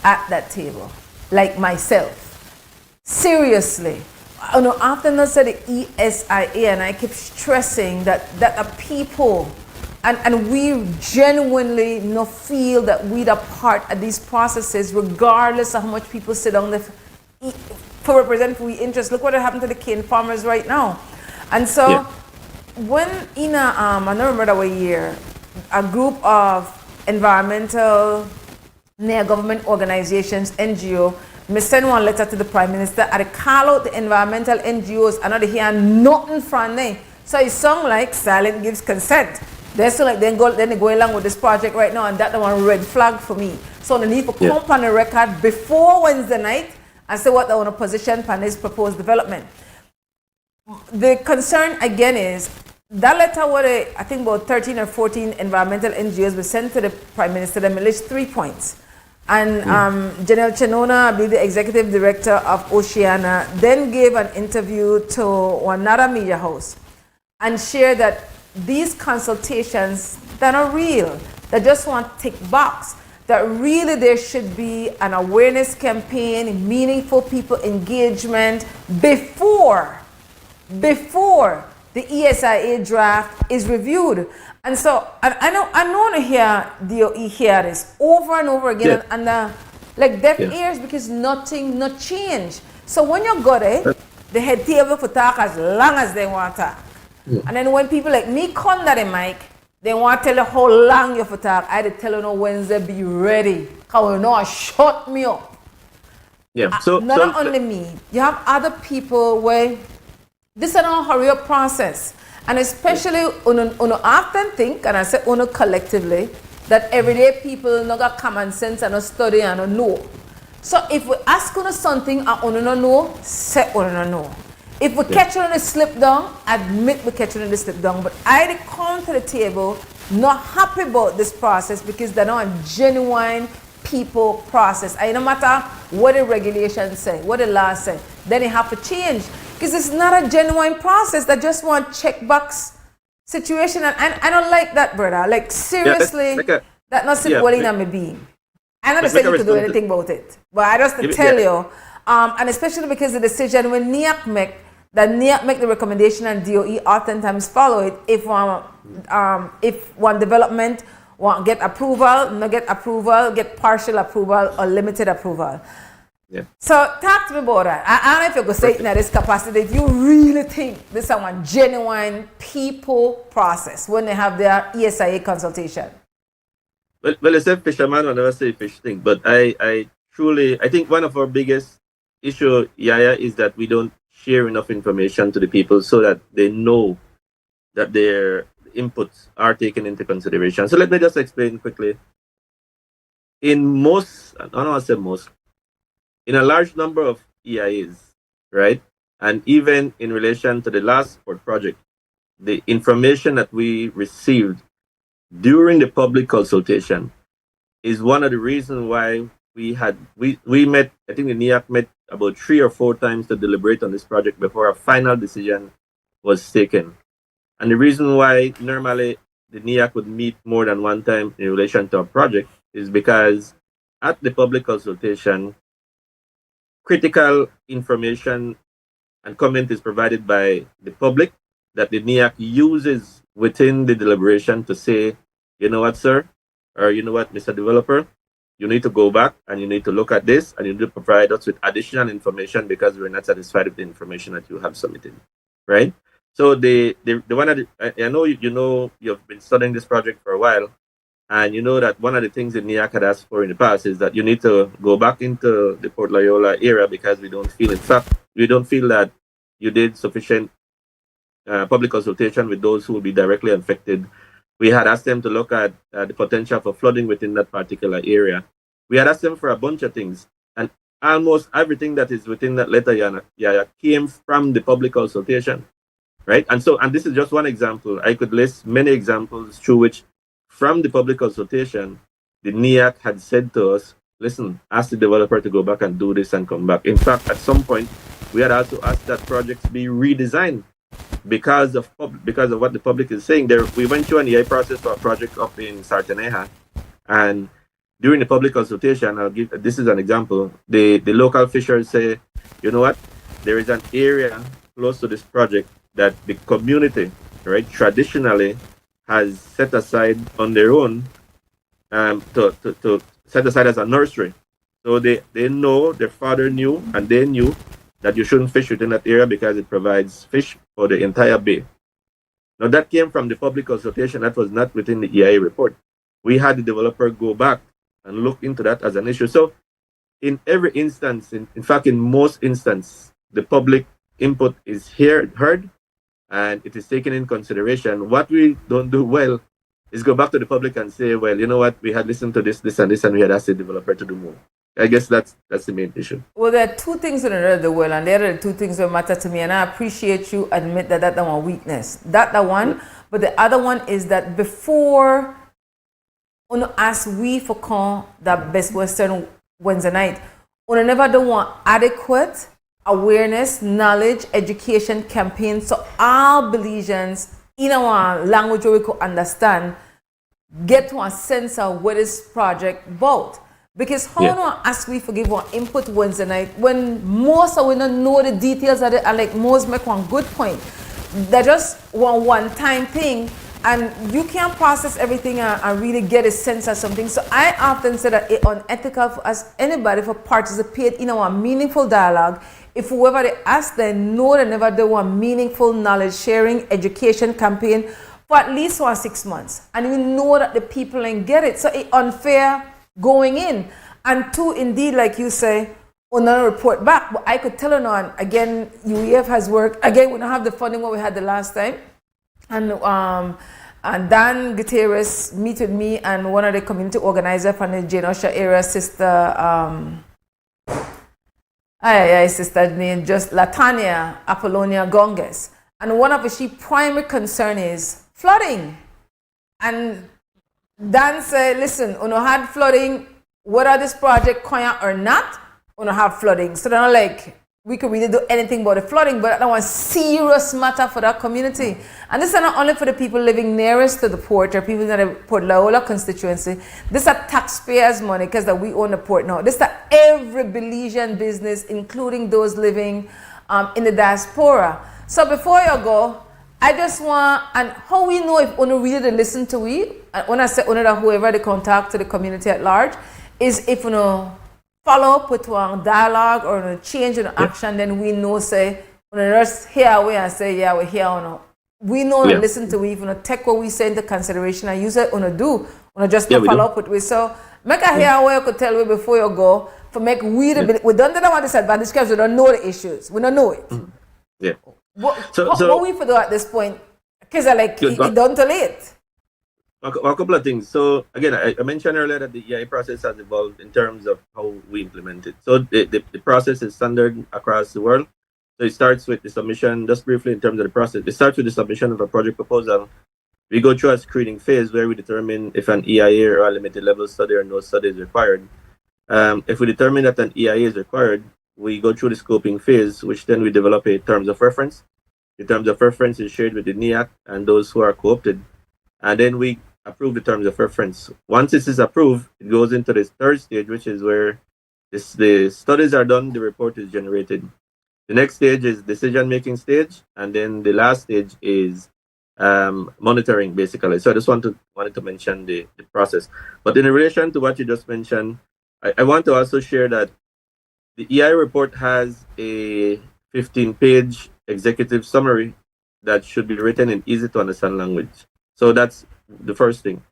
at that table, like myself. Seriously. I know often I said the ESIA, and I keep stressing that the people, and we genuinely feel that we're a part of these processes, regardless of how much people sit on the for represent we interest. Look what happened to the cane farmers right now. And so when in I don't remember what year, a group of environmental near government organizations, NGO, me send one letter to the Prime Minister and I call out the environmental NGOs and they hear nothing from them. So it sounds like silent gives consent. They so like they go along with this project right now, and that's the one red flag for me. So they need to come on the record before Wednesday night and say what they want to position on this proposed development. The concern again is that letter what I think about 13 or 14 environmental NGOs were sent to the Prime Minister. They list 3 points. And General Chenona, the executive director of Oceana, then gave an interview to another media house and shared that these consultations that are real, that just want to tick box, that really there should be an awareness campaign, meaningful people engagement before the ESIA draft is reviewed. And so I know to hear DOE hear this over and over again, and like deaf ears, because nothing not change. So when you got it, they had table for talk as long as they want to talk. And then when people like me come to the mic, they want to tell you how long you for talk. I had to tell you no Wednesday, be ready. Because you know, shut me up. Not only me, you have other people where this is a hurry up process. And especially, uno often think, and I say uno collectively, that everyday people no got common sense and no study and no know. So if we ask uno something and uno no know, say uno no know. If we catch you on the slip down, admit we catch you on the slip down. But I come to the table not happy about this process because they're not a genuine people process. And no matter what the regulations say, what the law say, then it have to change. Because it's not a genuine process that just want checkbox situation. And I don't like that, brother. Like, seriously, that not sit well in my being. I'm not saying you to do anything about it. But I just to tell you, and especially because the decision when NIAC make the recommendation and DOE oftentimes follow it if one development want get approval, not get approval, get partial approval or limited approval. So talk to me about that. I don't know if you go say it in this capacity. If you really think this is a genuine people process when they have their ESIA consultation. Well, it's a fisherman will never say fish thing, but I think one of our biggest issue, YaYa, is that we don't share enough information to the people so that they know that their inputs are taken into consideration. So let me just explain quickly. In most, I don't want to say most, in a large number of EIAs, right? And even in relation to the last port project, the information that we received during the public consultation is one of the reasons why we met, I think the NIAC met about 3 or 4 times to deliberate on this project before a final decision was taken. And the reason why normally the NIAC would meet more than one time in relation to a project is because at the public consultation, critical information and comment is provided by the public that the NIAC uses within the deliberation to say, you know what, sir, or you know what, Mr. Developer, you need to go back and you need to look at this and you need to provide us with additional information because we're not satisfied with the information that you have submitted, right? So the one of the, I know you've been studying this project for a while, and you know that one of the things that NIAC had asked for in the past is that you need to go back into the Port Loyola area because we don't feel that you did sufficient public consultation with those who will be directly affected. We had asked them to look at the potential for flooding within that particular area. We had asked them for a bunch of things, and almost everything that is within that letter, YaYa, came from the public consultation. Right, and this is just one example. I could list many examples through which, from the public consultation, the NIAC had said to us, "Listen, ask the developer to go back and do this and come back." In fact, at some point, we had also asked that projects be redesigned because of what the public is saying. There, we went through an EI process for a project up in Sartaneja, and during the public consultation, this is an example. The local fishers say, "You know what? There is an area close to this project that the community, right, traditionally has set aside on their own to set aside as a nursery. So they know, their father knew, and they knew that you shouldn't fish within that area because it provides fish for the entire bay." Now that came from the public consultation. That was not within the EIA report. We had the developer go back and look into that as an issue. So in every instance, in fact, in most instances, the public input is heard, and it is taken in consideration. What we don't do well is go back to the public and say, well, you know what, we had listened to this, and this, and we had asked the developer to do more. I guess that's the main issue. Well, there are two things in the well, and there are the two things that matter to me, and I appreciate you admit that that's one weakness. That's the one, but the other one is that before as we for con that Best Western Wednesday night, we never do want adequate awareness, knowledge, education campaign so all Belizeans in our language where we could understand, get to a sense of what is project about. Because how no as we forgive one input Wednesday night when most of we don't know the details of it, and like most make one good point. They're just one time thing, and you can't process everything and really get a sense of something. So I often say that it's unethical for us, anybody, for participate in our meaningful dialogue if whoever they ask, they know they never do a meaningful knowledge sharing education campaign for at least 6 months, and we know that the people ain't get it. So it's unfair going in. And two, indeed, like you say, on a report back, but I could tell on again, UEF has worked again. We don't have the funding what we had the last time, and Dan Gutierrez meet with me and one of the community organizers from the Jane Osha area, sister sister named just Latania Apollonia Gonges, and one of the primary concern is flooding. And Dan said, listen, we don't had flooding, whether this project coin or not, we don't have flooding. So they're not like, we could really do anything about the flooding, but that was a serious matter for that community. And this is not only for the people living nearest to the port or people in the Port Loyola constituency. This is taxpayers' money because that we own the port now. This is every Belizean business, including those living in the diaspora. So before you go, I just want, and how we know if we really listen to we, and when I say that whoever they contact to the community at large, is if we follow up with one dialogue or change in action, then we know say when we just hear away and say yeah we're here or not. We know and listen to we even take what we say into consideration and use it on a do on just to follow up with we. So make a hear away you could tell we before you go for make we we don't know what disadvantage because we don't know the issues. We don't know it. Yeah. What we for do at this point? Because I like it done too late. A couple of things. So again, I mentioned earlier that the EI process has evolved in terms of how we implement it. So the process is standard across the world. So it starts with the submission, just briefly in terms of the process. It starts with the submission of a project proposal. We go through a screening phase where we determine if an EIA or a limited level study or no study is required. If we determine that an EIA is required, we go through the scoping phase, which then we develop a terms of reference. The terms of reference is shared with the NIAC and those who are co-opted. And then we approve the terms of reference. Once this is approved, it goes into the third stage, which is where the studies are done, the report is generated. The next stage is decision-making stage, and then the last stage is monitoring, basically. So I just wanted to mention the process. But in relation to what you just mentioned, I want to also share that the EI report has a 15-page executive summary that should be written in easy-to-understand language. So that's the first thing.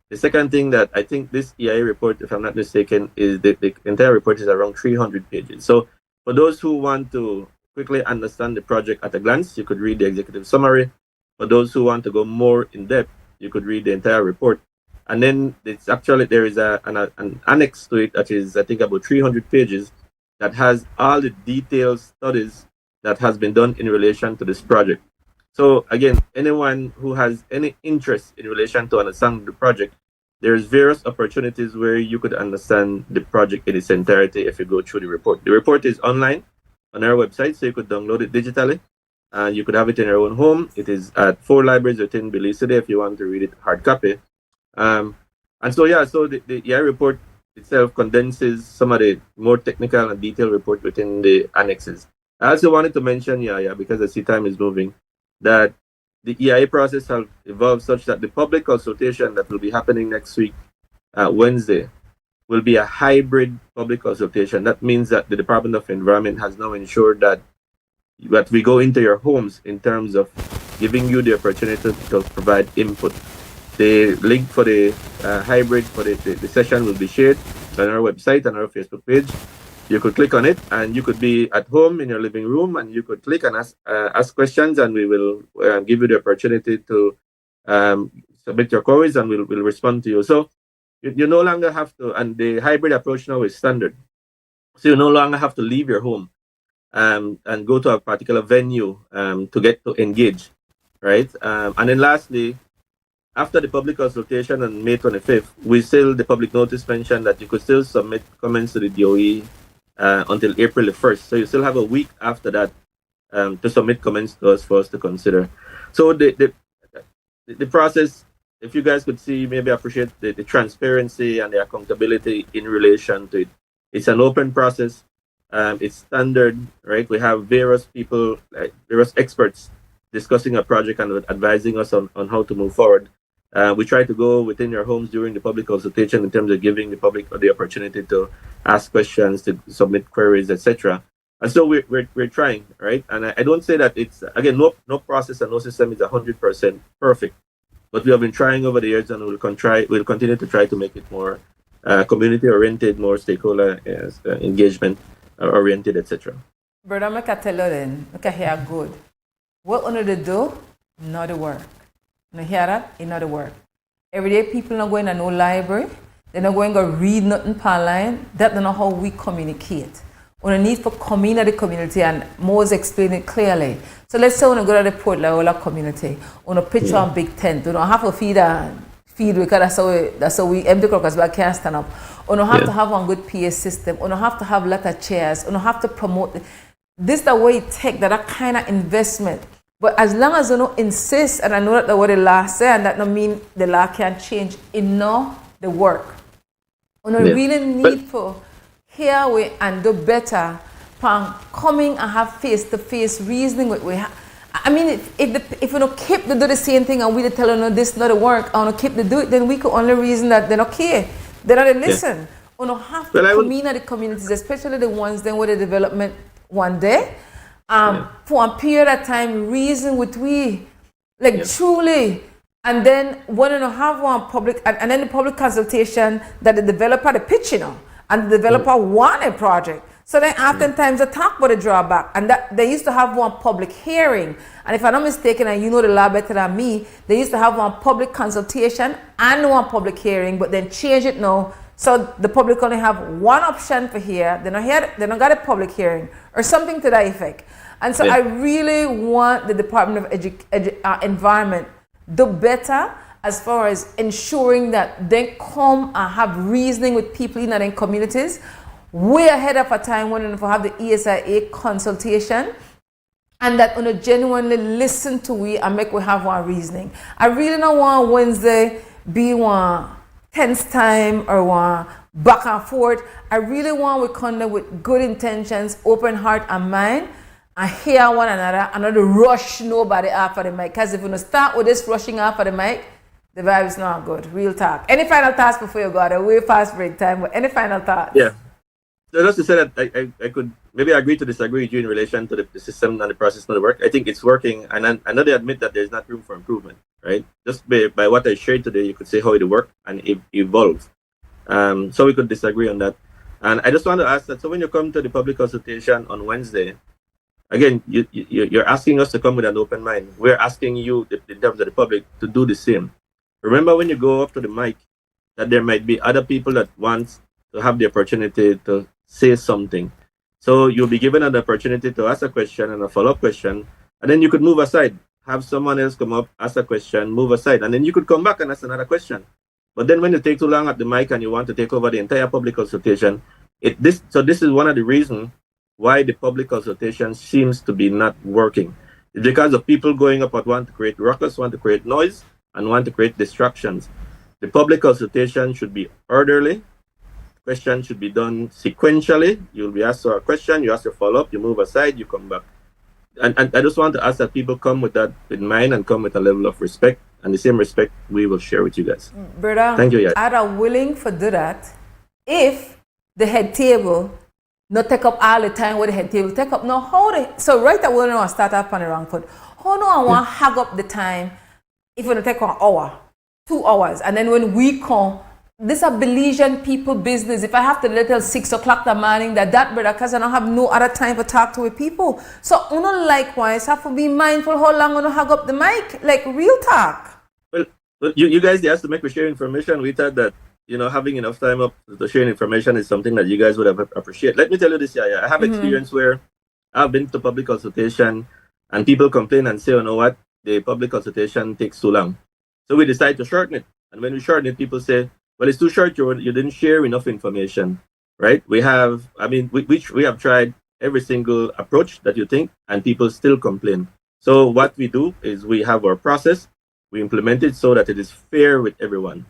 The second thing that I think this EI report, if I'm not mistaken, is the entire report is around 300 pages. So for those who want to quickly understand the project at a glance, you could read the executive summary. For those who want to go more in depth, you could read the entire report. And then it's actually, there is an annex to it that is, I think, about 300 pages that has all the detailed studies that has been done in relation to this project. So again, anyone who has any interest in relation to understand the project, there's various opportunities where you could understand the project in its entirety if you go through the report. The report is online on our website, so you could download it digitally. And you could have it in your own home. It is at 4 libraries within Belize today if you want to read it hard copy. And so, yeah, so the EI report itself condenses some of the more technical and detailed report within the annexes. I also wanted to mention, YaYa, because I see time is moving, that the EIA process has evolved such that the public consultation that will be happening next week, Wednesday, will be a hybrid public consultation. That means that the Department of Environment has now ensured that we go into your homes in terms of giving you the opportunity to provide input. The link for the hybrid for the session will be shared on our website and our Facebook page. You could click on it and you could be at home in your living room and you could click and ask questions, and we will give you the opportunity to submit your queries, and we'll respond to you. So you no longer have to, and the hybrid approach now is standard. So you no longer have to leave your home and go to a particular venue to get to engage, right? And then lastly, after the public consultation on May 25th, the public notice mentioned that you could still submit comments to the DOE until April the 1st. So you still have a week after that to submit comments to us for us to consider. So the process, if you guys could see, maybe appreciate the transparency and the accountability in relation to it. It's an open process. It's standard, right? We have various people, various experts discussing a project and advising us on how to move forward. We try to go within your homes during the public consultation in terms of giving the public the opportunity to ask questions, to submit queries, etc. And so we're trying, right? And I don't say that it's, again, no process and no system is 100% perfect, but we have been trying over the years, and we'll continue to try to make it more community-oriented, more stakeholder engagement oriented, etc. Brother, I can tell you then, I can hear good. What on the do, not the work. You hear that? It's not the work. Every day people not going to no library. They're not going to read nothing online. That's not how we communicate. We need for coming to the community, and Mo's explained it clearly. So let's say when we go to the Port Laola community, on a picture on big tent, we don't have to feed because that's how we empty because we can't stand up. We don't have to have one good PA system. We don't have to have a lot of chairs. We don't have to promote. This is the way it takes that kind of investment. But as long as you don't insist, and I know that what the law says, and that don't mean the law can't change, it know the work. We really need for hear we and do better from coming and have face-to-face reasoning with we have. I mean, if we don't keep to do the same thing and we tell them, no, this not the work, and we keep to do it, then we could only reason that they don't care. They don't listen. We don't have to come in at the communities, especially the ones then with the development one day. For a period of time, reason with we, truly, and then when you have one public, and then the public consultation that the developer, the pitch, and the developer want a project. So then oftentimes they talk about the drawback, and that they used to have one public hearing. And if I'm not mistaken, and you know the law better than me, they used to have one public consultation and one public hearing, but then change it now So the public only have one option for here. They don't got a public hearing or something to that effect. And so I really want the Department of Environment do better as far as ensuring that they come and have reasoning with people in their communities. Way ahead of a time when we have the ESIA consultation, and that we genuinely listen to we and make we have one reasoning. I really don't want Wednesday be one tense time or one back and forth. I really want we conduct with good intentions, open heart and mind, and hear one another and not rush nobody after the mic. Because if we start with this rushing after the mic, the vibe is not good. Real talk. Any final thoughts before you go out? Way past break time, but any final thoughts? Yeah. So just to say that I could maybe agree to disagree with you in relation to the system and the process not work. I think it's working, and I know they admit that there's not room for improvement, right? Just by what I shared today, you could say how it work and evolve. So we could disagree on that. And I just want to ask that, so when you come to the public consultation on Wednesday, again, you're asking us to come with an open mind. We're asking you, in terms of the public, to do the same. Remember when you go up to the mic, that there might be other people that want to have the opportunity to say something. So you'll be given an opportunity to ask a question and a follow-up question, and then you could move aside, have someone else come up, ask a question, move aside, and then you could come back and ask another question. But then when you take too long at the mic and you want to take over the entire public consultation, this is one of the reasons why the public consultation seems to be not working. It's because of people going up and want to create ruckus, want to create noise, and want to create distractions. The public consultation should be orderly. Questions should be done sequentially. You'll be asked a question, you ask your follow-up, you move aside, you come back. And I just want to ask that people come with that in mind and come with a level of respect, and the same respect we will share with you guys. Brother, thank you. Yeah. I'm willing to do that if the head table not take up all the time with the head table take up. No, so right away, I start up on the wrong foot. How do I want to hug up the time if we take 1 hour, 2 hours, and then when we come, this is a Belizean people business. If I have to let till 6 o'clock the morning, that brother, because I don't have no other time to talk to people. So uno likewise have to be mindful how long uno hug up the mic, like real talk. Well you guys, they asked to make we share information. We thought that, having enough time up to share information is something that you guys would have appreciated. Let me tell you this, YaYa. I have experience where I've been to public consultation and people complain and say, you know what, the public consultation takes too long. So we decide to shorten it. And when we shorten it, people say, well, it's too short, you didn't share enough information, right? We have tried every single approach that you think, and people still complain. So what we do is we have our process, we implement it so that it is fair with everyone,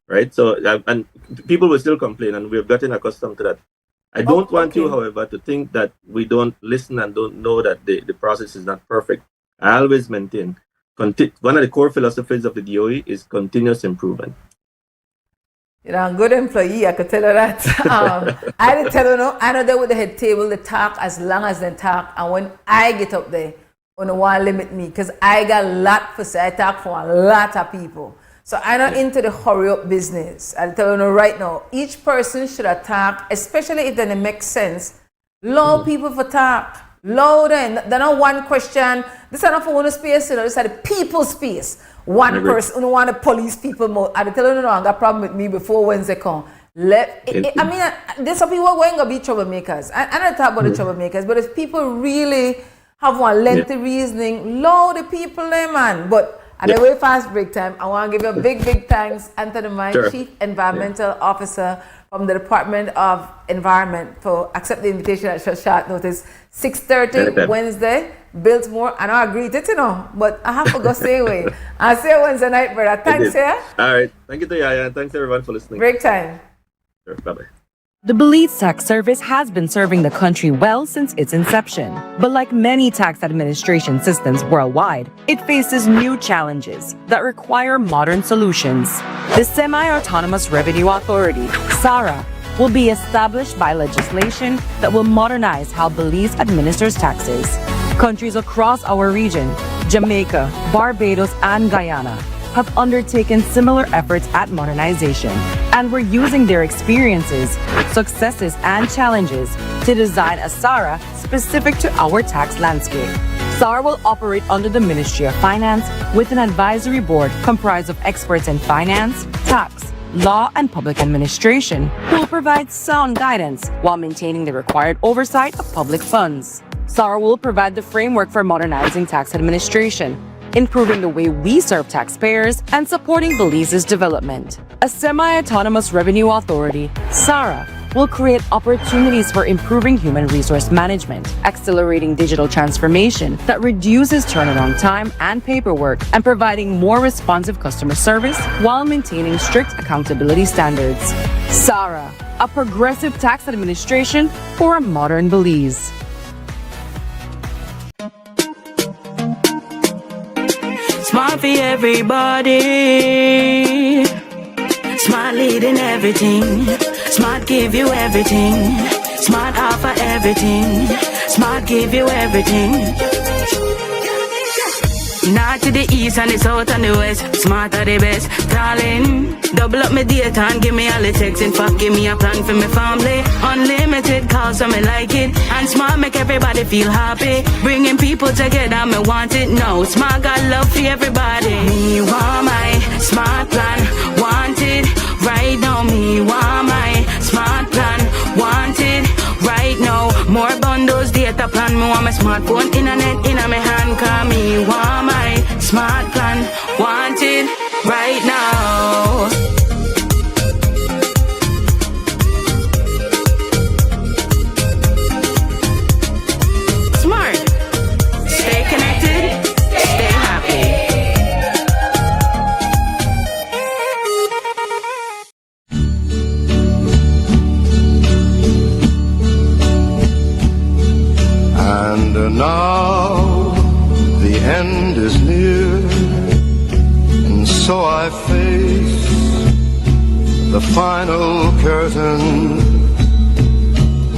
right? So, and people will still complain, and we've gotten accustomed to that. I don't want you, however, to think that we don't listen and don't know that the process is not perfect. I always maintain, one of the core philosophies of the DOE is continuous improvement. Good employee, I could tell you that. I did tell you, I know they with the head table, they talk as long as they talk, and when I get up there, you don't want to limit me, because I got a lot to say. I talk for a lot of people. So I'm not into the hurry up business. I'll tell you right now, each person should talk, especially if it makes sense. Allow people for talk. Loud and they're not one question. This is not for one space, this is the people's space. One person who want to police people more. I tell you, I got a problem with me before Wednesday come. There's some people going to be troublemakers. I don't talk about the troublemakers, but if people really have one lengthy reasoning, load the people there, man. But at the way fast break time, I want to give you a big thanks, Anthony Marin, Chief Environmental Officer from the Department of Environment, for accepting the invitation at short notice. 6:30 Wednesday, Biltmore. And I agree with it, but I have to go stay away. I'll see you Wednesday night, brother. Thanks, yeah? All right. Thank you to YaYa, and thanks everyone for listening. Break time. Sure. Bye-bye. The Belize Tax Service has been serving the country well since its inception. But like many tax administration systems worldwide, it faces new challenges that require modern solutions. The Semi-Autonomous Revenue Authority, SARA, will be established by legislation that will modernize how Belize administers taxes. Countries across our region, Jamaica, Barbados, and Guyana, have undertaken similar efforts at modernization, and we're using their experiences, successes, and challenges to design a SARA specific to our tax landscape. SARA will operate under the Ministry of Finance with an advisory board comprised of experts in finance, tax, law, and public administration, who will provide sound guidance while maintaining the required oversight of public funds. SARA will provide the framework for modernizing tax administration, improving the way we serve taxpayers, and supporting Belize's development. A semi-autonomous revenue authority, SARA will create opportunities for improving human resource management, accelerating digital transformation that reduces turnaround time and paperwork, and providing more responsive customer service while maintaining strict accountability standards. SARA, a progressive tax administration for a modern Belize. Smart for everybody. Smart leading everything. Smart give you everything. Smart offer everything. Smart give you everything. North to the east and the south and the west. Smart are the best. Darling, double up my data and give me all the text. In fact, give me a plan for my family. Unlimited calls, so me like it. And Smart make everybody feel happy. Bringing people together, me want it now. Smart got love for everybody. Me want my Smart plan. Want it right now. Me want my Smart plan. Want it right now. More bundles, data plan. Me want my smartphone, internet in my hand. Call me want my Smart plan. Want it right now. Smart. Stay connected. Stay happy. And now the end is near, and so I face the final curtain.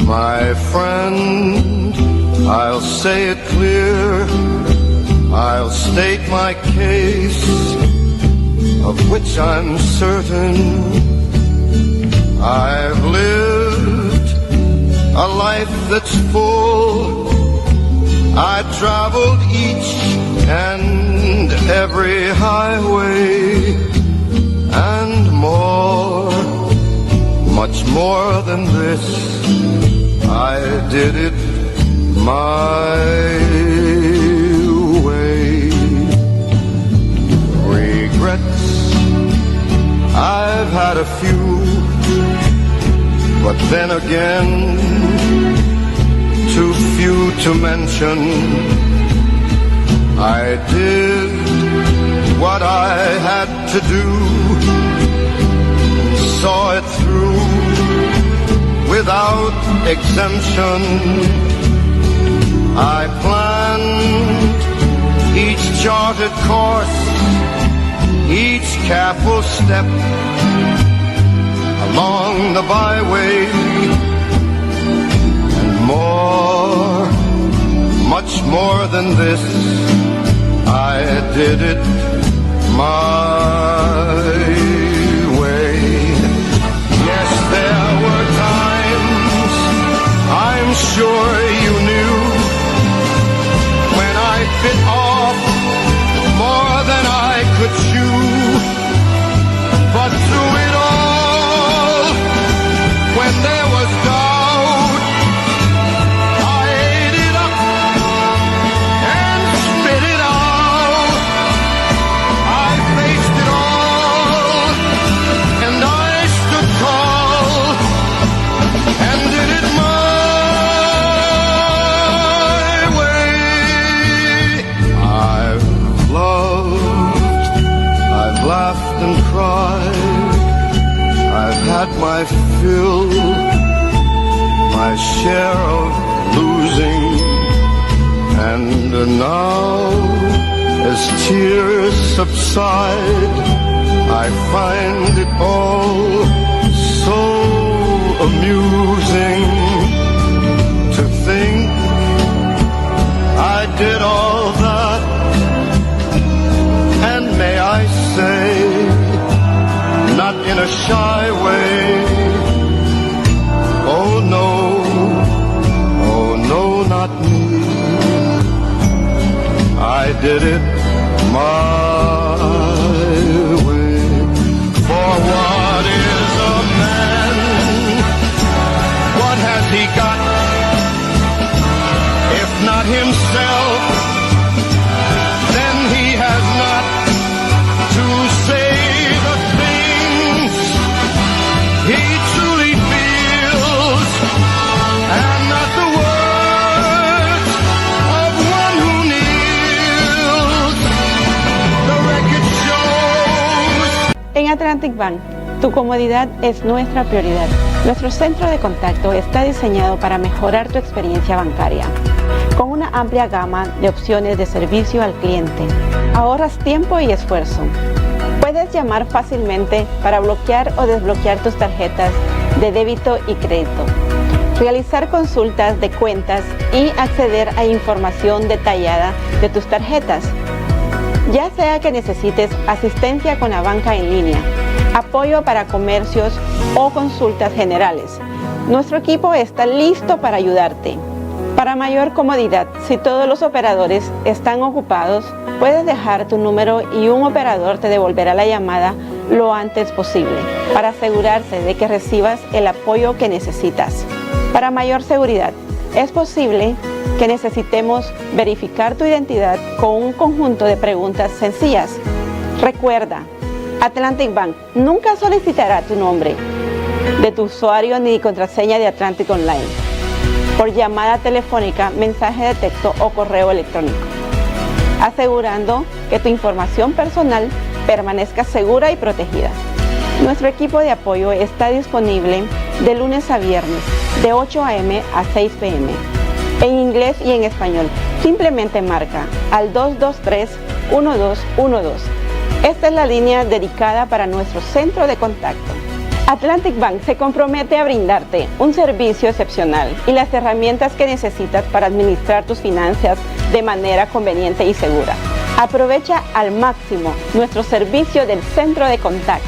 My friend, I'll say it clear, I'll state my case, of which I'm certain. I've lived a life that's full. I traveled each and every highway and more, much more than this. I did it my way. Regrets, I've had a few, but then again, too few to mention. I did what I had to do, saw it through without exemption. I planned each charted course, each careful step along the byway. More, much more than this, I did it my way. Yes, there were times, I'm sure you knew, when I bit off more than I could chew. But through it all, when there was doubt, had my fill, my share of losing, and now as tears subside, I find it all so amusing to think I did all that, and may I say, not in a shy way. Oh no, not me. I did it my way. For what Atlantic Bank, tu comodidad es nuestra prioridad. Nuestro centro de contacto está diseñado para mejorar tu experiencia bancaria. Con una amplia gama de opciones de servicio al cliente, ahorras tiempo y esfuerzo. Puedes llamar fácilmente para bloquear o desbloquear tus tarjetas de débito y crédito, realizar consultas de cuentas y acceder a información detallada de tus tarjetas. Ya sea que necesites asistencia con la banca en línea, apoyo para comercios o consultas generales, nuestro equipo está listo para ayudarte. Para mayor comodidad, si todos los operadores están ocupados, puedes dejar tu número y un operador te devolverá la llamada lo antes posible para asegurarse de que recibas el apoyo que necesitas. Para mayor seguridad, es posible que necesitemos verificar tu identidad con un conjunto de preguntas sencillas. Recuerda, Atlantic Bank nunca solicitará tu nombre de tu usuario ni contraseña de Atlantic Online por llamada telefónica, mensaje de texto o correo electrónico, asegurando que tu información personal permanezca segura y protegida. Nuestro equipo de apoyo está disponible de lunes a viernes, de 8 a.m. a 6 p.m., en inglés y en español. Simplemente marca al 223-1212. Esta es la línea dedicada para nuestro centro de contacto. Atlantic Bank se compromete a brindarte un servicio excepcional y las herramientas que necesitas para administrar tus finanzas de manera conveniente y segura. Aprovecha al máximo nuestro servicio del centro de contacto.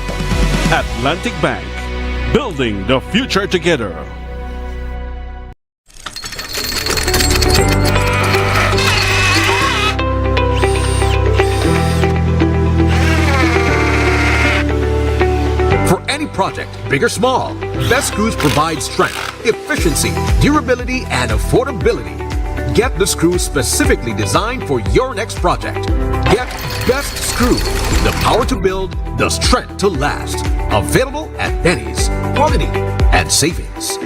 Atlantic Bank, building the future together. For any project, big or small, Best Screws provide strength, efficiency, durability, and affordability. Get the screws specifically designed for your next project. Get Best Screws, the power to build, the strength to last. Available at Pennies, quality, and savings.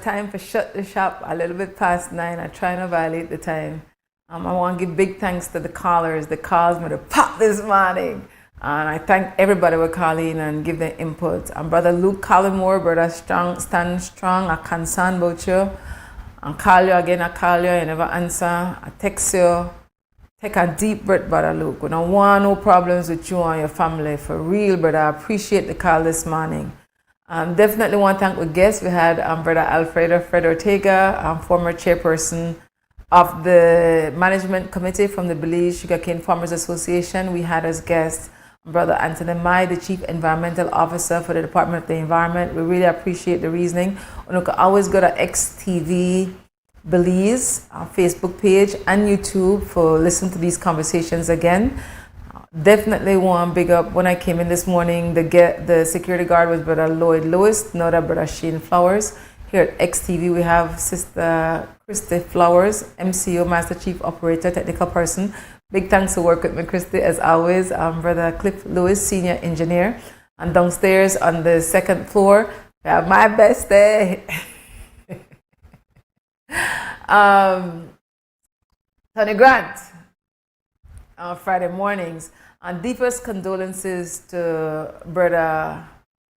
Time for shut the shop a little bit past 9. I try not to violate the time. I want to give big thanks to the callers. The calls me to pop this morning. And I thank everybody who call in and give their input. And Brother Luke Collingmore, Brother Strong, stand strong. I concern about you. I call you again, I call you, you never answer. I text you. Take a deep breath, Brother Luke. We don't want no problems with you and your family. For real, brother. I appreciate the call this morning. Definitely want to thank the guests. We had Brother Fred Ortega, former chairperson of the management committee from the Belize Sugarcane Farmers Association. We had as guest Brother Anthony Mai, the Chief Environmental Officer for the Department of the Environment. We really appreciate the reasoning. And you can always go to XTV Belize, our Facebook page and YouTube for listening to these conversations again. Definitely want to big up. When I came in this morning, the security guard was Brother Lloyd Lewis, not a Brother Shane Flowers. Here at XTV, we have Sister Christy Flowers, MCO, Master Chief Operator, Technical Person. Big thanks to work with me, Christy, as always. Brother Cliff Lewis, Senior Engineer. And downstairs on the second floor, we have my bestie, Tony Grant, on Friday mornings. And deepest condolences to Brother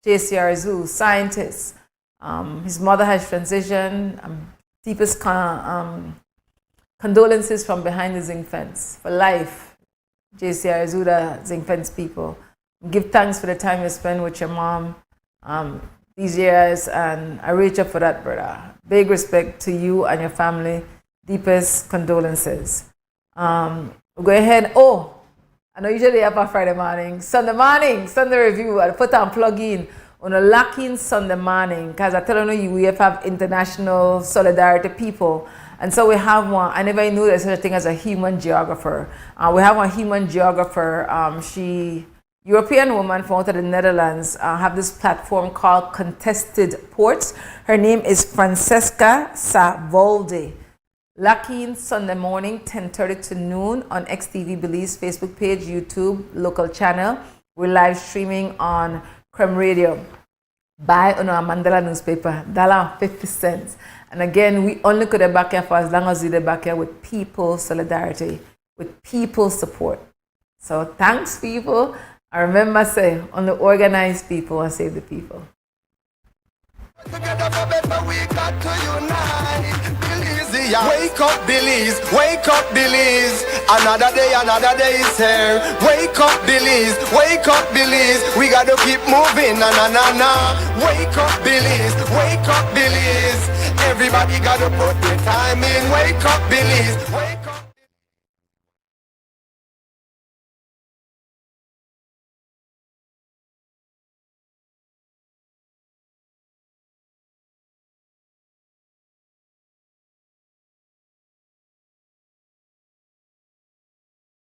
JCR Zoo, scientist. His mother has transitioned. Deepest condolences from behind the zinc fence for life. JCR Zoo, the zinc fence people. Give thanks for the time you spend with your mom. these years, and I reach up for that, brother. Big respect to you and your family. Deepest condolences. Go ahead. Oh, I know usually have a Friday morning, Sunday review. I'll put on plug in on a lacking Sunday morning because I tell you, we have international solidarity people. And so we have one. I never knew there's such a thing as a human geographer. We have a human geographer. She, European woman from out of the Netherlands, have this platform called Contested Ports. Her name is Francesca Savoldi. Lacking Sunday morning, 10:30 to noon on XTV Belize Facebook page, YouTube, local channel. We're live streaming on Creme Radio. Buy on our Mandela newspaper, $1.50. And again, we only could have back here for as long as we're back here with people solidarity, with people support. So thanks, people. I remember say, only organize people and save the people. Together for better, we got to unite. Belize, yeah. Wake up, Belize. Wake up, Belize. Another day is here. Wake up, Belize. Wake up, Belize. We got to keep moving. Na na na na. Wake up, Belize. Wake up, Belize. Everybody got to put their time in. Wake up, Belize. Wake